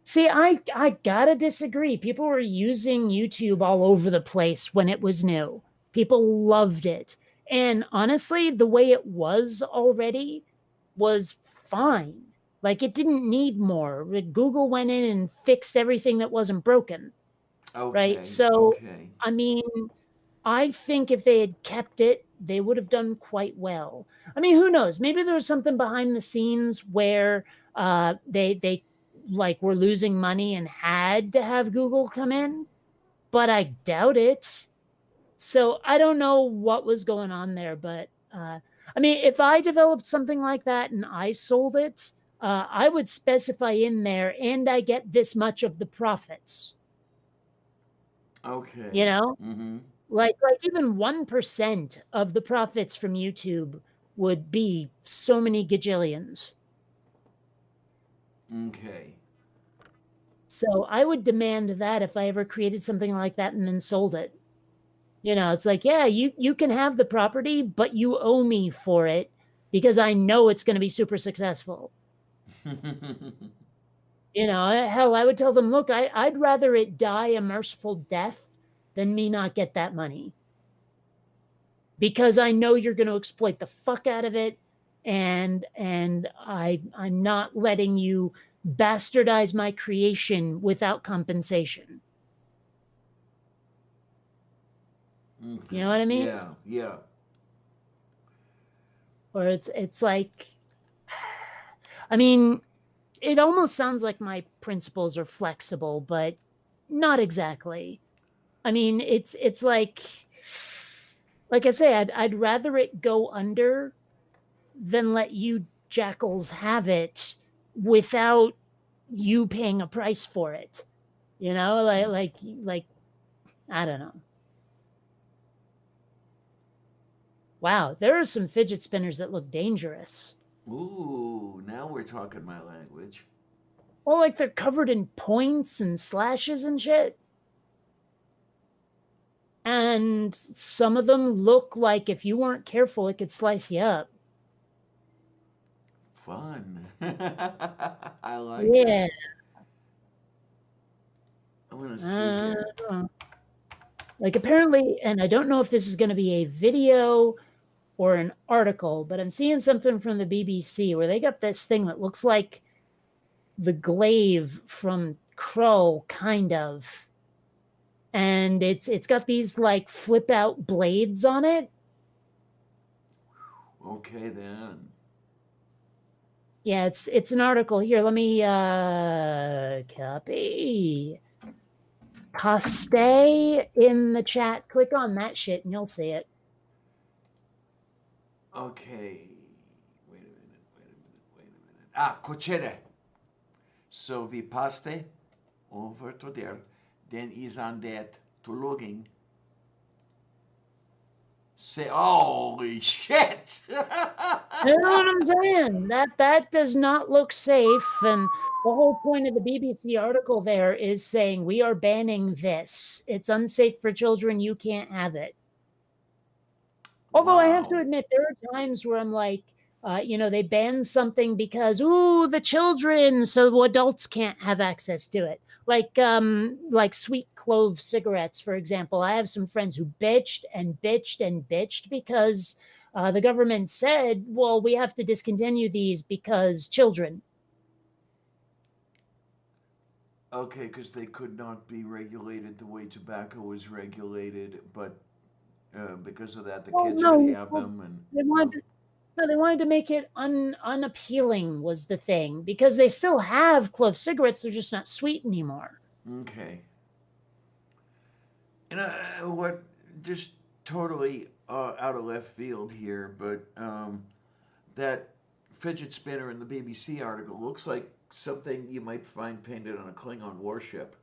See, I gotta disagree. People were using YouTube all over the place when it was new. People loved it. And honestly, the way it was already was fine. Like, it didn't need more. Google went in and fixed everything that wasn't broken. Okay. Right? So, Okay. I mean, I think if they had kept it, they would have done quite well. I mean, who knows? Maybe there was something behind the scenes where they like were losing money and had to have Google come in, but I doubt it. So I don't know what was going on there, but I mean, if I developed something like that and I sold it, I would specify in there, and I get this much of the profits. Okay. You know, Mm-hmm. like even 1% of the profits from YouTube would be so many gajillions. Okay. So I would demand that if I ever created something like that and then sold it. You know, it's like, yeah, you can have the property, but you owe me for it because I know it's going to be super successful. You know, hell, I would tell them, look, I'd rather it die a merciful death than me not get that money. Because I know you're going to exploit the fuck out of it, and I'm not letting you bastardize my creation without compensation. Okay. You know what I mean? Yeah, yeah. Or it's like, I mean, it almost sounds like my principles are flexible, but not exactly. I mean, it's like I say, I'd rather it go under than let you jackals have it without you paying a price for it. You know, like I don't know. Wow, there are some fidget spinners that look dangerous. Ooh, now we're talking my language. Well, like they're covered in points and slashes and shit. And some of them look like if you weren't careful, it could slice you up. Fun. I like Yeah. that. I want to see it. Like apparently, and I don't know if this is going to be a video or an article, but I'm seeing something from the BBC where they got this thing that looks like the glaive from Krull, kind of. And it's got these like flip out blades on it. Okay then. Yeah, it's an article here. Let me copy. Paste in the chat. Click on that shit and you'll see it. Okay. Wait a minute. Ah, cocere. So we paste over to there. Then is on that to logging. Say, holy shit! You know what I'm saying? That does not look safe. And the whole point of the BBC article there is saying we are banning this. It's unsafe for children. You can't have it. Although I have to Wow. admit, there are times where I'm like, they ban something because, ooh, the children, so adults can't have access to it. Like sweet clove cigarettes, for example. I have some friends who bitched and bitched and bitched because the government said, well, we have to discontinue these because children. Okay, because they could not be regulated the way tobacco was regulated, but because of that, the Well, kids could no, have well, them, and they wanted to, no, they wanted to make it unappealing was the thing because they still have clove cigarettes. They're just not sweet anymore. okay. And what just totally out of left field here, but that fidget spinner in the BBC article looks like something you might find painted on a Klingon warship.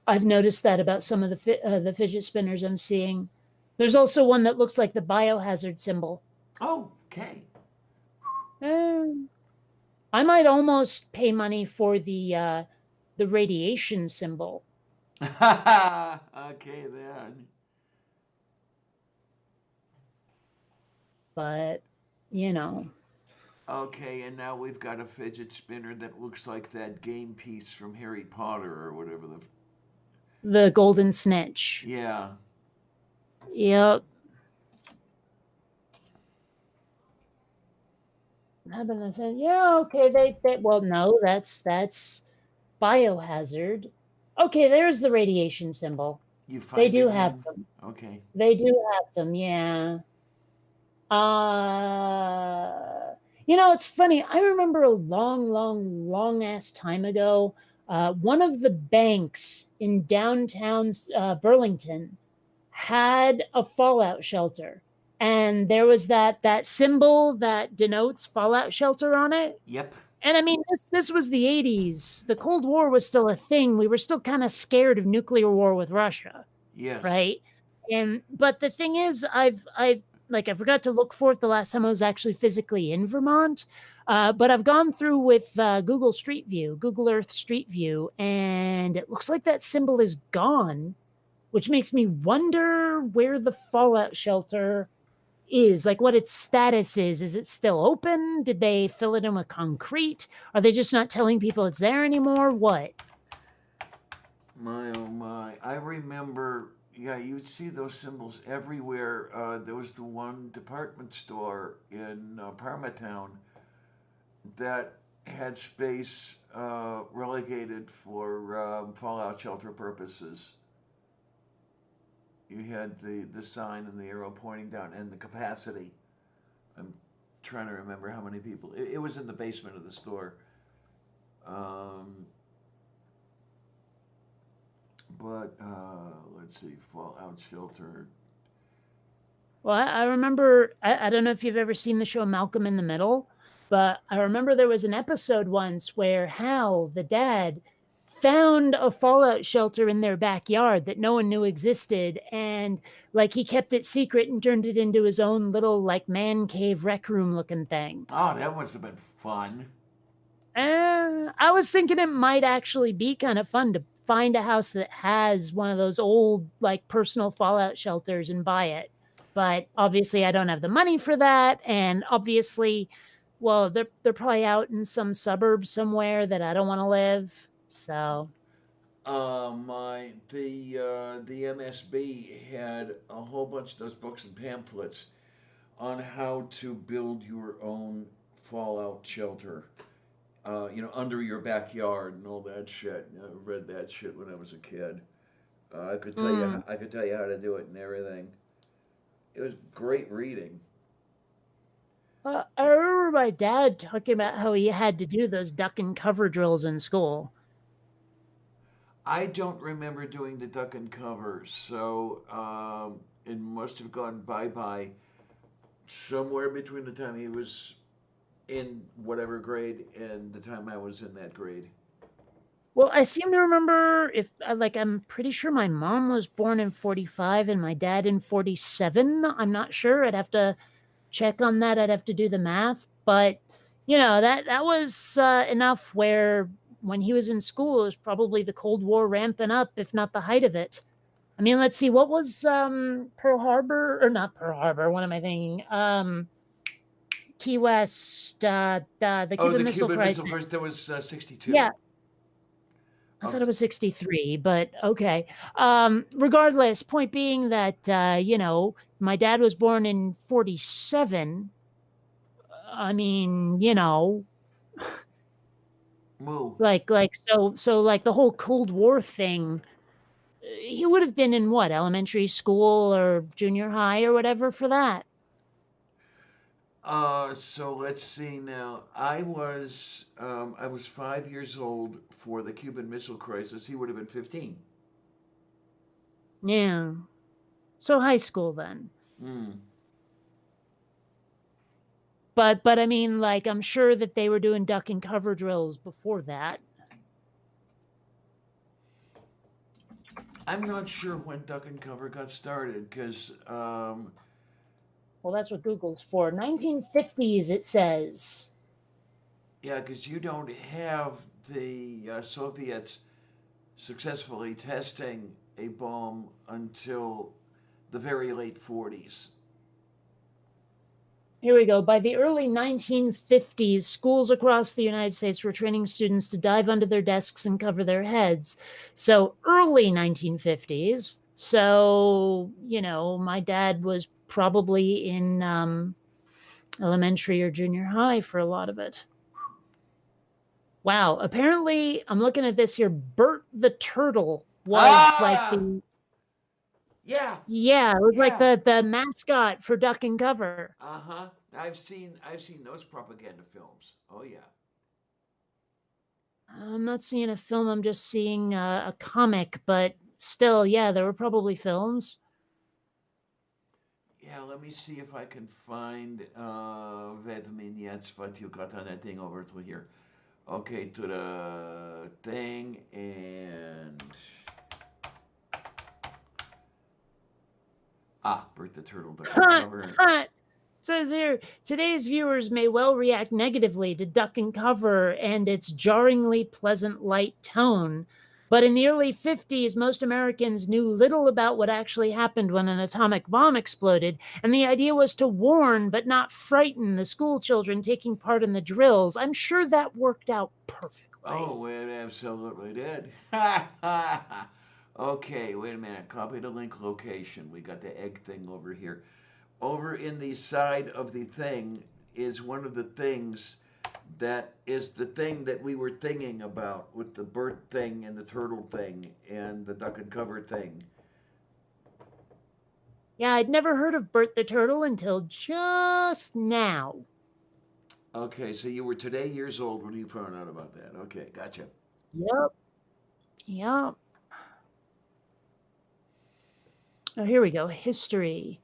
I've noticed that about some of the fidget spinners I'm seeing. There's also one that looks like the biohazard symbol. Oh, okay. I might almost pay money for the radiation symbol. Okay, then. But, you know. Okay, and now we've got a fidget spinner that looks like that game piece from Harry Potter or whatever the golden snitch. Yeah. Yep. How about I said, yeah, okay, they well, no, that's biohazard. Okay, there's the radiation symbol. You find They do it have in? them. Okay. They do have them, yeah. It's funny. I remember a long ass time ago, one of the banks in downtown Burlington had a fallout shelter, and there was that symbol that denotes fallout shelter on it. Yep. And I mean, this was the 80s. The Cold War was still a thing. We were still kind of scared of nuclear war with Russia. Yes. Right. But the thing is, I forgot to look for it the last time I was actually physically in Vermont. But I've gone through with Google Street View, Google Earth Street View, and it looks like that symbol is gone, which makes me wonder where the fallout shelter is, like what its status is. Is it still open? Did they fill it in with concrete? Are they just not telling people it's there anymore? What? My, oh my. I remember, yeah, you'd see those symbols everywhere. There was the one department store in Parmatown that had space relegated for fallout shelter purposes. You had the sign and the arrow pointing down and the capacity. I'm trying to remember how many people. It was in the basement of the store. But let's see, fallout shelter. Well, I remember, I don't know if you've ever seen the show Malcolm in the Middle, but I remember there was an episode once where Hal, the dad, found a fallout shelter in their backyard that no one knew existed, and like he kept it secret and turned it into his own little like man cave rec room looking thing. Oh, that must have been fun. I was thinking it might actually be kind of fun to find a house that has one of those old like personal fallout shelters and buy it. But obviously I don't have the money for that, and obviously, well, they're probably out in some suburb somewhere that I don't want to live. So, the MSB had a whole bunch of those books and pamphlets on how to build your own fallout shelter. Under your backyard and all that shit. I read that shit when I was a kid. I could tell you how to do it and everything. It was great reading. I remember my dad talking about how he had to do those duck and cover drills in school. I don't remember doing the duck and cover, so it must have gone bye-bye somewhere between the time he was in whatever grade and the time I was in that grade. Well, I seem to remember if I'm pretty sure my mom was born in 45 and my dad in 47. I'm not sure. I'd have to check on that. I'd have to do the math, but that was enough where when he was in school, it was probably the Cold War ramping up, if not the height of it. I mean, let's see, what was Pearl Harbor, or not Pearl Harbor? What am I thinking? Key West, the Cuban Missile Cuban Crisis. Missile Crisis, that was 62. Yeah. I thought it was 63, but okay. Regardless, point being that, my dad was born in 47. I mean, Moo. like the whole Cold War thing, he would have been in what, elementary school or junior high or whatever for that. So let's see now. I was 5 years old for the Cuban Missile Crisis. He would have been 15. Yeah. So high school then. But I mean, I'm sure that they were doing duck and cover drills before that. I'm not sure when duck and cover got started because. Well, that's what Google's for. 1950s, it says. Yeah, because you don't have the Soviets successfully testing a bomb until the very late 40s. Here we go. By the early 1950s, schools across the United States were training students to dive under their desks and cover their heads. So early 1950s. So, my dad was probably in elementary or junior high for a lot of it. Wow. Apparently, I'm looking at this here. Bert the Turtle was the... Yeah, it was like the mascot for Duck and Cover. Uh-huh. I've seen those propaganda films. Oh yeah. I'm not seeing a film, I'm just seeing a comic, but still, yeah, there were probably films. Yeah, let me see if I can find wait a minute what you got on that thing over to here. Okay, to the thing and Bert the Turtle. It says here, today's viewers may well react negatively to Duck and Cover and its jarringly pleasant light tone. But in the early 50s, most Americans knew little about what actually happened when an atomic bomb exploded, and the idea was to warn but not frighten the school children taking part in the drills. I'm sure that worked out perfectly. Oh, it absolutely did. Okay, wait a minute. Copy the link location. We got the egg thing over here. Over in the side of the thing is one of the things that is the thing that we were thinking about with the bird thing and the turtle thing and the duck and cover thing. Yeah, I'd never heard of Bert the Turtle until just now. Okay, so you were today years old when you found out about that. Okay, gotcha. Yep. Oh, here we go. History.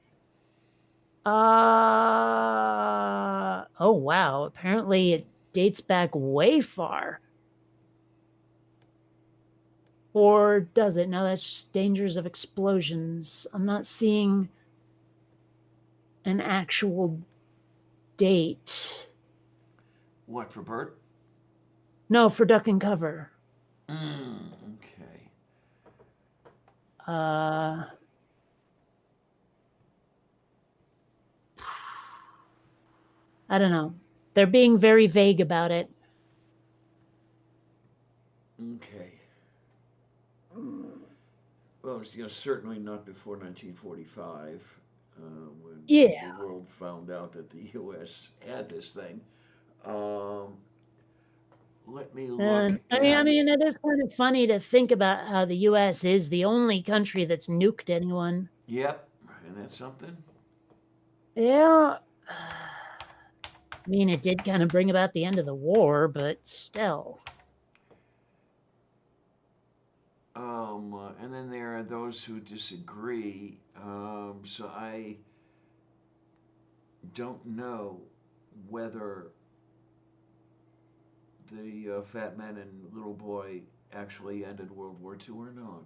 Oh, wow. Apparently it dates back way far. Or does it? No, that's just dangers of explosions. I'm not seeing an actual date. What, for Bert? No, for Duck and Cover. Okay. I don't know. They're being very vague about it. Okay. Well, it's, certainly not before 1945, when the world found out that the U.S. had this thing. Let me look. I mean, it is kind of funny to think about how the U.S. is the only country that's nuked anyone. Yep, and that's something. Yeah. I mean, it did kind of bring about the end of the war, but still. And then there are those who disagree. So I don't know whether the fat man and little boy actually ended World War II or not?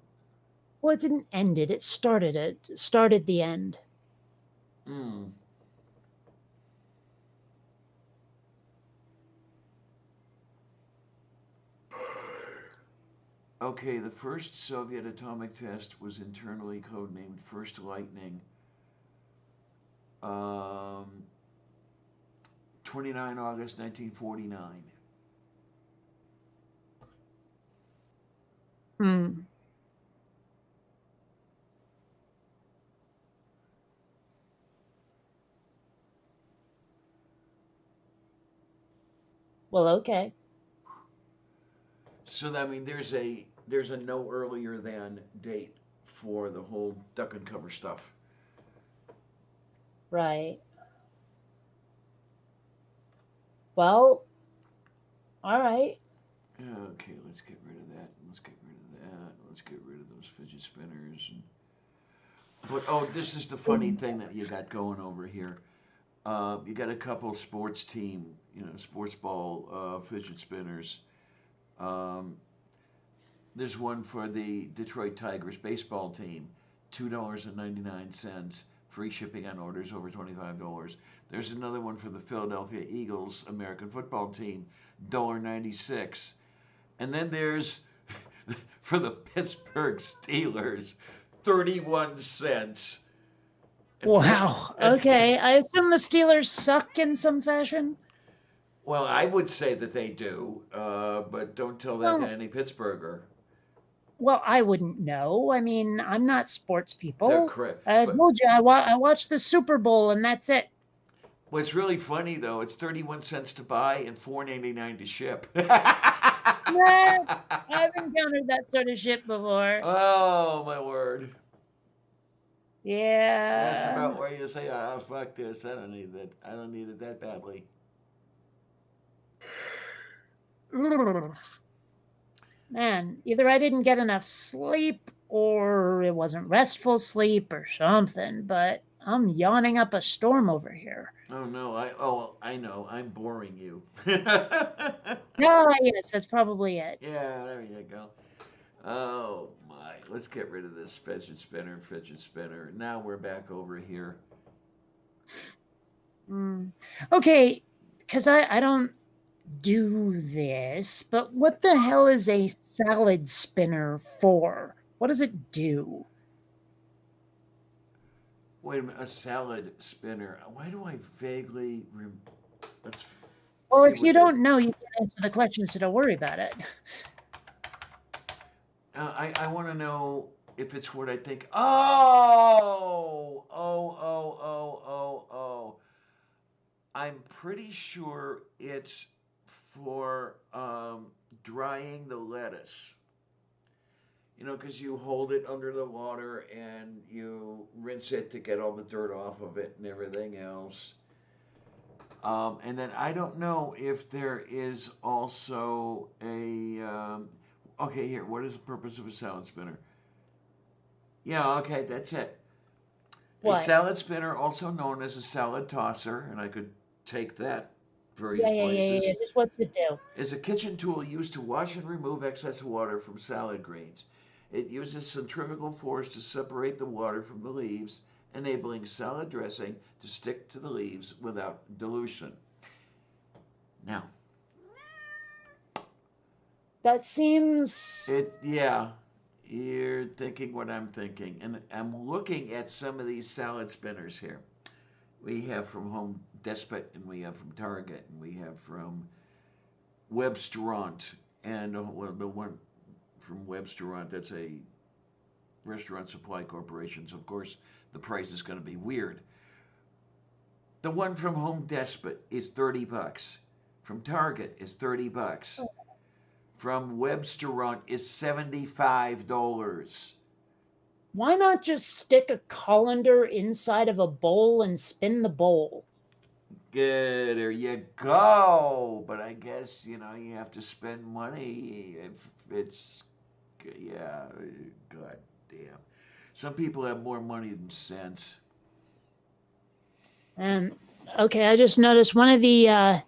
Well, it didn't end it. It started it. It started the end. Hmm. Okay, the first Soviet atomic test was internally codenamed First Lightning. 29 August 1949. Hmm. Well, okay. So I mean, there's a no earlier than date for the whole duck and cover stuff. Right. Well, all right. Okay, let's get rid of that. Let's get rid of that. Let's get rid of those fidget spinners. But oh, this is the funny thing that you got going over here. You got a couple sports team, sports ball fidget spinners. Um, there's one for the Detroit Tigers baseball team, $2.99, free shipping on orders over $25. There's another one for the Philadelphia Eagles American football team, $1.96. And then there's for the Pittsburgh Steelers, 31 cents. Wow. Okay. I assume the Steelers suck in some fashion. Well, I would say that they do, but don't tell that to Well, any Pittsburgher. well, I wouldn't know. I mean, I'm not sports They're people. correct. I But told you I watched the Super Bowl and that's it. what's really funny though, it's 31 cents to buy and $4.99 to ship. Nah, I've encountered that sort of shit before. Oh my word! That's Yeah. about where you say, "Ah, fuck this! I don't need that. I don't need it that badly." Man, either I didn't get enough sleep or it wasn't restful sleep or something, but I'm yawning up a storm over here. Oh no! I know. I'm boring you. Ah, yes, that's probably it. Yeah, there you go. Oh my! Let's get rid of this fidget spinner. Now we're back over here. Okay, because I don't do this, but what the hell is a salad spinner for? What does it do? Wait a minute, a salad spinner. Why do I vaguely? Let's Well, see if you what don't know, you can answer the question, so don't worry about it. I want to know if it's what I think. Oh. I'm pretty sure it's for drying the lettuce. Because you hold it under the water and you rinse it to get all the dirt off of it and everything else. And then I don't know if there is also a. Okay, here, what is the purpose of a salad spinner? Yeah, okay, that's it. What? A salad spinner, also known as a salad tosser, and I could take that various places, Yeah. Just what's it do? is a kitchen tool used to wash and remove excess water from salad greens. It uses centrifugal force to separate the water from the leaves, enabling salad dressing to stick to the leaves without dilution. Now, That seems. yeah, you're thinking what I'm thinking. And I'm looking at some of these salad spinners here. We have from Home Depot, and we have from Target, and we have from Webstaurant, and the one from Webstaurant, that's a restaurant supply corporation. So of course, the price is going to be weird. The one from Home Depot is $30. From Target is $30. From Webstaurant is $75. Why not just stick a colander inside of a bowl and spin the bowl? Good, there you go. But I guess, you have to spend money if it's, yeah, god damn. Some people have more money than sense. Okay, I just noticed one of the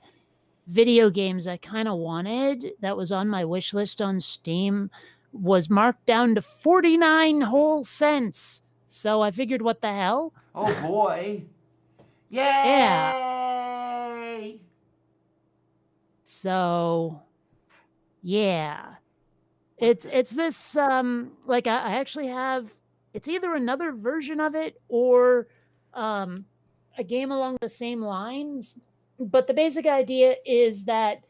video games I kind of wanted that was on my wish list on Steam was marked down to 49 whole cents. So I figured, what the hell? Oh boy. Yeah. Yay! So yeah. It's this like I actually have, it's either another version of it or a game along the same lines. But the basic idea is that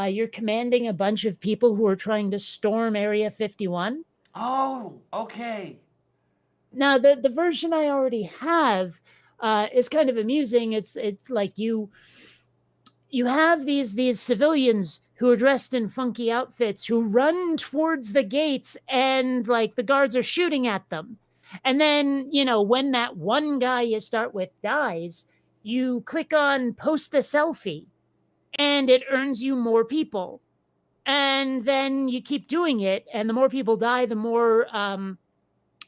you're commanding a bunch of people who are trying to storm Area 51. Oh, okay. Now, the version I already have is kind of amusing. It's like you have these civilians who are dressed in funky outfits who run towards the gates, and like the guards are shooting at them. And then, when that one guy you start with dies, you click on post a selfie and it earns you more people. And then you keep doing it, and the more people die, the more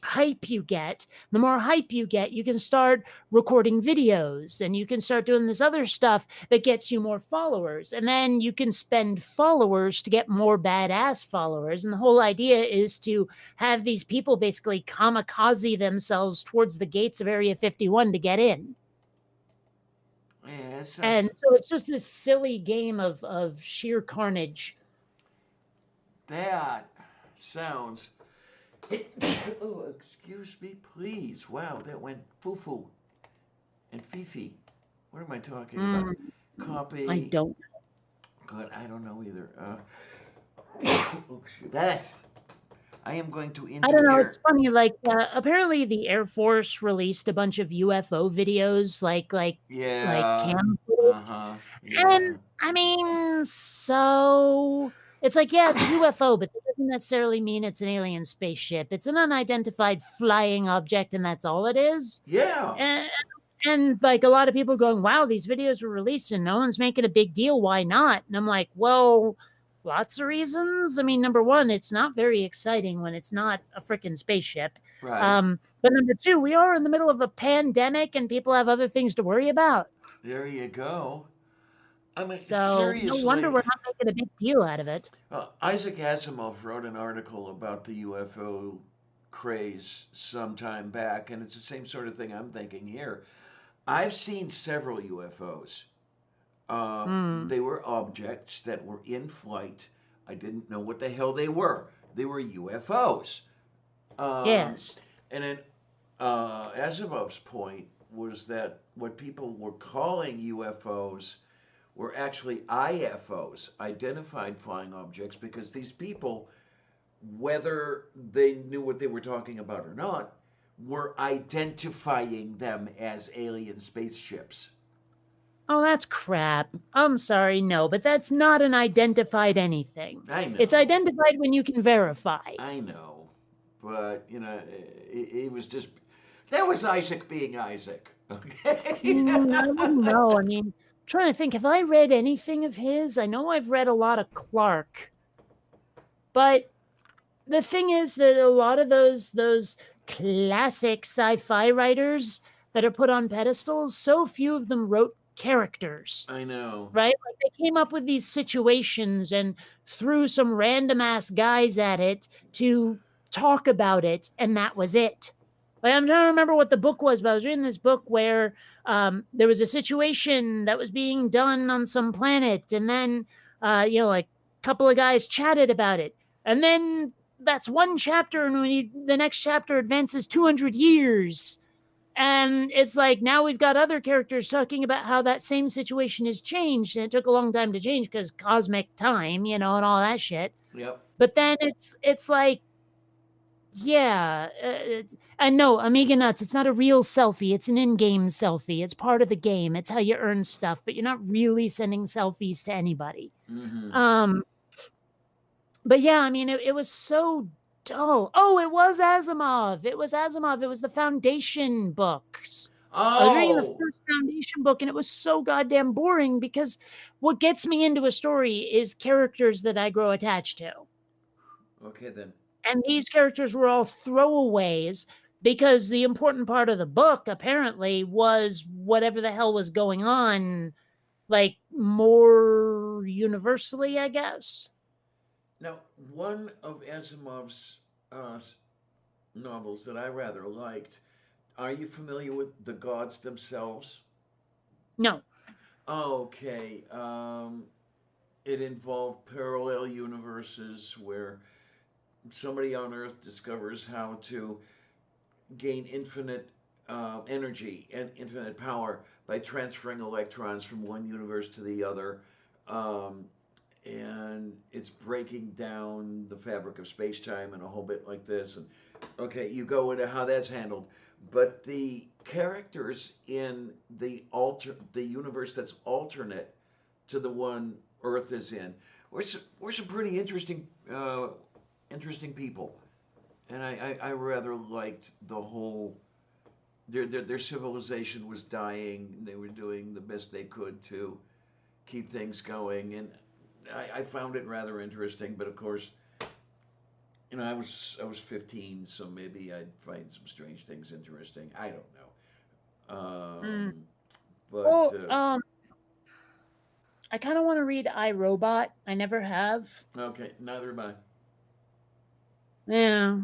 hype you get. The more hype you get, you can start recording videos, and you can start doing this other stuff that gets you more followers. And then you can spend followers to get more badass followers. And the whole idea is to have these people basically kamikaze themselves towards the gates of Area 51 to get in. Yeah, and so it's just this silly game of sheer carnage. That sounds... Oh, excuse me, please. Wow, that went foo-foo and fifi. What am I talking about? Copy. I don't. God, I don't know either. Oh, that. I am going to. I don't know. It's funny. Like, apparently, the Air Force released a bunch of UFO videos, like cam footage. Yeah. And I mean, so it's like, yeah, it's a UFO, but that doesn't necessarily mean it's an alien spaceship. It's an unidentified flying object, and that's all it is. Yeah. And like a lot of people going, wow, these videos were released and no one's making a big deal. Why not? And I'm like, well, lots of reasons. I mean, number one, it's not very exciting when it's not a freaking spaceship. Right. But number two, we are in the middle of a pandemic and people have other things to worry about. There you go. I mean, so seriously. No wonder we're not making a big deal out of it. Isaac Asimov wrote an article about the UFO craze some time back, and it's the same sort of thing I'm thinking here. I've seen several UFOs. They were objects that were in flight. I didn't know what the hell they were. They were UFOs. Yes. And then Asimov's point was that what people were calling UFOs were actually IFOs, identified flying objects, because these people, whether they knew what they were talking about or not, were identifying them as alien spaceships. Oh, that's crap. I'm sorry, no, but that's not an identified anything. I know. It's identified when you can verify. I know. But, it was just... That was Isaac being Isaac. Okay? I don't know. I mean, I'm trying to think, have I read anything of his? I know I've read a lot of Clark. But the thing is that a lot of those classic sci-fi writers that are put on pedestals, so few of them wrote characters. I know. Right? Like they came up with these situations and threw some random ass guys at it to talk about it, and that was it. Like, I'm trying to remember what the book was, but I was reading this book where there was a situation that was being done on some planet, and then like a couple of guys chatted about it, and then that's one chapter, and the next chapter advances 200 years. And it's like, now we've got other characters talking about how that same situation has changed, and it took a long time to change because cosmic time, and all that shit. Yep. But then it's like, yeah, and no, Amiga Nuts, it's not a real selfie. It's an in-game selfie. It's part of the game. It's how you earn stuff, but you're not really sending selfies to anybody. Mm-hmm. But yeah, I mean, it was so dull. Oh, it was Asimov. It was the Foundation books. I was reading the first Foundation book, and it was so goddamn boring because what gets me into a story is characters that I grow attached to. Okay, then. And these characters were all throwaways because the important part of the book, apparently, was whatever the hell was going on, like more universally, I guess. Now, one of Asimov's novels that I rather liked. Are you familiar with The Gods Themselves? No. Okay. It involved parallel universes where somebody on Earth discovers how to gain infinite energy and infinite power by transferring electrons from one universe to the other. Um, and it's breaking down the fabric of space time and a whole bit like this. And okay, you go into how that's handled. But the characters in the universe that's alternate to the one Earth is in were some pretty interesting people, and I rather liked the whole. Their civilization was dying. They were doing the best they could to keep things going, and I found it rather interesting. But of course, I was 15, so maybe I'd find some strange things interesting. I don't know. But Well, I kind of want to read iRobot. I never have. okay, neither am I. Yeah.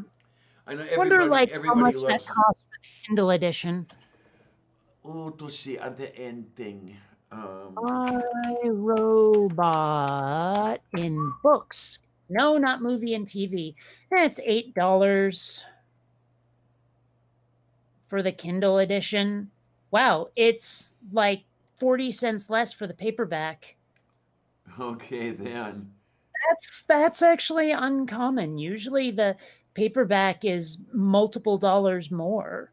I know Wonder like how everybody much loves that costs for the Kindle edition. Oh, to see at the end thing. iRobot in books. No, not movie and TV. That's $8 for the Kindle edition. Wow, it's like 40 cents less for the paperback. Okay, then. That's actually uncommon. Usually the paperback is multiple dollars more.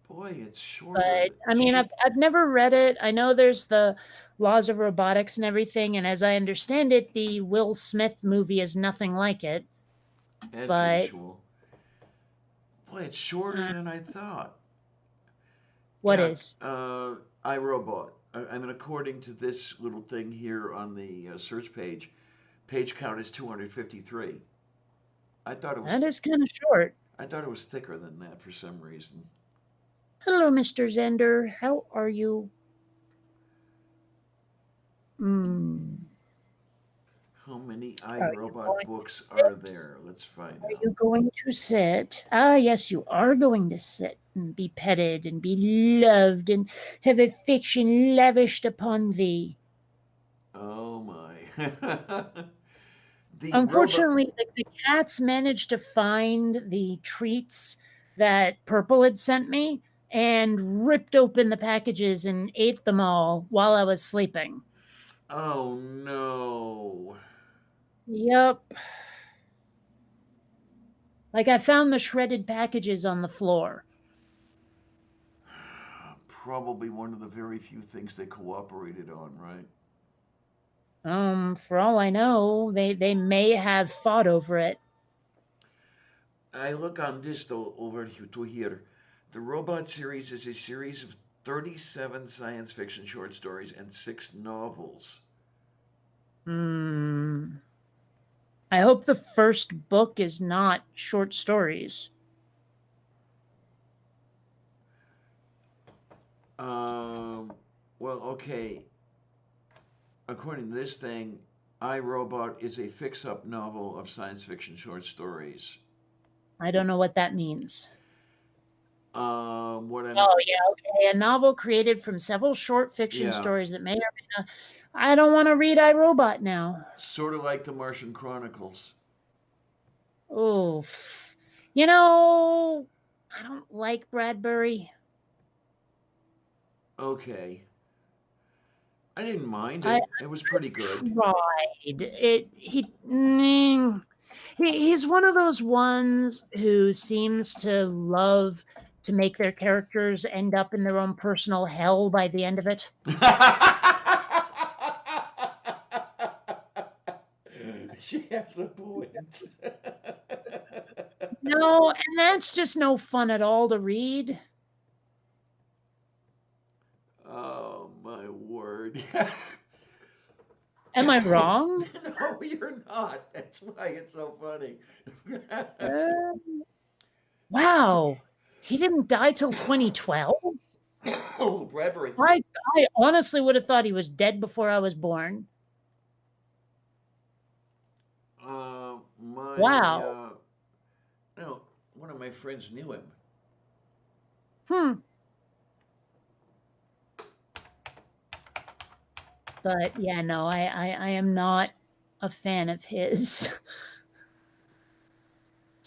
Boy, it's short. But I mean, I've never read it. I know there's the laws of robotics and everything, and as I understand it, the Will Smith movie is nothing like it. As usual. Boy, it's shorter than I thought. What is? iRobot. I mean, according to this little thing here on the search page count is 253. I thought it was. That is kind of short. I thought it was thicker than that for some reason. Hello, Mr. Zender. How are you? How many iRobot books are there? Let's find out. Are you going to sit? Ah, yes, you are going to sit and be petted and be loved and have affection lavished upon thee. Oh, my. Unfortunately, the cats managed to find the treats that Purple had sent me and ripped open the packages and ate them all while I was sleeping. Oh, no. Yep. Like I found the shredded packages on the floor. Probably one of the very few things they cooperated on, right? For all I know, they may have fought over it. I look on this though over to here. The Robot series is a series of 37 science fiction short stories and 6 novels. I hope the first book is not short stories. Well, okay. According to this thing, iRobot is a fix-up novel of science fiction short stories. I don't know what that means. Oh, yeah, okay. A novel created from several short fiction stories that may or may not. I don't want to read iRobot now. Sort of like the Martian Chronicles. Oof. I don't like Bradbury. Okay. I didn't mind it. It was pretty good. He's one of those ones who seems to love to make their characters end up in their own personal hell by the end of it. She has a point. No, and that's just no fun at all to read. Oh, my word. Am I wrong? No, you're not. That's why it's so funny. Wow. He didn't die till 2012? Oh, Bradbury. I honestly would have thought he was dead before I was born. Wow. No, one of my friends knew him. But yeah, no, I am not a fan of his.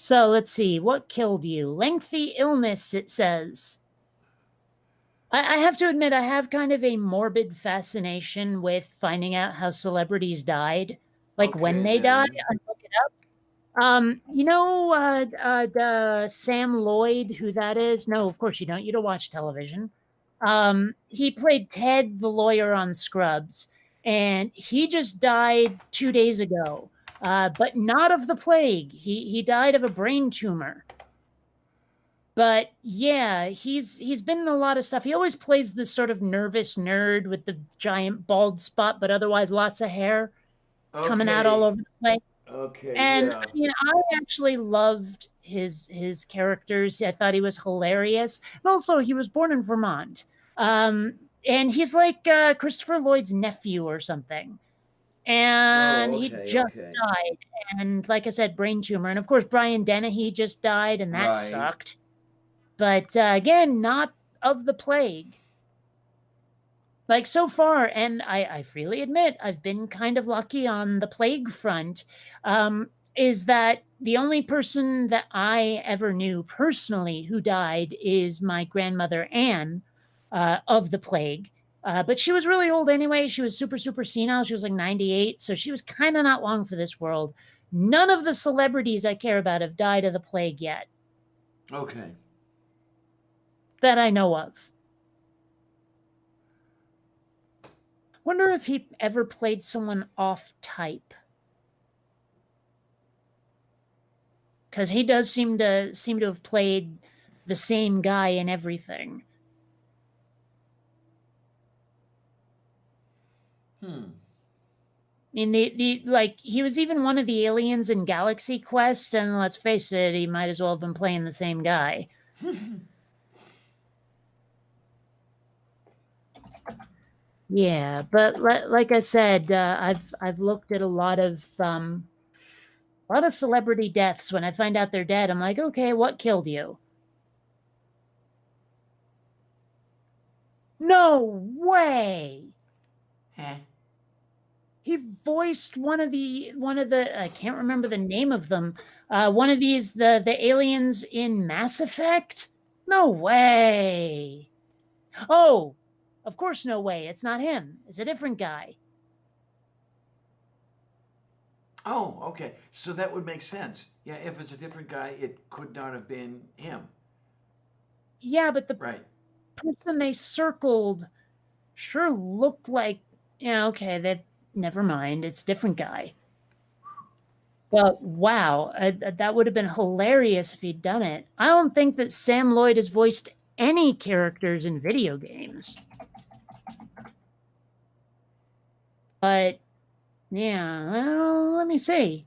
So let's see. What killed you? Lengthy illness, it says. I have to admit, I have kind of a morbid fascination with finding out how celebrities died. Like when they died, I look it up. You know, the Sam Lloyd, who that is? No, of course you don't. You don't watch television. He played Ted, the lawyer on Scrubs, and he just died 2 days ago. But not of the plague. He died of a brain tumor. But yeah, he's been in a lot of stuff. He always plays this sort of nervous nerd with the giant bald spot, but otherwise lots of hair coming out all over the place. Okay. And yeah. I actually loved his characters. I thought he was hilarious. And also, he was born in Vermont. And he's like Christopher Lloyd's nephew or something. And he just died. And like I said, brain tumor. And of course, Brian Dennehy just died, and that sucked. But again, not of the plague. Like so far, and I freely admit, I've been kind of lucky on the plague front, is that the only person that I ever knew personally who died is my grandmother, Anne, of the plague. But she was really old anyway. She was super, super senile. She was like 98. So she was kind of not long for this world. None of the celebrities I care about have died of the plague yet. Okay. That I know of. Wonder if he ever played someone off type. Because he does seem to have played the same guy in everything. I mean, he was even one of the aliens in Galaxy Quest, and let's face it, he might as well have been playing the same guy. Yeah, but like I said, I've looked at a lot of celebrity deaths. When I find out they're dead, I'm like, okay, what killed you? No way. He voiced one of the I can't remember the name of them. One of these the aliens in Mass Effect. No way. Oh. Of course, no way. It's not him. It's a different guy. Oh, okay. So that would make sense. Yeah, if it's a different guy, it could not have been him. Yeah, but the person they circled sure looked like, okay, never mind. It's a different guy. But wow, that would have been hilarious if he'd done it. I don't think that Sam Lloyd has voiced any characters in video games. But, yeah, well, let me see.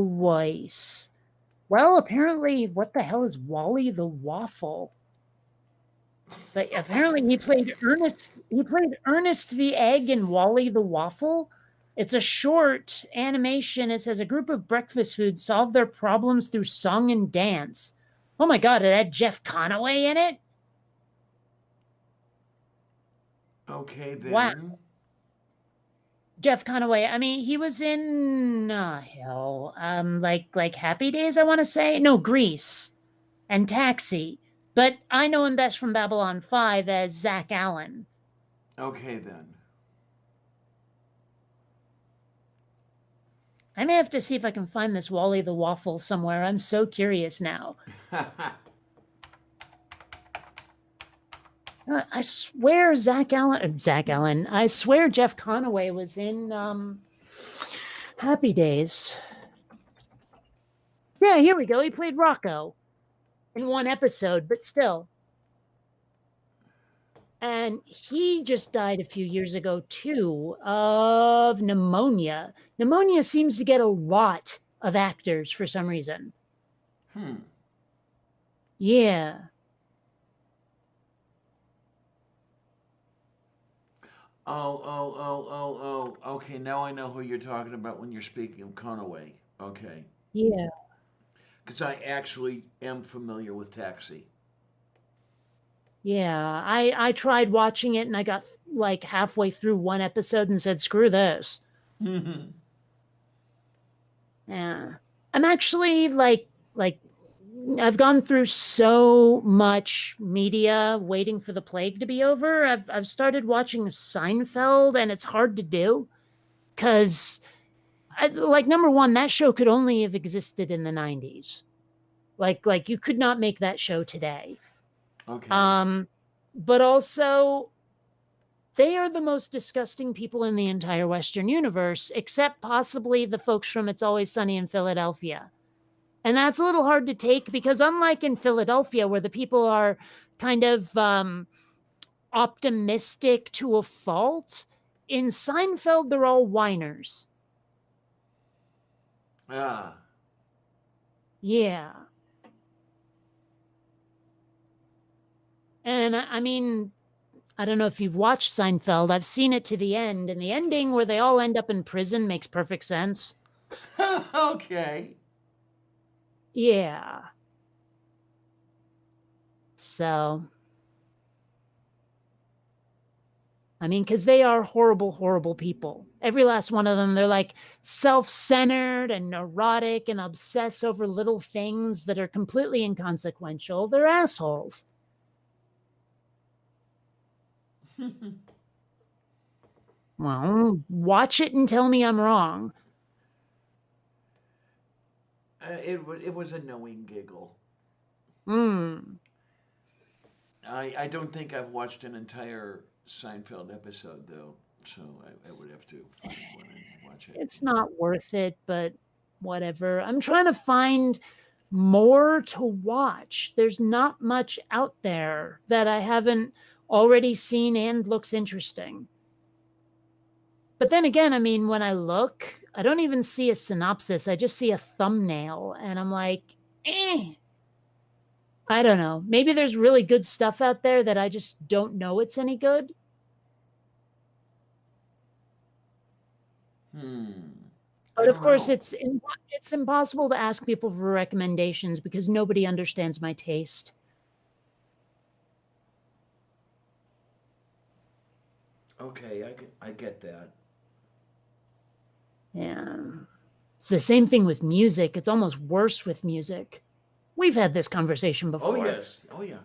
Voice. Well, apparently, what the hell is Wally the Waffle? But apparently he played Ernest the Egg in Wally the Waffle. It's a short animation. It says a group of breakfast foods solve their problems through song and dance. Oh my God, it had Jeff Conaway in it? Okay, then. Wow. Jeff Conaway. I mean, he was in like Happy Days, I want to say. No, Grease and Taxi. But I know him best from Babylon 5 as Zach Allen. Okay, then. I may have to see if I can find this Wally the Waffle somewhere. I'm so curious now. I swear Zach Allen. I swear Jeff Conaway was in Happy Days. Yeah, here we go. He played Rocco in one episode, but still. And he just died a few years ago, too, of pneumonia. Pneumonia seems to get a lot of actors for some reason. Yeah. Oh. Okay, now I know who you're talking about when you're speaking of Conaway. Okay. Yeah. Because I actually am familiar with Taxi. Yeah. I tried watching it and I got like halfway through one episode and said, screw this. Yeah. I'm actually like I've gone through so much media waiting for the plague to be over. I've started watching Seinfeld, and it's hard to do because, like, number one, that show could only have existed in the 90s. Like you could not make that show today. Okay. But also, they are the most disgusting people in the entire Western universe, except possibly the folks from It's Always Sunny in Philadelphia. And that's a little hard to take because, unlike in Philadelphia, where the people are kind of optimistic to a fault, in Seinfeld, they're all whiners. Ah. Yeah. And I mean, I don't know if you've watched Seinfeld. I've seen it to the end, and the ending where they all end up in prison makes perfect sense. Okay. Yeah. So, I mean, because they are horrible, horrible people. Every last one of them, they're like self-centered and neurotic and obsess over little things that are completely inconsequential. They're assholes. Well, watch it and tell me I'm wrong. It was a knowing giggle. I don't think I've watched an entire Seinfeld episode, though, so I would have to find one and watch it. It's not worth it, but whatever. I'm trying to find more to watch. There's not much out there that I haven't already seen and looks interesting. But then again, I mean, when I look, I don't even see a synopsis. I just see a thumbnail, and I'm like, I don't know. Maybe there's really good stuff out there that I just don't know it's any good. But of course, it's impossible to ask people for recommendations because nobody understands my taste. Okay, I get that. Yeah. It's the same thing with music. It's almost worse with music. We've had this conversation before. Oh, yes. Oh, yeah.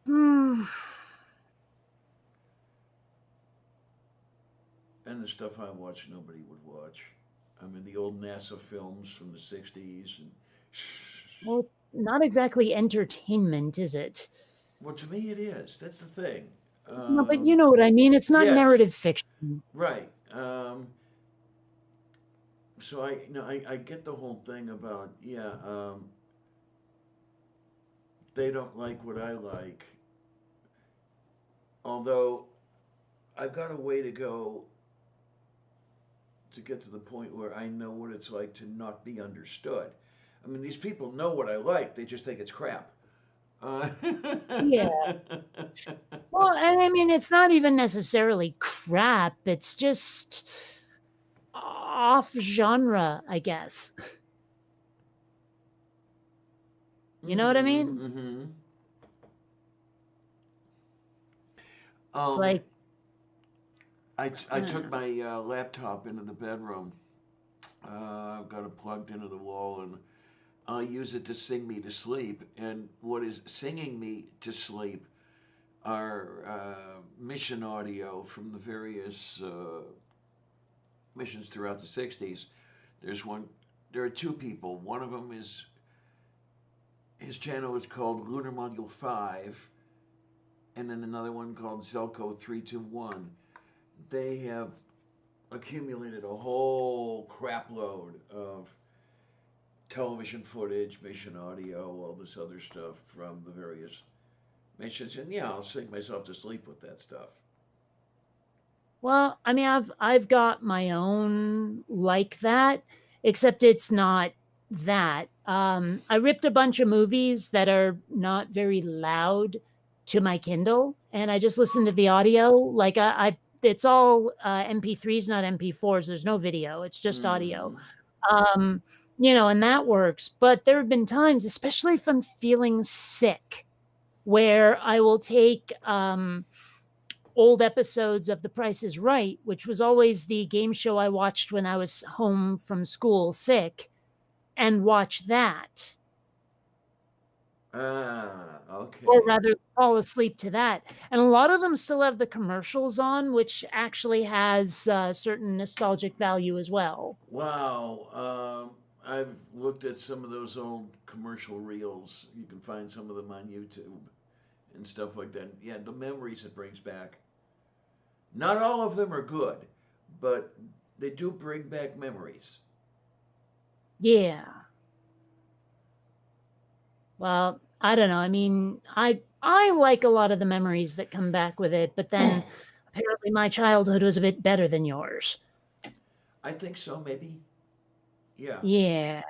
And the stuff I watch, nobody would watch. I mean, the old NASA films from the 60s. And... Well, not exactly entertainment, is it? Well, to me, it is. That's the thing. No, but you know what I mean. It's not narrative fiction. Right. So I get the whole thing about, they don't like what I like. Although I've got a way to go to get to the point where I know what it's like to not be understood. I mean, these people know what I like. They just think it's crap. Yeah. Well, and I mean, it's not even necessarily crap. It's just off genre, I guess. You know what I mean? Mm-hmm. It's like I took my laptop into the bedroom. I've got it plugged into the wall, and I'll use it to sing me to sleep. And what is singing me to sleep are mission audio from the various missions throughout the 60s. There are two people. One of them is, his channel is called Lunar Module 5, and then another one called Zelko 321. They have accumulated a whole crap load of television footage, mission audio, all this other stuff from the various missions, and I'll sing myself to sleep with that stuff. Well, I mean, I've got my own like that, except it's not that. I ripped a bunch of movies that are not very loud to my Kindle, and I just listened to the audio. Like it's all MP3s, not MP4s. There's no video. It's just audio. And that works. But there have been times, especially if I'm feeling sick, where I will take old episodes of The Price is Right, which was always the game show I watched when I was home from school sick, and watch that. Okay. Or rather, fall asleep to that. And a lot of them still have the commercials on, which actually has certain nostalgic value as well. Wow. I've looked at some of those old commercial reels. You can find some of them on YouTube and stuff like that. Yeah, the memories it brings back. Not all of them are good, but they do bring back memories. Yeah. Well, I don't know. I mean, I like a lot of the memories that come back with it, but then apparently my childhood was a bit better than yours. I think so, maybe. Yeah. Yeah.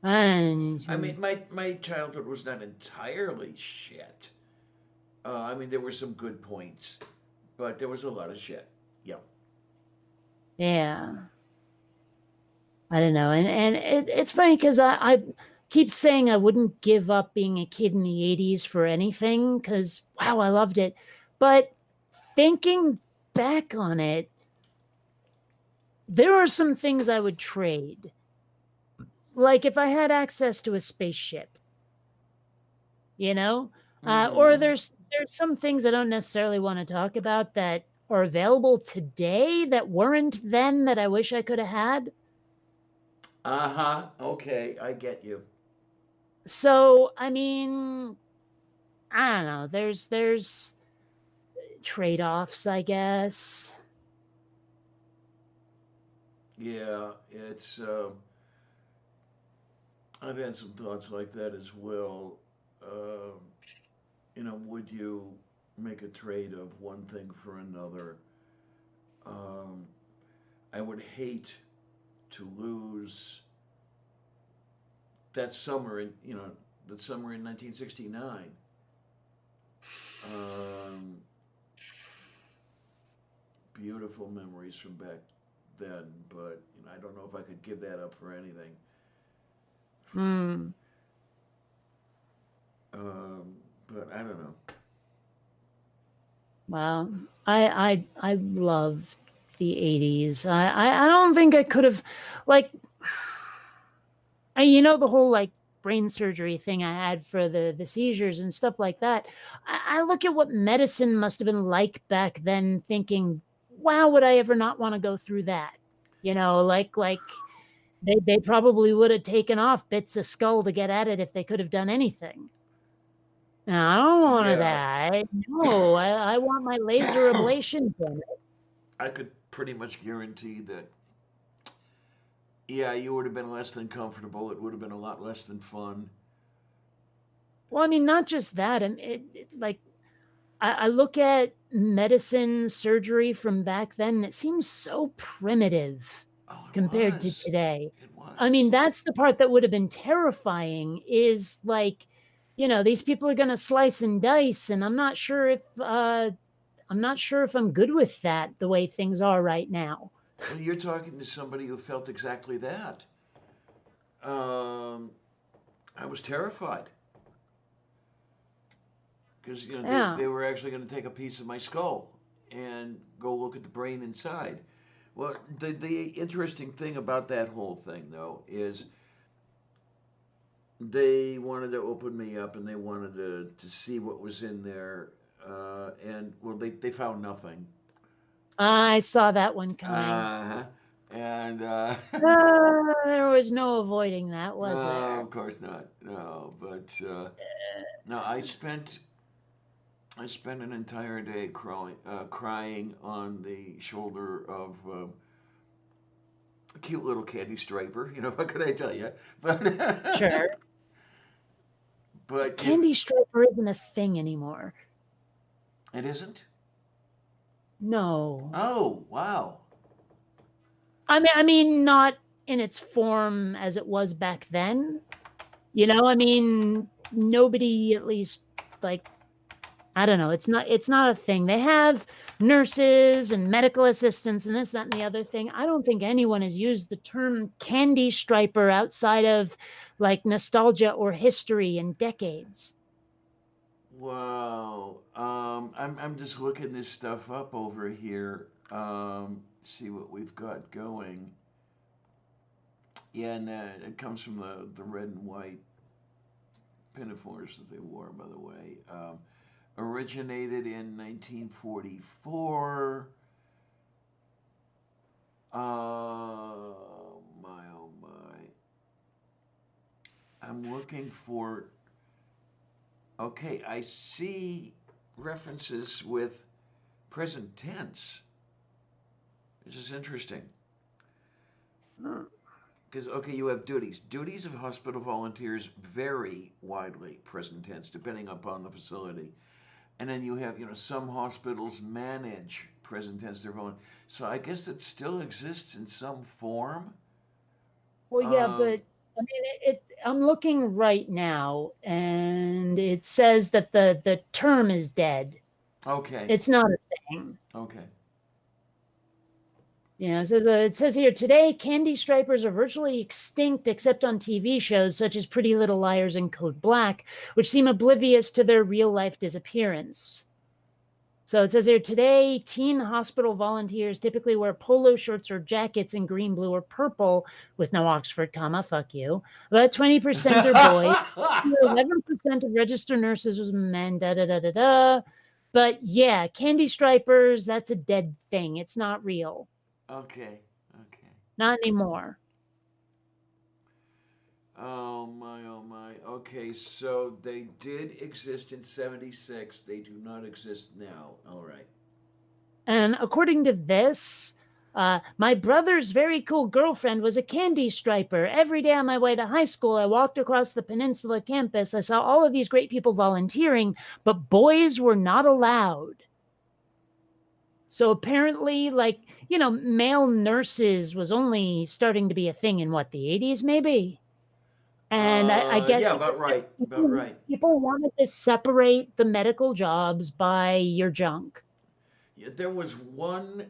I mean, my childhood was not entirely shit. I mean, there were some good points, but there was a lot of shit. Yeah. Yeah. I don't know. And it's funny because I keep saying I wouldn't give up being a kid in the 80s for anything because, wow, I loved it. But thinking back on it, there are some things I would trade. Like if I had access to a spaceship, or there's some things I don't necessarily want to talk about that are available today that weren't then that I wish I could have had. Okay, I get you. So, I mean, I don't know. There's trade-offs, I guess. Yeah, it's I've had some thoughts like that as well. Would you make a trade of one thing for another? I would hate to lose that summer in 1969. Beautiful memories from back then, but I don't know if I could give that up for anything. But I don't know. Well, I love the 80s. I don't think I could have, like, the whole like brain surgery thing I had for the seizures and stuff like that. I look at what medicine must have been like back then, thinking, wow, would I ever not want to go through that? Like they probably would have taken off bits of skull to get at it if they could have done anything. No, I don't want to die. No, I want my laser ablation from it. I could pretty much guarantee that, yeah, you would have been less than comfortable. It would have been a lot less than fun. Well, I mean, not just that. I look at medicine, surgery from back then, and it seems so primitive compared to today. It was. I mean, that's the part that would have been terrifying is like, these people are going to slice and dice, and I'm not sure if I'm good with that the way things are right now. Well, you're talking to somebody who felt exactly that. I was terrified because they were actually going to take a piece of my skull and go look at the brain inside. Well, the interesting thing about that whole thing, though, is they wanted to open me up and they wanted to see what was in there, and well, they found nothing. I saw that one coming. And there was no avoiding that, was there? No, of course not. No, but no, I spent an entire day crying on the shoulder of a cute little candy striper. What could I tell you? But sure. But candy striper isn't a thing anymore. It isn't? No. Oh, wow. I mean, not in its form as it was back then. You know, I mean, nobody, at least, like, I don't know. It's not a thing. They have nurses and medical assistants and this, that, and the other thing. I don't think anyone has used the term candy striper outside of like nostalgia or history in decades. Wow. I'm just looking this stuff up over here. See what we've got going. Yeah, and it comes from the red and white pinafores that they wore, by the way. Originated in 1944. Oh my. I'm looking for. Okay, I see references with present tense. This is interesting. Because, okay, you have duties. Duties of hospital volunteers vary widely, present tense, depending upon the facility. And then you have, some hospitals manage present tense their volunteers. So I guess it still exists in some form. Well, yeah, but I mean, I'm looking right now, and it says that the term is dead. Okay. It's not a thing. Okay. Yeah, so it says here, today, candy stripers are virtually extinct except on TV shows such as Pretty Little Liars and Code Black, which seem oblivious to their real-life disappearance. So it says here, today, teen hospital volunteers typically wear polo shirts or jackets in green, blue, or purple, with no Oxford comma, fuck you. About 20% are boys, 11% of registered nurses was men, da-da-da-da-da. But yeah, candy stripers, that's a dead thing. It's not real. Okay. Not anymore. Oh my. Okay, so they did exist in 76. They do not exist now. All right. And according to this, my brother's very cool girlfriend was a candy striper. Every day on my way to high school, I walked across the Peninsula campus. I saw all of these great people volunteering, but boys were not allowed. So apparently, male nurses was only starting to be a thing in the 80s, maybe? And I guess yeah, about right. People wanted to separate the medical jobs by your junk. Yeah, there was one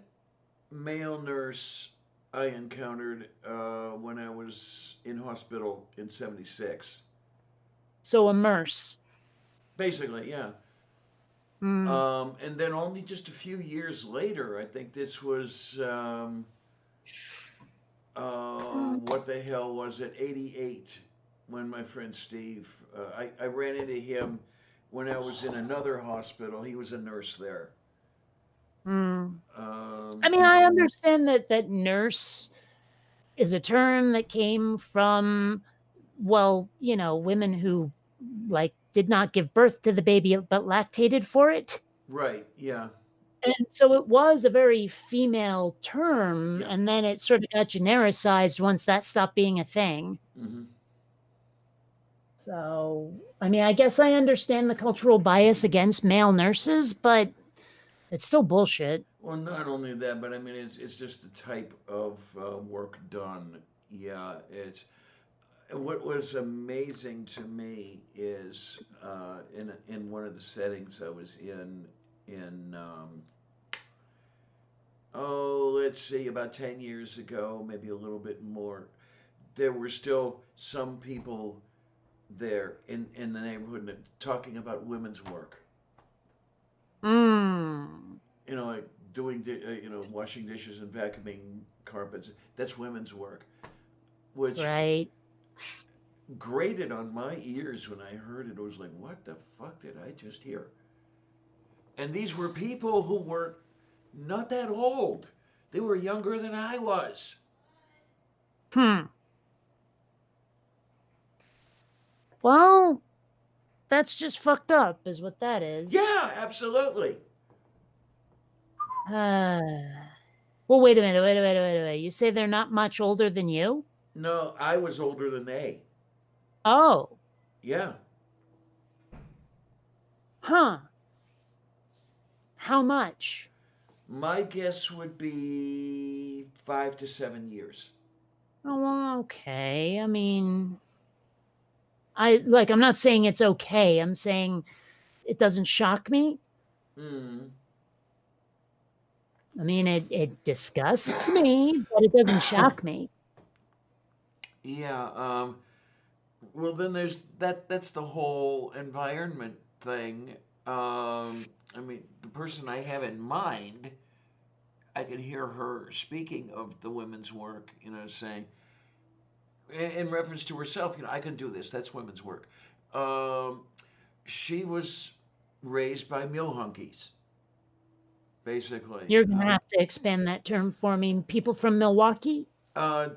male nurse I encountered when I was in hospital in 76. So a nurse. Basically, yeah. And then only just a few years later, I think this was, what the hell was it, 88, when my friend Steve, I ran into him when I was in another hospital. He was a nurse there. I mean, I understand that nurse is a term that came from, women who, did not give birth to the baby but lactated for it. Right, yeah. And so it was a very female term, yeah. And then it sort of got genericized once that stopped being a thing. Mm-hmm. So, I mean, I guess I understand the cultural bias against male nurses, but it's still bullshit. Well, not only that, but I mean, it's just the type of work done. Yeah, it's what was amazing to me is in one of the settings I was in let's see, about 10 years ago, maybe a little bit more, there were still some people there in the neighborhood talking about women's work. Like doing, washing dishes and vacuuming carpets. That's women's work, which right. grated on my ears when I heard it. It was like, what the fuck did I just hear? And these were people who were not that old. They were younger than I was. Well, that's just fucked up, is what that is. Yeah, absolutely. Well, wait a minute. You say they're not much older than you? No, I was older than they. Oh. Yeah. Huh. How much? My guess would be 5 to 7 years. Oh, well, okay. I mean, I'm not saying it's okay. I'm saying it doesn't shock me. I mean, it disgusts me, but it doesn't shock me. Yeah. Well, then there's that. That's the whole environment thing. I mean, the person I have in mind, I could hear her speaking of the women's work. Saying in reference to herself, I can do this. That's women's work. She was raised by mill hunkies, basically. You're going to have to expand that term for me. People from Milwaukee?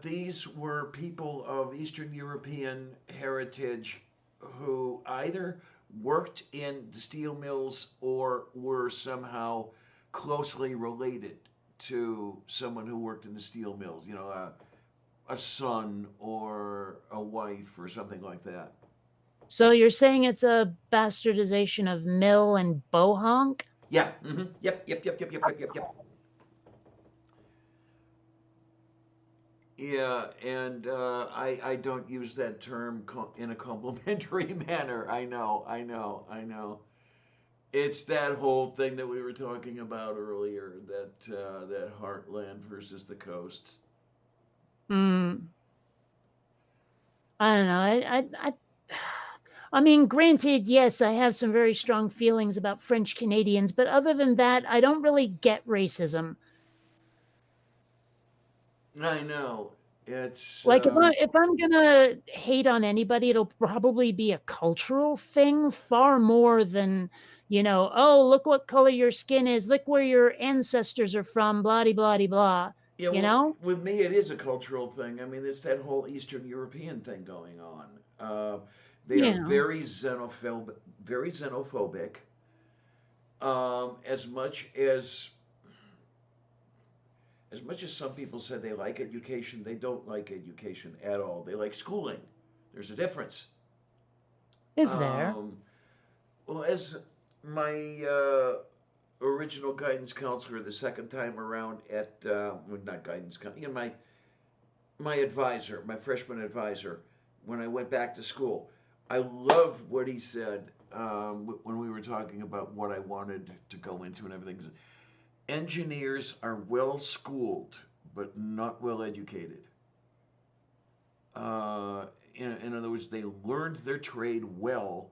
These were people of Eastern European heritage who either worked in the steel mills or were somehow closely related to someone who worked in the steel mills. A son or a wife or something like that. So you're saying it's a bastardization of mill and bohonk? Yeah. Mm-hmm. Yep. Yeah, and I don't use that term in a complimentary manner. I know. It's that whole thing that we were talking about earlier, that heartland versus the coasts. I don't know. I mean, granted, yes, I have some very strong feelings about French Canadians, but other than that, I don't really get racism. I know. It's like if I'm gonna hate on anybody, it'll probably be a cultural thing far more than, oh, look what color your skin is, look where your ancestors are from, blah blah blah. Yeah, with me, it is a cultural thing. I mean, it's that whole Eastern European thing going on. They are very xenophobic. As much as some people say they like education, they don't like education at all. They like schooling. There's a difference. Is there? Well, as my original guidance counselor the second time around at not guidance counselor, my advisor, my freshman advisor, when I went back to school, I loved what he said when we were talking about what I wanted to go into and everything. Engineers are well schooled, but not well educated. In other words, they learned their trade well,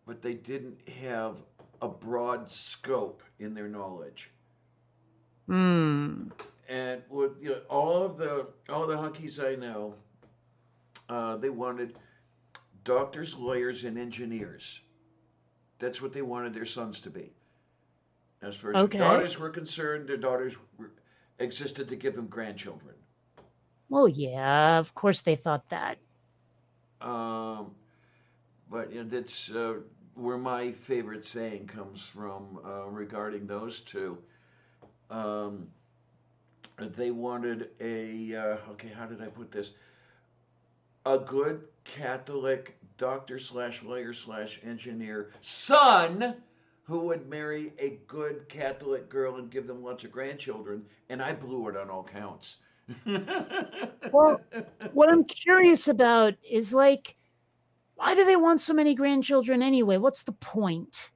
but they didn't have a broad scope in their knowledge. And all the hunkies I know, they wanted doctors, lawyers, and engineers. That's what they wanted their sons to be. As far as their daughters were concerned, their daughters existed to give them grandchildren. Well, yeah, of course they thought that. But that's where my favorite saying comes from regarding those two. They wanted how did I put this? A good Catholic doctor/lawyer/engineer son who would marry a good Catholic girl and give them lots of grandchildren, and I blew it on all counts. Well, what I'm curious about is why do they want so many grandchildren anyway? What's the point?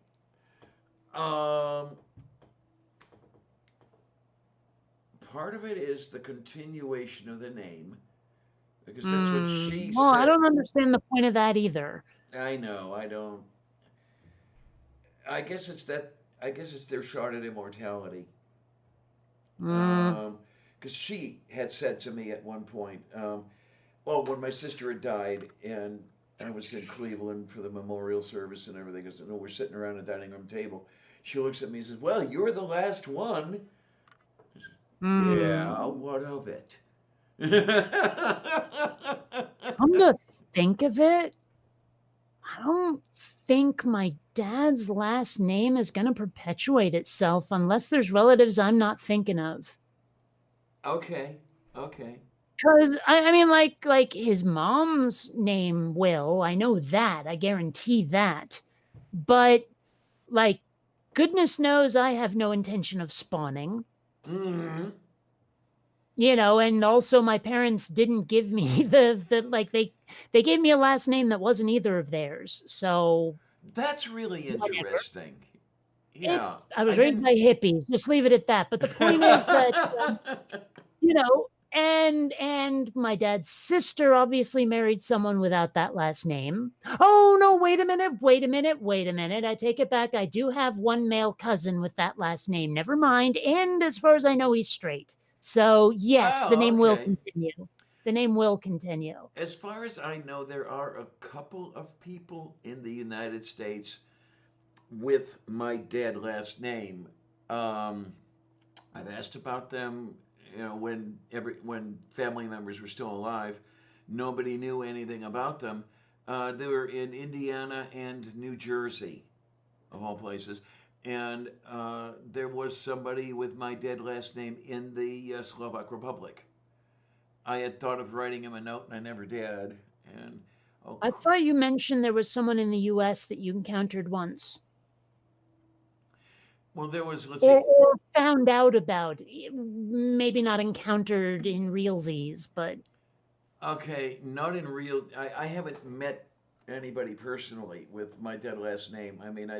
Part of it is the continuation of the name, because that's what she said. I don't understand the point of that either. I know, I don't. I guess it's their shot at immortality. Because she had said to me at one point, when my sister had died and I was in Cleveland for the memorial service and everything, we're sitting around a dining room table. She looks at me and says, "Well, you're the last one." Yeah, what of it? Come to think of it, I don't think my dad's last name is going to perpetuate itself unless there's relatives I'm not thinking of. Okay. Because, I mean, like his mom's name will. I know that. I guarantee that. But, goodness knows I have no intention of spawning. Mm-hmm. And also my parents didn't give me they gave me a last name that wasn't either of theirs. So That's really whatever. interesting. Yeah, I was I raised didn't. by hippies. Just leave it at that. But the point is that and my dad's sister obviously married someone without that last name. Oh no, wait a minute. I take it back. I do have one male cousin with that last name. Never mind. And as far as I know, he's straight. So yes, the name will continue. The name will continue. As far as I know, there are a couple of people in the United States with my dead last name. I've asked about them, when family members were still alive. Nobody knew anything about them. They were in Indiana and New Jersey, of all places. And there was somebody with my dead last name in the Slovak Republic. I had thought of writing him a note, and I never did. And I thought you mentioned there was someone in the U.S. that you encountered once. Well, there was, or found out about, maybe not encountered in realsies, but okay, not in real. I haven't met anybody personally with my dead last name. I mean,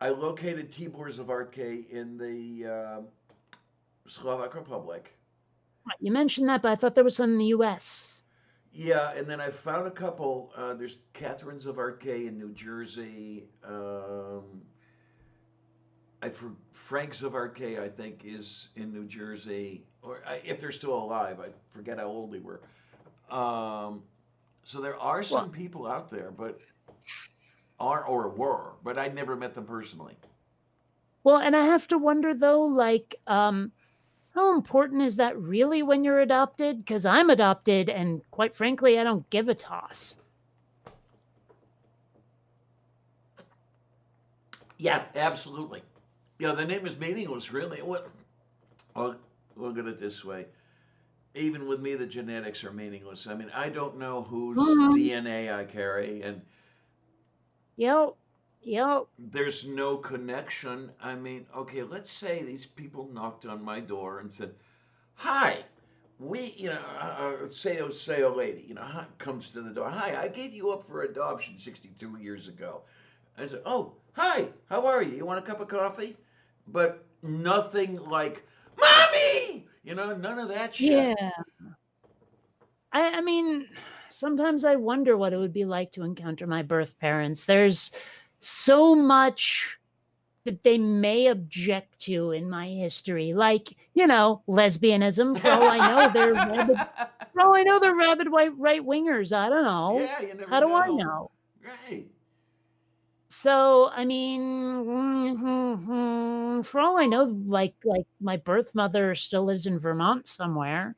I located Tibor Zavartke in the Slovak Republic. You mentioned that, but I thought there was some in the U.S. Yeah, and then I found a couple. There's Catherine Zavartke in New Jersey. Frank Zavartke, I think, is in New Jersey, or if they're still alive. I forget how old they were. So there are some people out there, but were, but I never met them personally. Well, and I have to wonder though, how important is that really when you're adopted? Because I'm adopted, and quite frankly, I don't give a toss. Yeah, absolutely. Yeah, the name is meaningless, really. I'll look at it this way. Even with me, the genetics are meaningless. I mean, I don't know whose DNA I carry, and Yep. There's no connection. I mean, okay, let's say these people knocked on my door and said, "Hi, we, say a lady, comes to the door. Hi, I gave you up for adoption 62 years ago." I said, "Oh, hi, how are you? You want a cup of coffee?" But nothing like, "Mommy!" None of that shit. Yeah. I mean, sometimes I wonder what it would be like to encounter my birth parents. There's so much that they may object to in my history, like, lesbianism. For all I know, they're rabid white right wingers. I don't know. Yeah, you never How do know. I know? Right. So, I mean, for all I know, like my birth mother still lives in Vermont somewhere.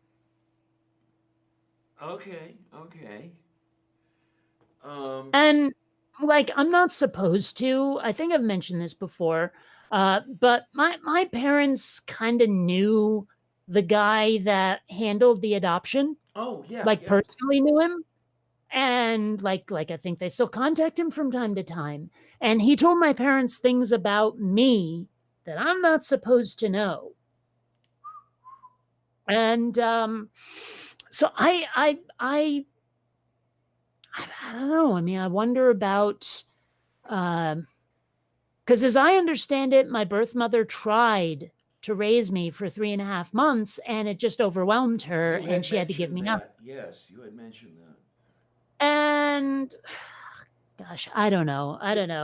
Okay. And I'm not supposed to. I think I've mentioned this before. But my parents kind of knew the guy that handled the adoption. Oh, yeah. Personally knew him. And I think they still contact him from time to time. And he told my parents things about me that I'm not supposed to know. And so I don't know. I mean, I wonder about, because as I understand it, my birth mother tried to raise me for 3.5 months, and it just overwhelmed her, and she had to give me nothing. Yes, you had mentioned that. And gosh, I don't know.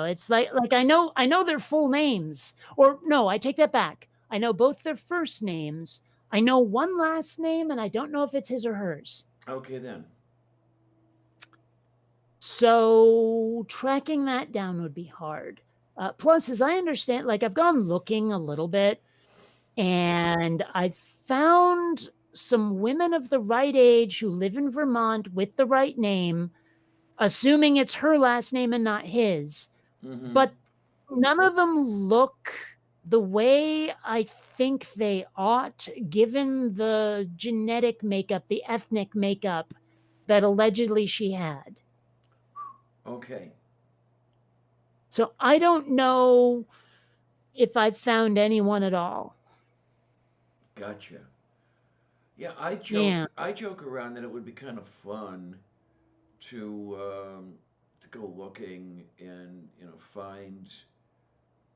It's like I know their full names. Or no, I take that back. I know both their first names. I know one last name, and I don't know if it's his or hers. Okay, then. So tracking that down would be hard. Plus, as I understand, I've gone looking a little bit, and I've found some women of the right age who live in Vermont with the right name, assuming it's her last name and not his. Mm-hmm. But none of them look the way I think they ought, given the genetic makeup, the ethnic makeup that allegedly she had. Okay. So I don't know if I've found anyone at all. Gotcha. Yeah, I Yeah. joke around that it would be kind of fun to go looking and find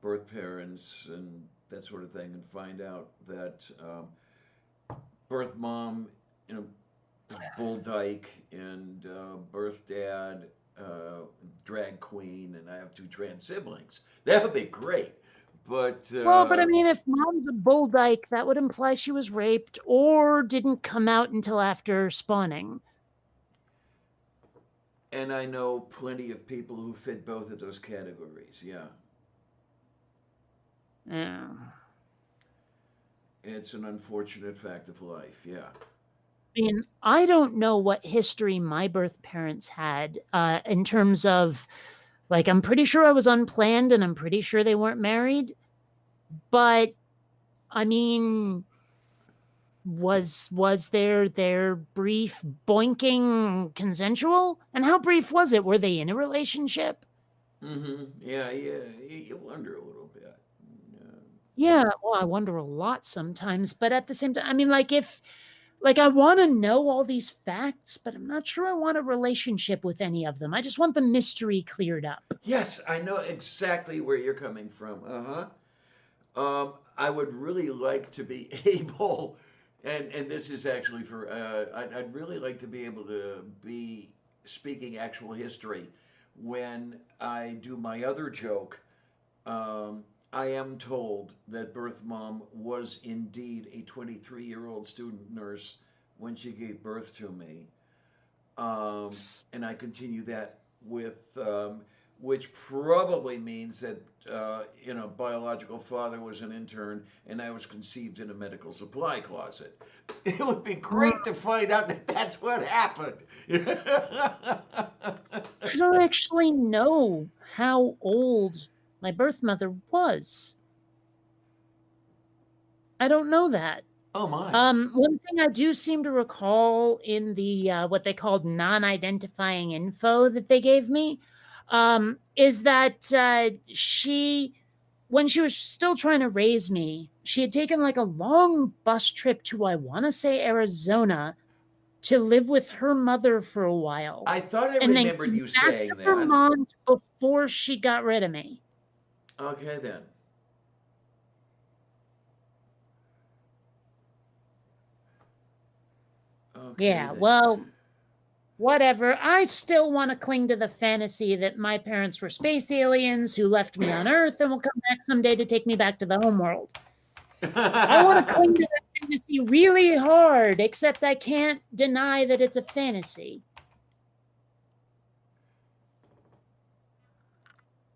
birth parents and that sort of thing, and find out that birth mom, was bull dyke, and birth dad, drag queen, and I have two trans siblings. That would be great. But Well, I mean, if mom's a bull dyke, that would imply she was raped or didn't come out until after spawning. and I know plenty of people who fit both of those categories. Yeah, Yeah. it's an unfortunate fact of life. Yeah. I mean, I don't know what history my birth parents had in terms of, like, I'm pretty sure I was unplanned and I'm pretty sure they weren't married. But, I mean, was their brief boinking consensual? And how brief was it? Were they in a relationship? Mm-hmm. Yeah. You wonder a little bit. Yeah, well, I wonder a lot sometimes. But at the same time, I mean, I want to know all these facts, but I'm not sure I want a relationship with any of them. I just want the mystery cleared up. Yes, I know exactly where you're coming from. I would really like to be able, and this is actually for, I'd really like to be able to be speaking actual history when I do my other joke. I am told that birth mom was indeed a 23-year-old student nurse when she gave birth to me. And I continue that with, which probably means that, biological father was an intern and I was conceived in a medical supply closet. It would be great to find out that that's what happened. I don't actually know how old my birth mother was. I don't know that. Oh my. One thing I do seem to recall in the what they called non-identifying info that they gave me is that she, when she was still trying to raise me, she had taken like a long bus trip to, I want to say, Arizona to live with her mother for a while. I thought I and remembered then you back saying to that. Vermont before she got rid of me. Okay then. Okay, Yeah, then. well, whatever. I still want to cling to the fantasy that my parents were space aliens who left me on Earth and will come back someday to take me back to the homeworld. I want to cling to that fantasy really hard, except I can't deny that it's a fantasy.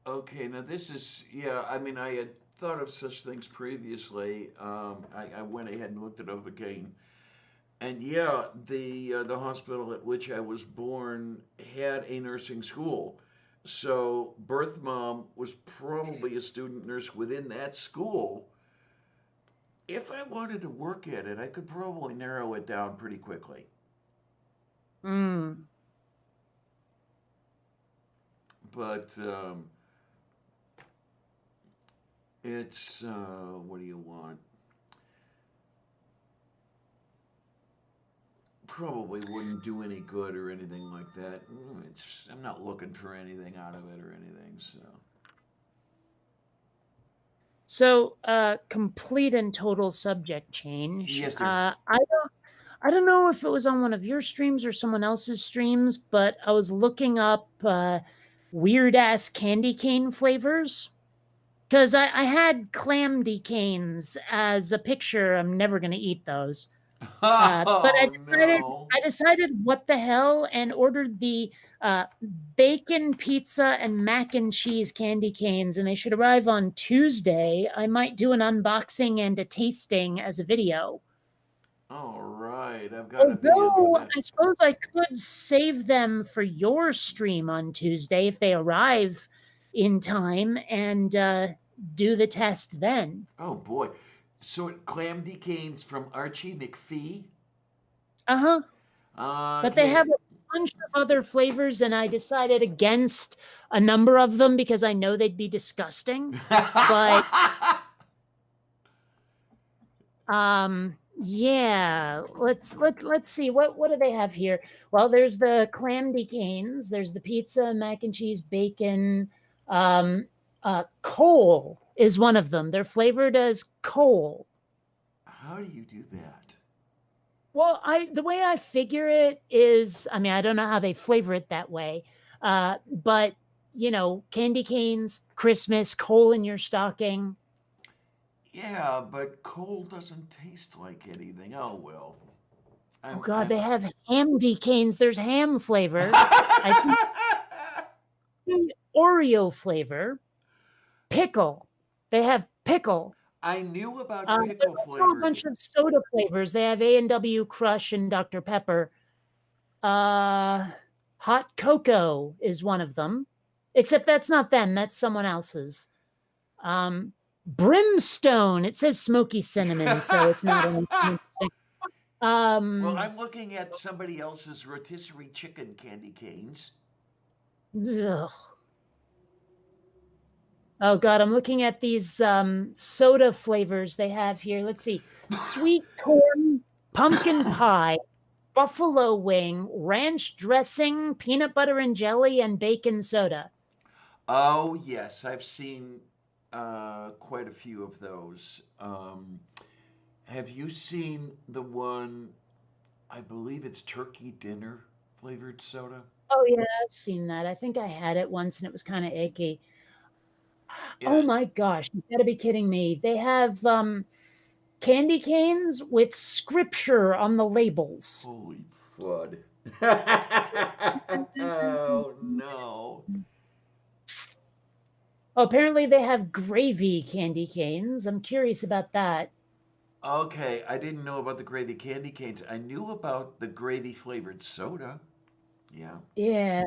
Okay, now this is, yeah, I mean, I had thought of such things previously. I went ahead and looked it up again. And yeah, the hospital at which I was born had a nursing school. So birth mom was probably a student nurse within that school. If I wanted to work at it, I could probably narrow it down pretty quickly. But it's, what do you want? Probably wouldn't do any good or anything like that. I'm not looking for anything out of it or anything, so. So, complete and total subject change. Yes, dear. I don't know if it was on one of your streams or someone else's streams, but I was looking up weird ass candy cane flavors because I had clamdy canes as a picture. I'm never gonna eat those. But I decided what the hell and ordered the bacon pizza and mac and cheese candy canes, and they should arrive on Tuesday. I might do an unboxing and a tasting as a video. All right, I've got a video. Although I suppose I could save them for your stream on Tuesday if they arrive in time and do the test then. Oh boy. So clamdy canes from Archie McPhee? But they have a bunch of other flavors, and I decided against a number of them because I know they'd be disgusting. But Yeah, let's see what do they have here. Well, there's the clamdy canes, there's the pizza, mac and cheese, bacon, um coal is one of them. They're flavored as coal. How do you do that? Well, the way I figure it is, I mean, I don't know how they flavor it that way. But candy canes, Christmas, coal in your stocking. Yeah, but coal doesn't taste like anything. Oh well. Oh God, they have hamdy canes. There's ham flavor. I see Oreo flavor. Pickle. They have pickle. I knew about pickle There's also flavor. a bunch of soda flavors. They have A&W Crush and Dr. Pepper. Hot cocoa is one of them. Except that's not them. That's someone else's. Brimstone. It says smoky cinnamon, so it's not an interesting. Well, I'm looking at somebody else's rotisserie chicken candy canes. Ugh. Oh God, I'm looking at these soda flavors they have here. Let's see. Sweet corn, pumpkin pie, buffalo wing, ranch dressing, peanut butter and jelly, and bacon soda. Oh yes, I've seen quite a few of those. Have you seen the one? I believe it's turkey dinner flavored soda. Oh yeah, I've seen that. I think I had it once and it was kind of icky. Yeah. Oh my gosh, you gotta be kidding me. They have candy canes with scripture on the labels. Holy FUD. Oh no. Oh, apparently they have gravy candy canes. I'm curious about that. Okay, I didn't know about the gravy candy canes. I knew about the gravy flavored soda. Yeah. Yeah.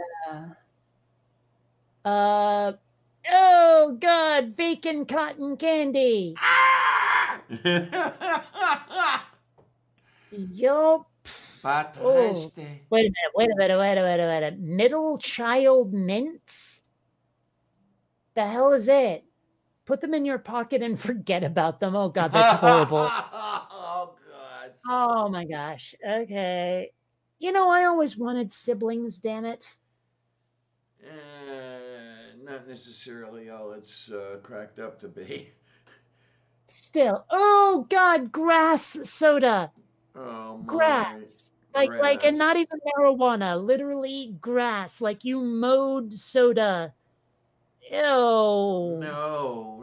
Oh God, bacon cotton candy. Ah! Yup. Oh. Wait a minute. Middle child mints? The hell is it? Put them in your pocket and forget about them. Oh God, that's horrible. Oh God. Oh my gosh. Okay. I always wanted siblings, damn it. Not necessarily all it's cracked up to be. Still. Oh God, grass soda. Oh my. Grass. Like, and not even marijuana, literally grass. Like you mowed soda. Ew. No.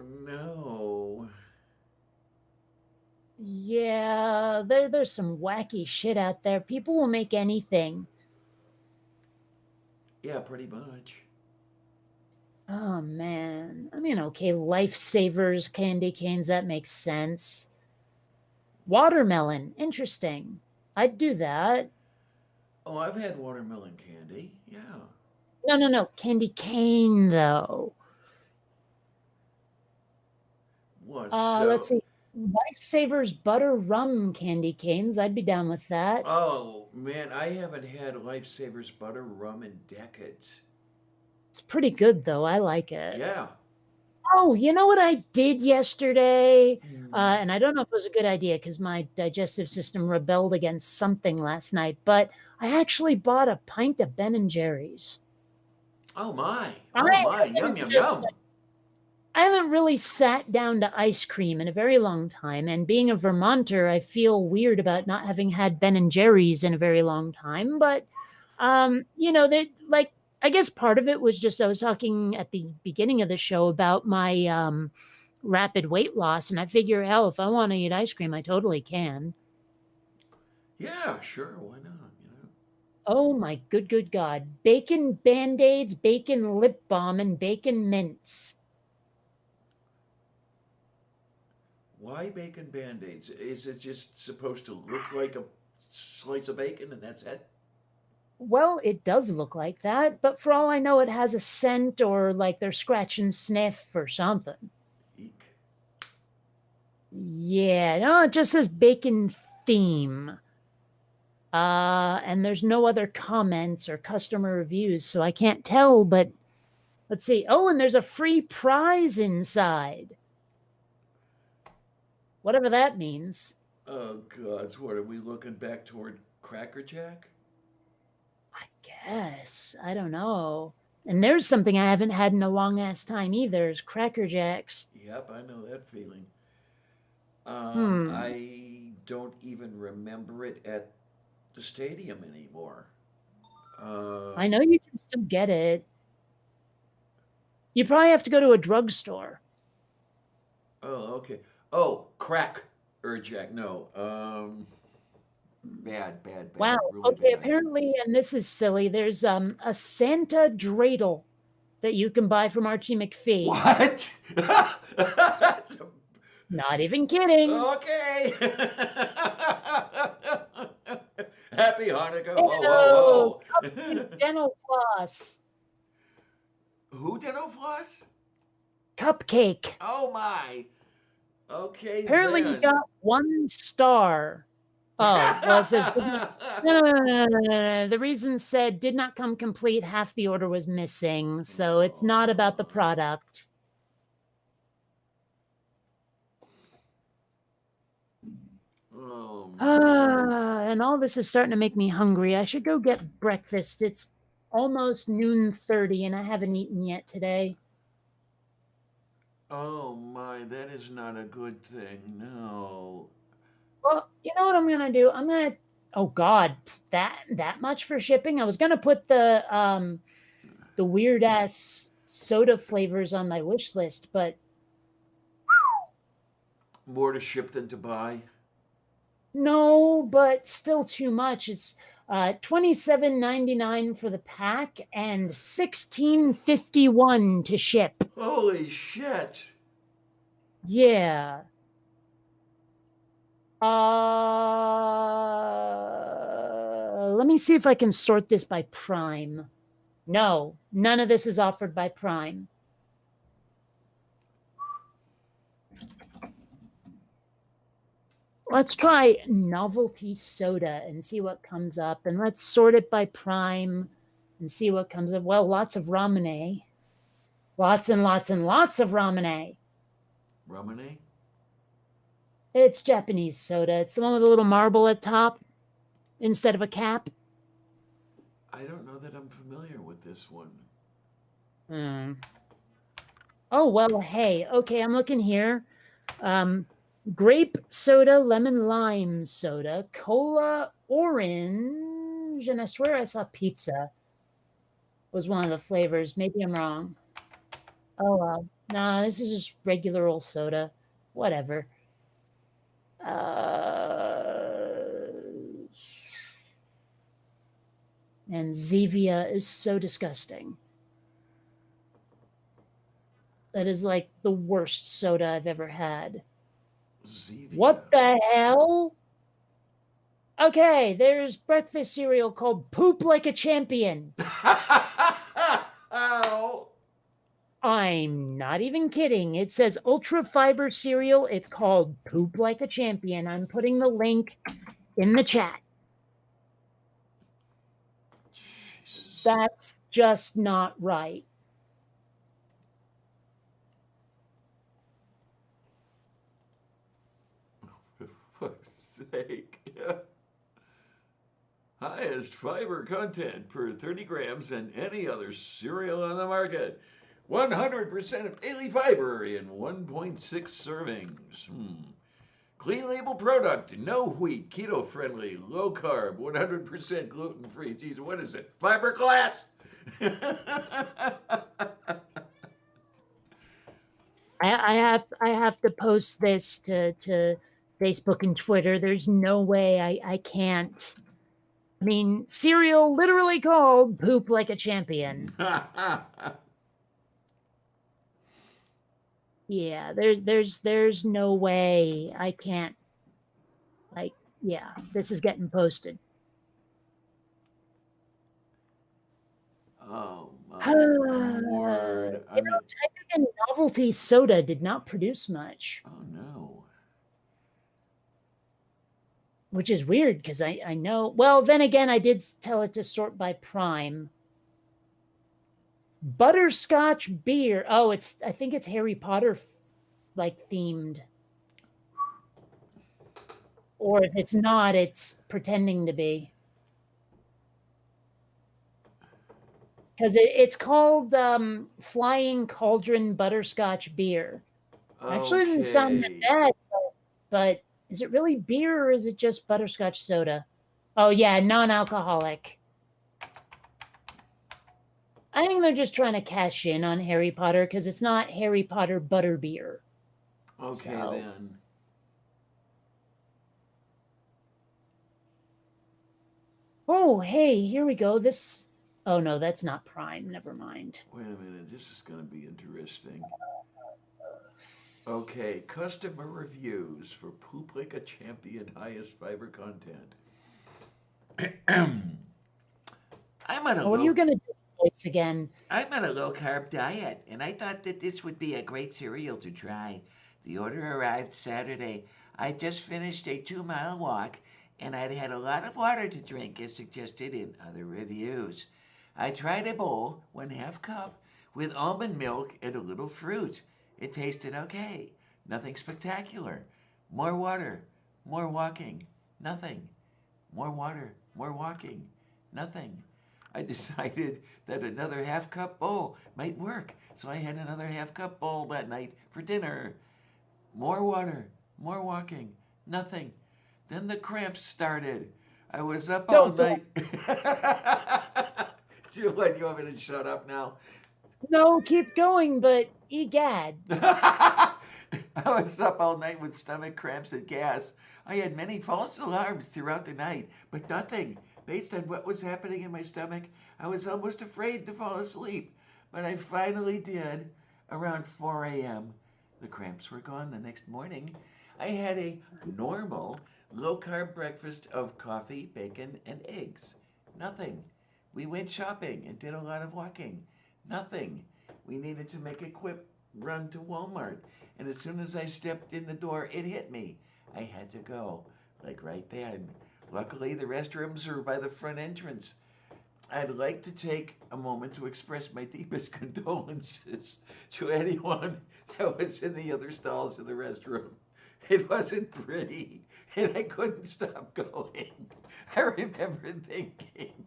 Yeah, there's some wacky shit out there. People will make anything. Yeah, pretty much. Oh man. I mean, okay, lifesavers, candy canes, that makes sense. Watermelon, interesting. I'd do that. Oh, I've had watermelon candy. Yeah. No. Candy cane, though. What? Let's see. Lifesavers butter rum candy canes. I'd be down with that. Oh, man, I haven't had Lifesavers butter rum in decades. It's pretty good, though. I like it. Yeah. Oh, you know what I did yesterday? And I don't know if it was a good idea because my digestive system rebelled against something last night, but I actually bought a pint of Ben & Jerry's. Oh, my. Yum. I haven't really sat down to ice cream in a very long time, and being a Vermonter, I feel weird about not having had Ben & Jerry's in a very long time, but, they, like, I guess part of it was just I was talking at the beginning of the show about my rapid weight loss, and I figure, hell, if I want to eat ice cream, I totally can. Yeah, sure. Why not? Oh my good God. Bacon Band-Aids, bacon lip balm, and bacon mints. Why bacon Band-Aids? Is it just supposed to look like a slice of bacon and that's it? Well, it does look like that, but for all I know, it has a scent or like they're scratch and sniff or something. Eek. Yeah, no, it just says bacon theme. And there's no other comments or customer reviews, so I can't tell, but let's see. Oh, and there's a free prize inside. Whatever that means. Oh, God. So what, are we looking back toward Cracker Jack? I guess. I don't know. And there's something I haven't had in a long ass time either, is Cracker Jacks. Yep, I know that feeling. Hmm. I don't even remember it at the stadium anymore. I know you can still get it. You probably have to go to a drugstore. Oh, okay. Oh, Crack Jack. No. Bad. Wow. Really Okay, bad. apparently, and this is silly, there's a Santa dreidel that you can buy from Archie McPhee. What? Not even kidding. Okay. Happy Hanukkah. Hello. Whoa. Cupcake dental floss. Who dental floss? Cupcake. Oh my. Okay. Apparently, then. you got 1 star. Oh, well, it says no. The reason said did not come complete. Half the order was missing, so it's not about the product. And all this is starting to make me hungry. I should go get breakfast. It's almost noon 30, and I haven't eaten yet today. Oh my, that is not a good thing. No. Well, you know what I'm gonna do? I'm gonna. Oh God, that much for shipping? I was gonna put the weird ass soda flavors on my wish list, but More to ship than to buy. no, but still too much. It's $27.99 for the pack and $16.51 to ship. Holy shit. Yeah. Let me see if I can sort this by Prime. No, none of this is offered by Prime. Let's try novelty soda and see what comes up. And let's sort it by Prime and see what comes up. Well, lots of Ramune. Lots and lots and lots of Ramune. Ramune? It's Japanese soda. It's the one with a little marble at top instead of a cap. I don't know that I'm familiar with this one. Oh, well, hey. Okay, I'm looking here. Grape soda, lemon lime soda, cola orange, and I swear I saw pizza was one of the flavors. Maybe I'm wrong. Oh, well. Nah, this is just regular old soda. Whatever. And Zevia is so disgusting. That is like the worst soda I've ever had. Zevia. What the hell? Okay, there's breakfast cereal called Poop Like a Champion. Ow. I'm not even kidding. It says ultra fiber cereal. It's called Poop Like a Champion. I'm putting the link in the chat. Jesus. That's just not right. For fuck's sake. Highest fiber content per 30 grams than any other cereal on the market. 100% of daily fiber in 1.6 servings. Clean label product, no wheat, keto friendly, low carb, 100% gluten free. Geez, what is it? Fiberglass? I have to post this to Facebook and Twitter. There's no way I can't. I mean, cereal literally called Poop Like a Champion. Yeah, there's no way I can't. Like, yeah, this is getting posted. Oh my word. You know, typing in novelty soda did not produce much. Oh no. Which is weird because I know. Well, then again, I did tell it to sort by Prime. Butterscotch beer. Oh, I think it's Harry Potter like themed. Or if it's not, it's pretending to be. Because it's called Flying Cauldron Butterscotch Beer. Actually, it didn't sound that bad, but is it really beer or is it just butterscotch soda? Oh, yeah, non-alcoholic. I think they're just trying to cash in on Harry Potter because it's not Harry Potter butterbeer. Okay, then. Oh, hey, here we go. This... Oh, no, that's not Prime. Never mind. Wait a minute. This is going to be interesting. Okay, customer reviews for Poop Like a Champion highest fiber content. What are you going to do this again? I'm on a low-carb diet, and I thought that this would be a great cereal to try. The order arrived Saturday. I just finished a 2-mile walk, and I'd had a lot of water to drink, as suggested in other reviews. I tried a bowl, 1/2 cup, with almond milk and a little fruit. It tasted okay. Nothing spectacular. More water, more walking, nothing. More water, more walking, nothing. I decided that another 1/2 cup bowl might work, so I had another 1/2 cup bowl that night for dinner. More water, more walking, nothing. Then the cramps started. I was up all night. What, you want me to shut up now? No, keep going, but egad. I was up all night with stomach cramps and gas. I had many false alarms throughout the night, but nothing. Based on what was happening in my stomach, I was almost afraid to fall asleep. But I finally did, around 4 a.m. The cramps were gone the next morning. I had a normal, low-carb breakfast of coffee, bacon, and eggs. Nothing. We went shopping and did a lot of walking. Nothing. We needed to make a quick run to Walmart, and as soon as I stepped in the door, it hit me. I had to go, like right then. Luckily, the restrooms are by the front entrance. I'd like to take a moment to express my deepest condolences to anyone that was in the other stalls in the restroom. It wasn't pretty, and I couldn't stop going. I remember thinking,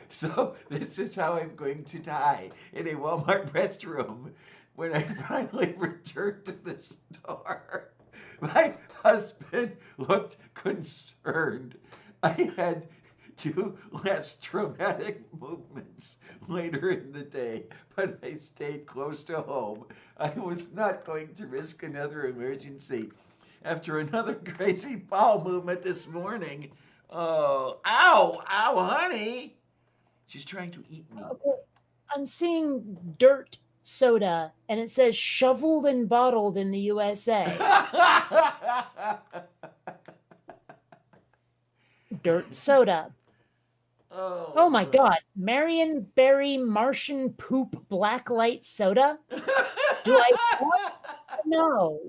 so this is how I'm going to die, in a Walmart restroom. When I finally returned to the store, my husband looked concerned. I had 2 less traumatic movements later in the day, but I stayed close to home. I was not going to risk another emergency. After another crazy bowel movement this morning, oh, ow, honey. She's trying to eat me. I'm seeing dirt soda, and it says shoveled and bottled in the USA. Dirt soda. Oh my God. Marion Berry Martian Poop Blacklight Soda? Do I want to know?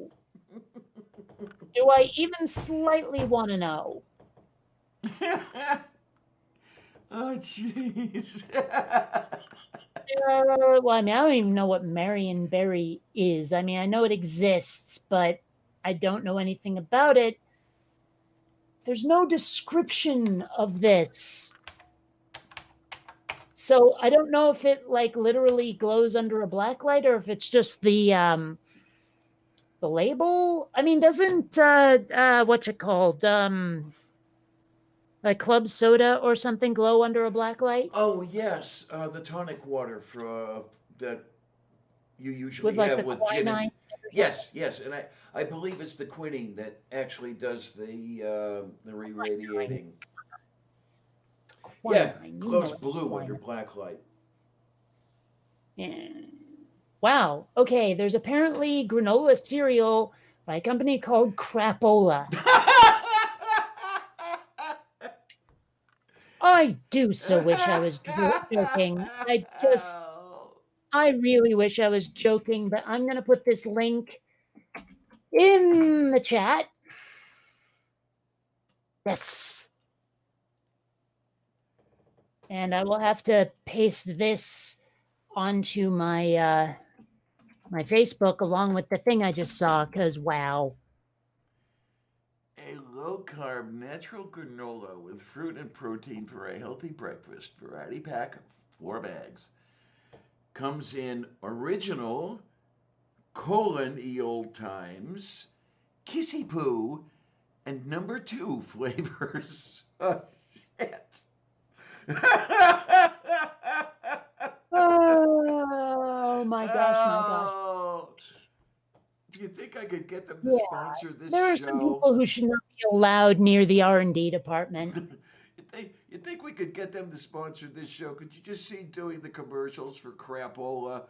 Do I even slightly want to know? Oh, jeez. Well, I mean, I don't even know what Marion Berry is. I mean, I know it exists, but I don't know anything about it. There's no description of this. So I don't know if it like literally glows under a black light or if it's just the label. I mean, doesn't what's it called? Like club soda or something glow under a black light? Oh yes, the tonic water for that you usually with like have the with gin. And, yes, and I believe it's the quinine that actually does the re-radiating. Yeah, glows blue under black light. Yeah. Wow. Okay, there's apparently granola cereal by a company called Crapola. I do so wish I was joking. I really wish I was joking, but I'm going to put this link in the chat. Yes. And I will have to paste this onto my my Facebook along with the thing I just saw, because wow. A low-carb natural granola with fruit and protein for a healthy breakfast. Variety pack, 4 bags. Comes in original, ye old times, kissy poo, and number 2 flavors. Oh, shit. Oh my gosh, my gosh. Oh. Do you think I could get them to Yeah, sponsor this there are show? some people who should not be allowed near the R&D department. You think we could get them to sponsor this show? Could you just see doing the commercials for Crapola?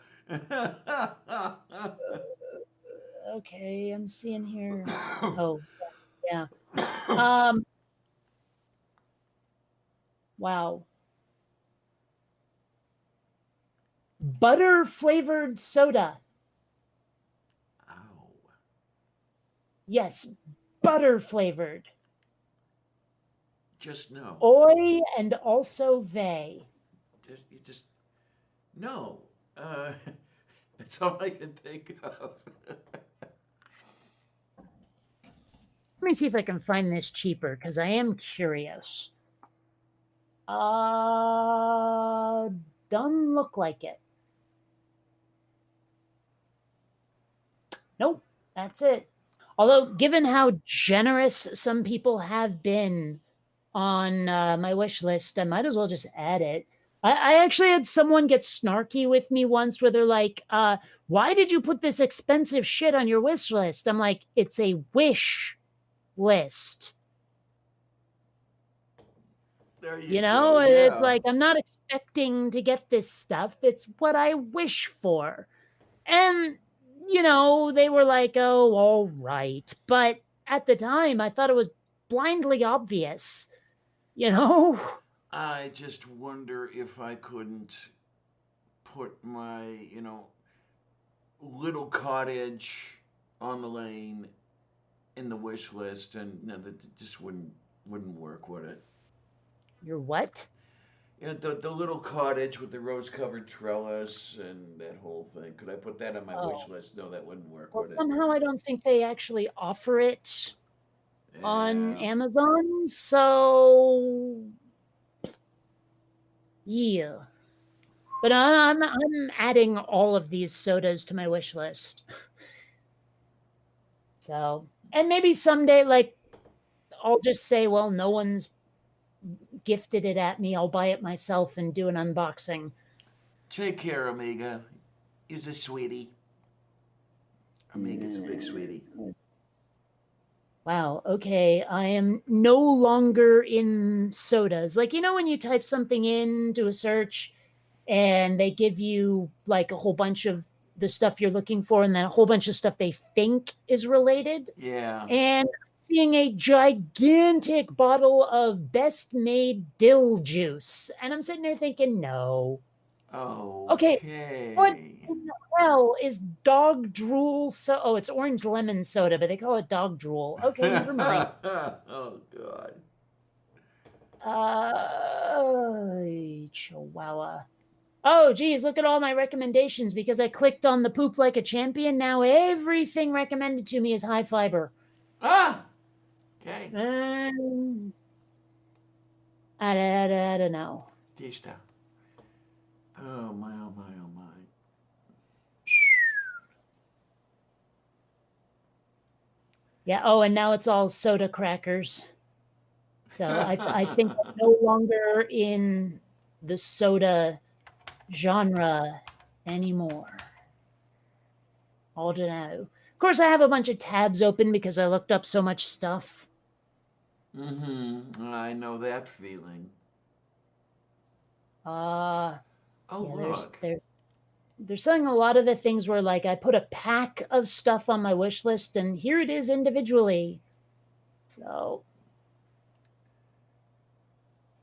Okay, I'm seeing here. Oh, yeah. Wow. Butter flavored soda. Ow. Yes, butter flavored. Just no. Oi and also they. Just no. That's all I can think of. Let me see if I can find this cheaper because I am curious. Doesn't look like it. Nope, that's it. Although, given how generous some people have been on my wish list, I might as well just add it. I actually had someone get snarky with me once where they're like, why did you put this expensive shit on your wish list? I'm like, it's a wish list. There You go. know, Yeah. it's like, I'm not expecting to get this stuff. It's what I wish for. And, you know, they were like, oh, all right. But at the time, I thought it was blindly obvious, you know? I just wonder if I couldn't put my, little cottage on the lane in the wish list, and no, that just wouldn't work, would it? Your what? The little cottage with the rose-covered trellis and that whole thing. Could I put that on my wish list? No, that wouldn't work, Well, would it? somehow I don't think they actually offer it on Yeah. Amazon. So, yeah. But I'm adding all of these sodas to my wish list. So, and maybe someday, like, I'll just say, well, no one's gifted it at me. I'll buy it myself and do an unboxing. Take care, Amiga. He's a sweetie. Amiga's a big sweetie. Wow, okay. I am no longer in sodas. Like, you know, when you type something in, do a search, and they give you like a whole bunch of the stuff you're looking for, and then a whole bunch of stuff they think is related. Yeah. And seeing a gigantic bottle of best made dill juice. And I'm sitting there thinking, no. Oh. Okay. What in the hell is dog drool? It's orange lemon soda, but they call it dog drool. Okay, never mind. Oh, God. Chihuahua. Oh, geez, look at all my recommendations because I clicked on the poop like a champion. Now everything recommended to me is high fiber. Ah! Okay. I don't know. Tista. Oh, my, oh, my, oh, my. Yeah, oh, and now it's all soda crackers. So I think I'm no longer in the soda genre anymore. I don't know. Of course, I have a bunch of tabs open because I looked up so much stuff. Mm-hmm. I know that feeling. Oh, yeah, look. They're selling a lot of the things where, like, I put a pack of stuff on my wish list, and here it is individually. So,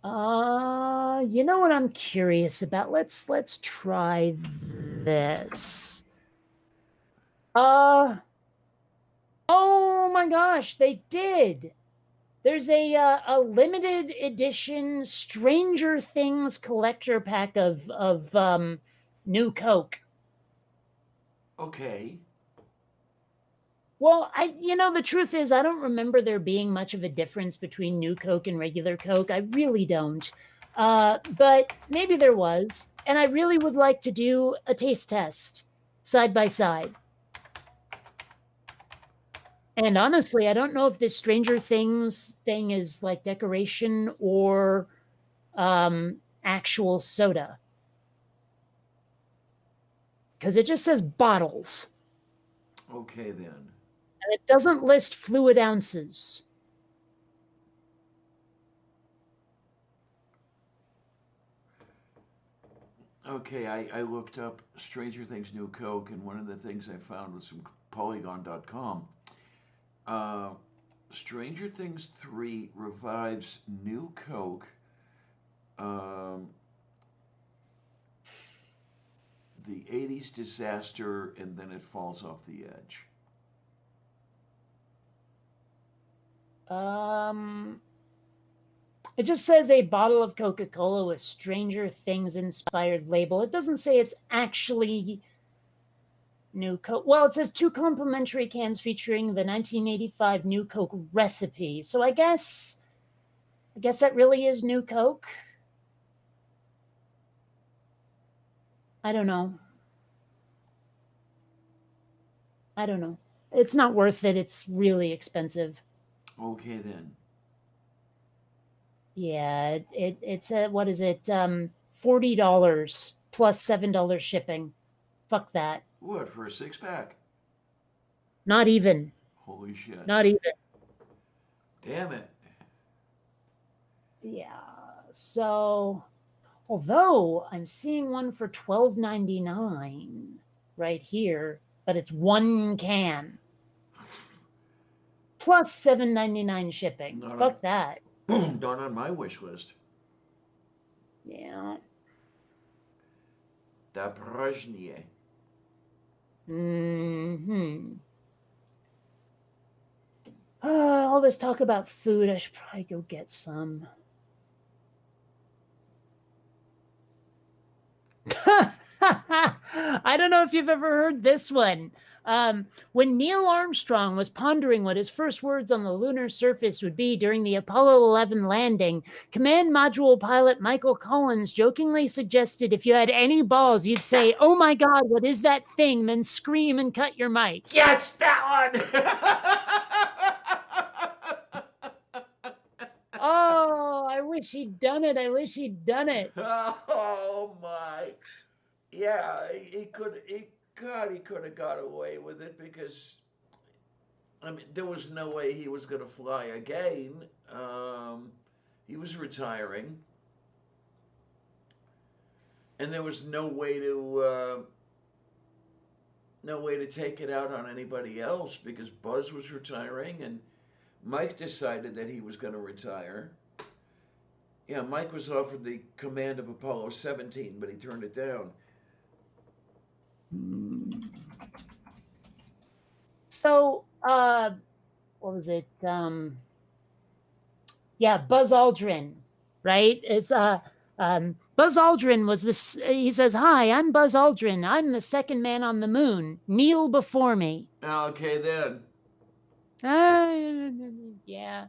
you know what I'm curious about? Let's try this. Oh my gosh, they did. There's a limited edition Stranger Things collector pack of new Coke. Okay. Well, the truth is, I don't remember there being much of a difference between New Coke and regular Coke. I really don't. But maybe there was. And I really would like to do a taste test side by side. And honestly, I don't know if this Stranger Things thing is like decoration or actual soda. Because it just says bottles. Okay, then. And it doesn't list fluid ounces. Okay, I looked up Stranger Things New Coke, and one of the things I found was from Polygon.com. Stranger Things 3 revives New Coke. The 80s disaster, and then it falls off the edge. It just says a bottle of Coca-Cola with Stranger Things inspired label. It doesn't say it's actually New Coke. Well, it says 2 complimentary cans featuring the 1985 New Coke recipe. So I guess that really is New Coke. I don't know. It's not worth it. It's really expensive. Okay, then. Yeah, it's what is it? $40 plus $7 shipping. Fuck that. What, for a 6-pack? Not even. Holy shit. Not even. Damn it. Yeah. So, although I'm seeing one for $12.99 right here, but it's 1 can. Plus $7.99 shipping. Fuck that. Not on my wish list. Yeah. Dobrozhnie. All this talk about food, I should probably go get some. I don't know if you've ever heard this one. When Neil Armstrong was pondering what his first words on the lunar surface would be during the Apollo 11 landing, Command Module pilot Michael Collins jokingly suggested if you had any balls, you'd say, "Oh my God, what is that thing?" then scream and cut your mic. Yes, that one! Oh, I wish he'd done it. Oh, my. Yeah, he could have got away with it because, I mean, there was no way he was going to fly again. He was retiring, and there was no way to take it out on anybody else because Buzz was retiring and Mike decided that he was going to retire. Yeah, Mike was offered the command of Apollo 17, but he turned it down. So, what was it? Yeah, Buzz Aldrin, right? It's Buzz Aldrin was this. He says, "Hi, I'm Buzz Aldrin. I'm the second man on the moon. Kneel before me." Okay, then. Yeah.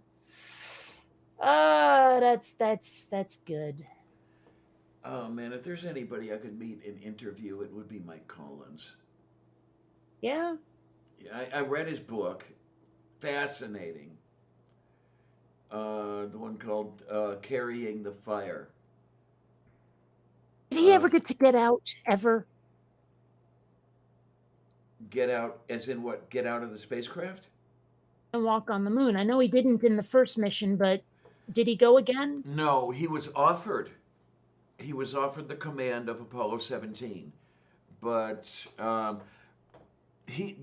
That's good. Oh man, if there's anybody I could meet and interview, it would be Mike Collins. Yeah. Yeah, I read his book. Fascinating. The one called Carrying the Fire. Did he ever get to get out, ever? Get out, as in what? Get out of the spacecraft? And walk on the moon. I know he didn't in the first mission, but did he go again? No, he was offered. He was offered the command of Apollo 17, but the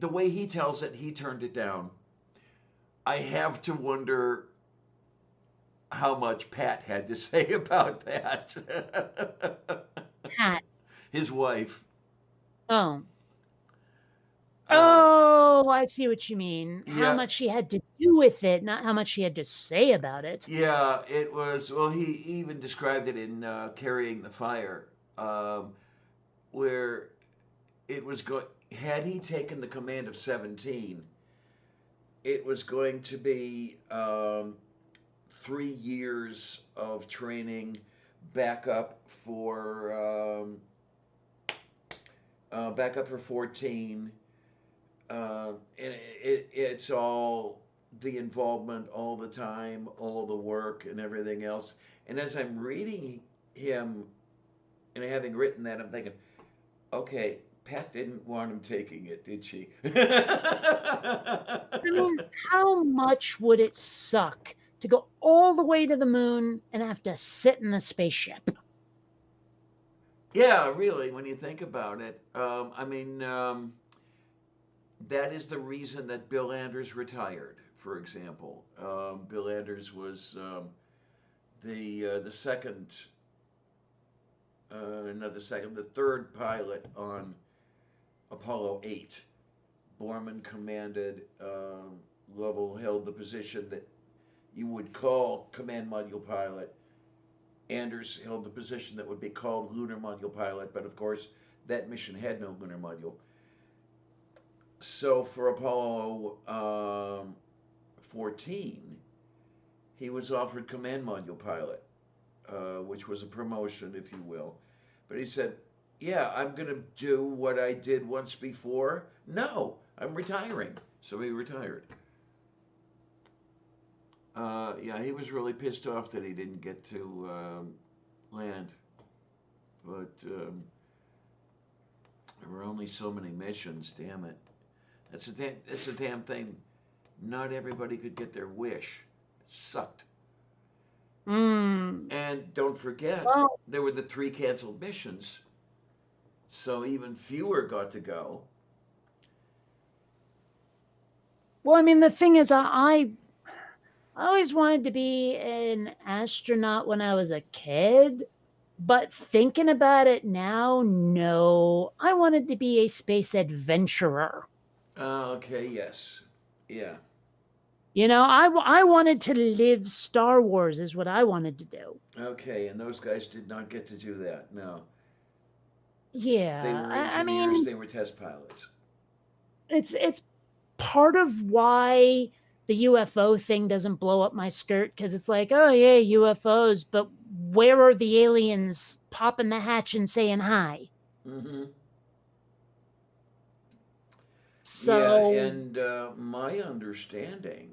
way he tells it, he turned it down. I have to wonder how much Pat had to say about that. Pat? His wife. Oh. Oh, I see what you mean. Yeah. How much she had to do with it, not how much she had to say about it. Yeah, it was, well, he even described it in Carrying the Fire, where it was had he taken the command of 17, it was going to be 3 years of training, back up for 14. And it's all the involvement all the time, all the work and everything else. And as I'm reading him and having written that, I'm thinking, okay, Pat didn't want him taking it, did she? I mean, how much would it suck to go all the way to the moon and have to sit in the spaceship? Yeah, really, when you think about it. That is the reason that Bill Anders retired, for example. Bill Anders was the second, the third pilot on Apollo 8. Borman commanded, Lovell held the position that you would call command module pilot. Anders held the position that would be called lunar module pilot, but of course that mission had no lunar module. So for Apollo 14, he was offered command module pilot, which was a promotion, if you will. But he said, yeah, I'm going to do what I did once before. No, I'm retiring. So he retired. Yeah, he was really pissed off that he didn't get to land. But there were only so many missions, damn it. That's a damn thing. Not everybody could get their wish. It sucked. And don't forget, there were the 3 canceled missions. So even fewer got to go. Well, I mean, the thing is, I always wanted to be an astronaut when I was a kid, but thinking about it now, no. I wanted to be a space adventurer. Okay, yes. Yeah. You know, I wanted to live Star Wars is what I wanted to do. Okay, and those guys did not get to do that, no. Yeah. They were engineers, they were test pilots. It's part of why the UFO thing doesn't blow up my skirt, because it's like, oh yeah, UFOs, but where are the aliens popping the hatch and saying hi? Mm-hmm. So, yeah, and my understanding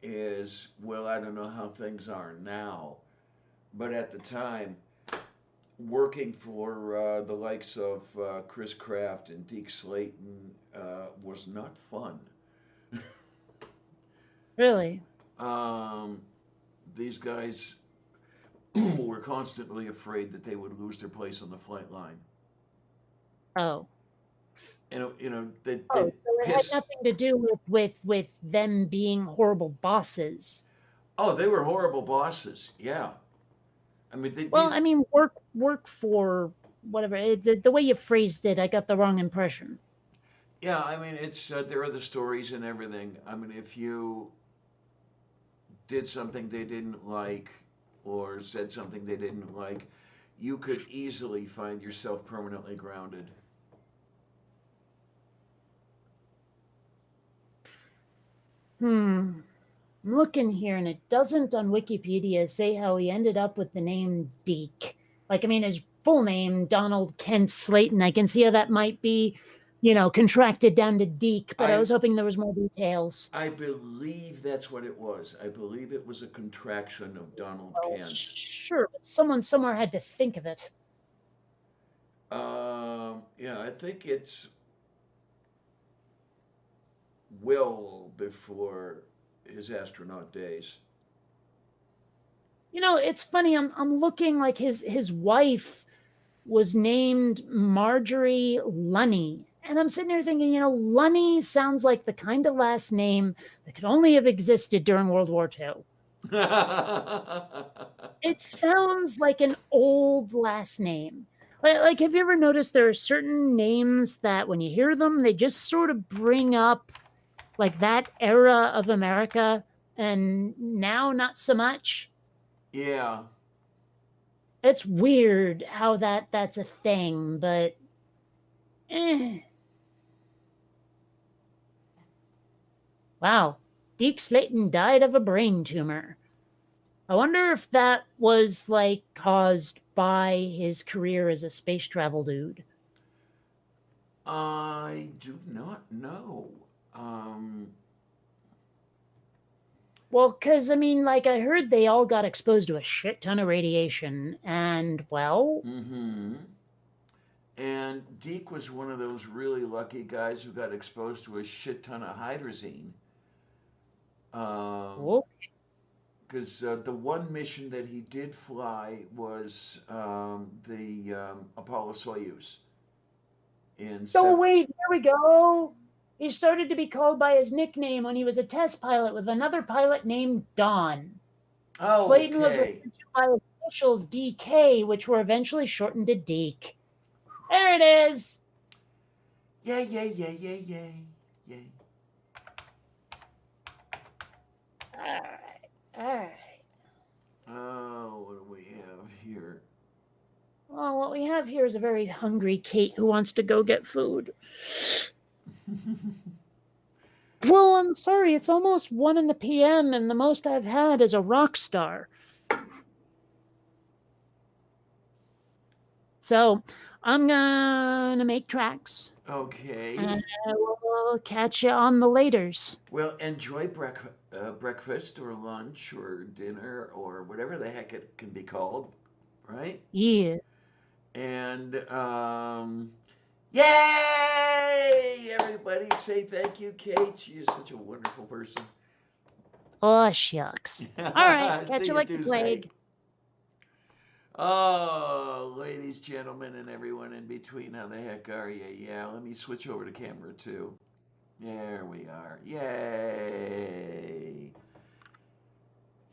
is, well, I don't know how things are now, but at the time, working for the likes of Chris Kraft and Deke Slayton was not fun. Really? These guys were constantly afraid that they would lose their place on the flight line. Oh. So it had nothing to do with them being horrible bosses. Oh, they were horrible bosses. Yeah. I mean, work for whatever. The way you phrased it, I got the wrong impression. Yeah, I mean, it's there are the stories and everything. I mean, if you did something they didn't like or said something they didn't like, you could easily find yourself permanently grounded. I'm looking here, and it doesn't on Wikipedia say how he ended up with the name Deke. Like, I mean, his full name, Donald Kent Slayton. I can see how that might be, contracted down to Deke, but I was hoping there was more details. I believe that's what it was. I believe it was a contraction of Donald Kent. Sure, but someone somewhere had to think of it. Yeah, I think it's well before his astronaut days. It's funny. I'm looking, like his wife was named Marjorie Lunny, and I'm sitting there thinking, Lunny sounds like the kind of last name that could only have existed during World War II. It sounds like an old last name. Like, have you ever noticed there are certain names that when you hear them, they just sort of bring up like that era of America, and now not so much? Yeah. It's weird how that's a thing, but Wow. Deke Slayton died of a brain tumor. I wonder if that was, like, caused by his career as a space travel dude. I do not know. Well, because, I mean, like, I heard they all got exposed to a shit ton of radiation, and, well... Mm-hmm. And Deke was one of those really lucky guys who got exposed to a shit ton of hydrazine. Because the one mission that he did fly was the Apollo Soyuz. Wait, there we go. He started to be called by his nickname when he was a test pilot with another pilot named Don. Oh, Slayton was referred to by his initials DK, which were eventually shortened to Deke. There it is. Yay, yay, yay, yay, yay, yay. All right. Oh, what do we have here? Well, what we have here is a very hungry Kate who wants to go get food. Well, I'm sorry, it's almost 1 in the PM, and the most I've had is a rock star. So, I'm gonna make tracks. Okay. And we'll catch you on the laters. Well, enjoy breakfast or lunch or dinner or whatever the heck it can be called, right? Yeah. And yay! Everybody say thank you, Kate. You're such a wonderful person. Oh, shucks. All right, catch you like the plague. Oh, ladies, gentlemen, and everyone in between, how the heck are you? Yeah, let me switch over to camera 2. There we are. Yay!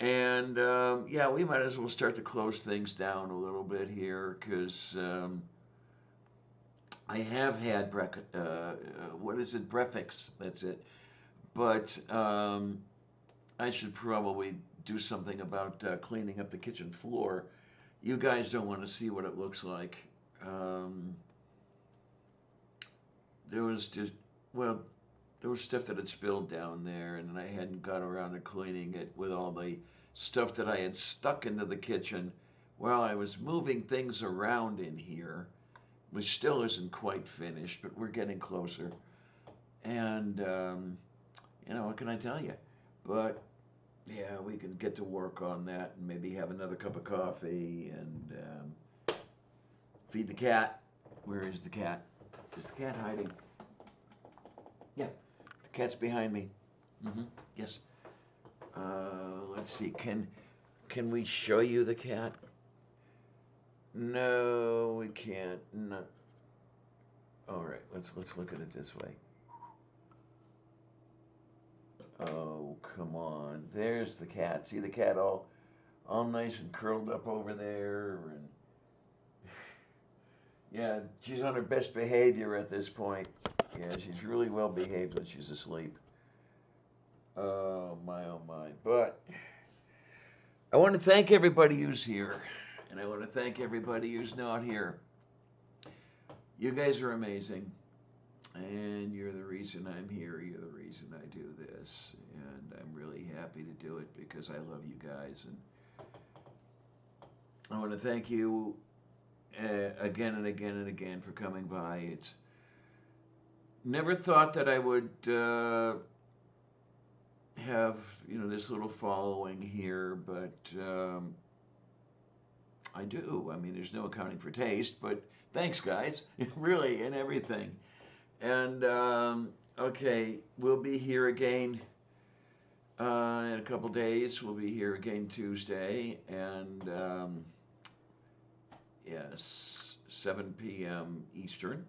And, yeah, we might as well start to close things down a little bit here, because I have had, breakfast, that's it. But I should probably do something about cleaning up the kitchen floor. You guys don't want to see what it looks like. There was stuff that had spilled down there, and I hadn't got around to cleaning it with all the stuff that I had stuck into the kitchen while I was moving things around in here, which still isn't quite finished, but we're getting closer. And, what can I tell you? But yeah, we can get to work on that and maybe have another cup of coffee and feed the cat. Where is the cat? Is the cat hiding? Yeah, the cat's behind me. Yes. Let's see. Can we show you the cat? No, we can't. No. All right. Let's look at it this way. Oh, come on. There's the cat. See the cat all nice and curled up over there, and yeah, she's on her best behavior at this point. Yeah, she's really well behaved when she's asleep. Oh my. But I want to thank everybody who's here, and I want to thank everybody who's not here. You guys are amazing. And you're the reason I'm here. You're the reason I do this. And I'm really happy to do it because I love you guys. And I want to thank you again and again and again for coming by. It's never thought that I would have, this little following here, but I do. I mean, there's no accounting for taste, but thanks, guys. Really, and everything. And, okay, we'll be here again in a couple days. We'll be here again Tuesday. And, yes, 7 p.m. Eastern.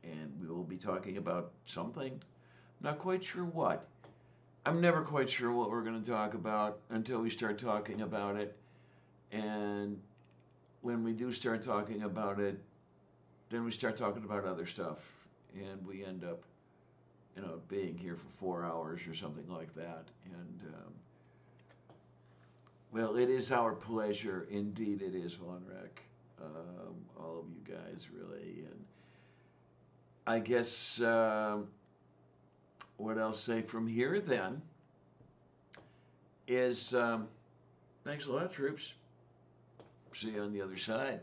And we will be talking about something. Not quite sure what. I'm never quite sure what we're going to talk about until we start talking about it. And when we do start talking about it, then we start talking about other stuff. And we end up, being here for 4 hours or something like that. And, well, it is our pleasure. Indeed, it is, Von Rek. All of you guys, really. And I guess, what I'll say from here then is thanks a lot, troops. See you on the other side.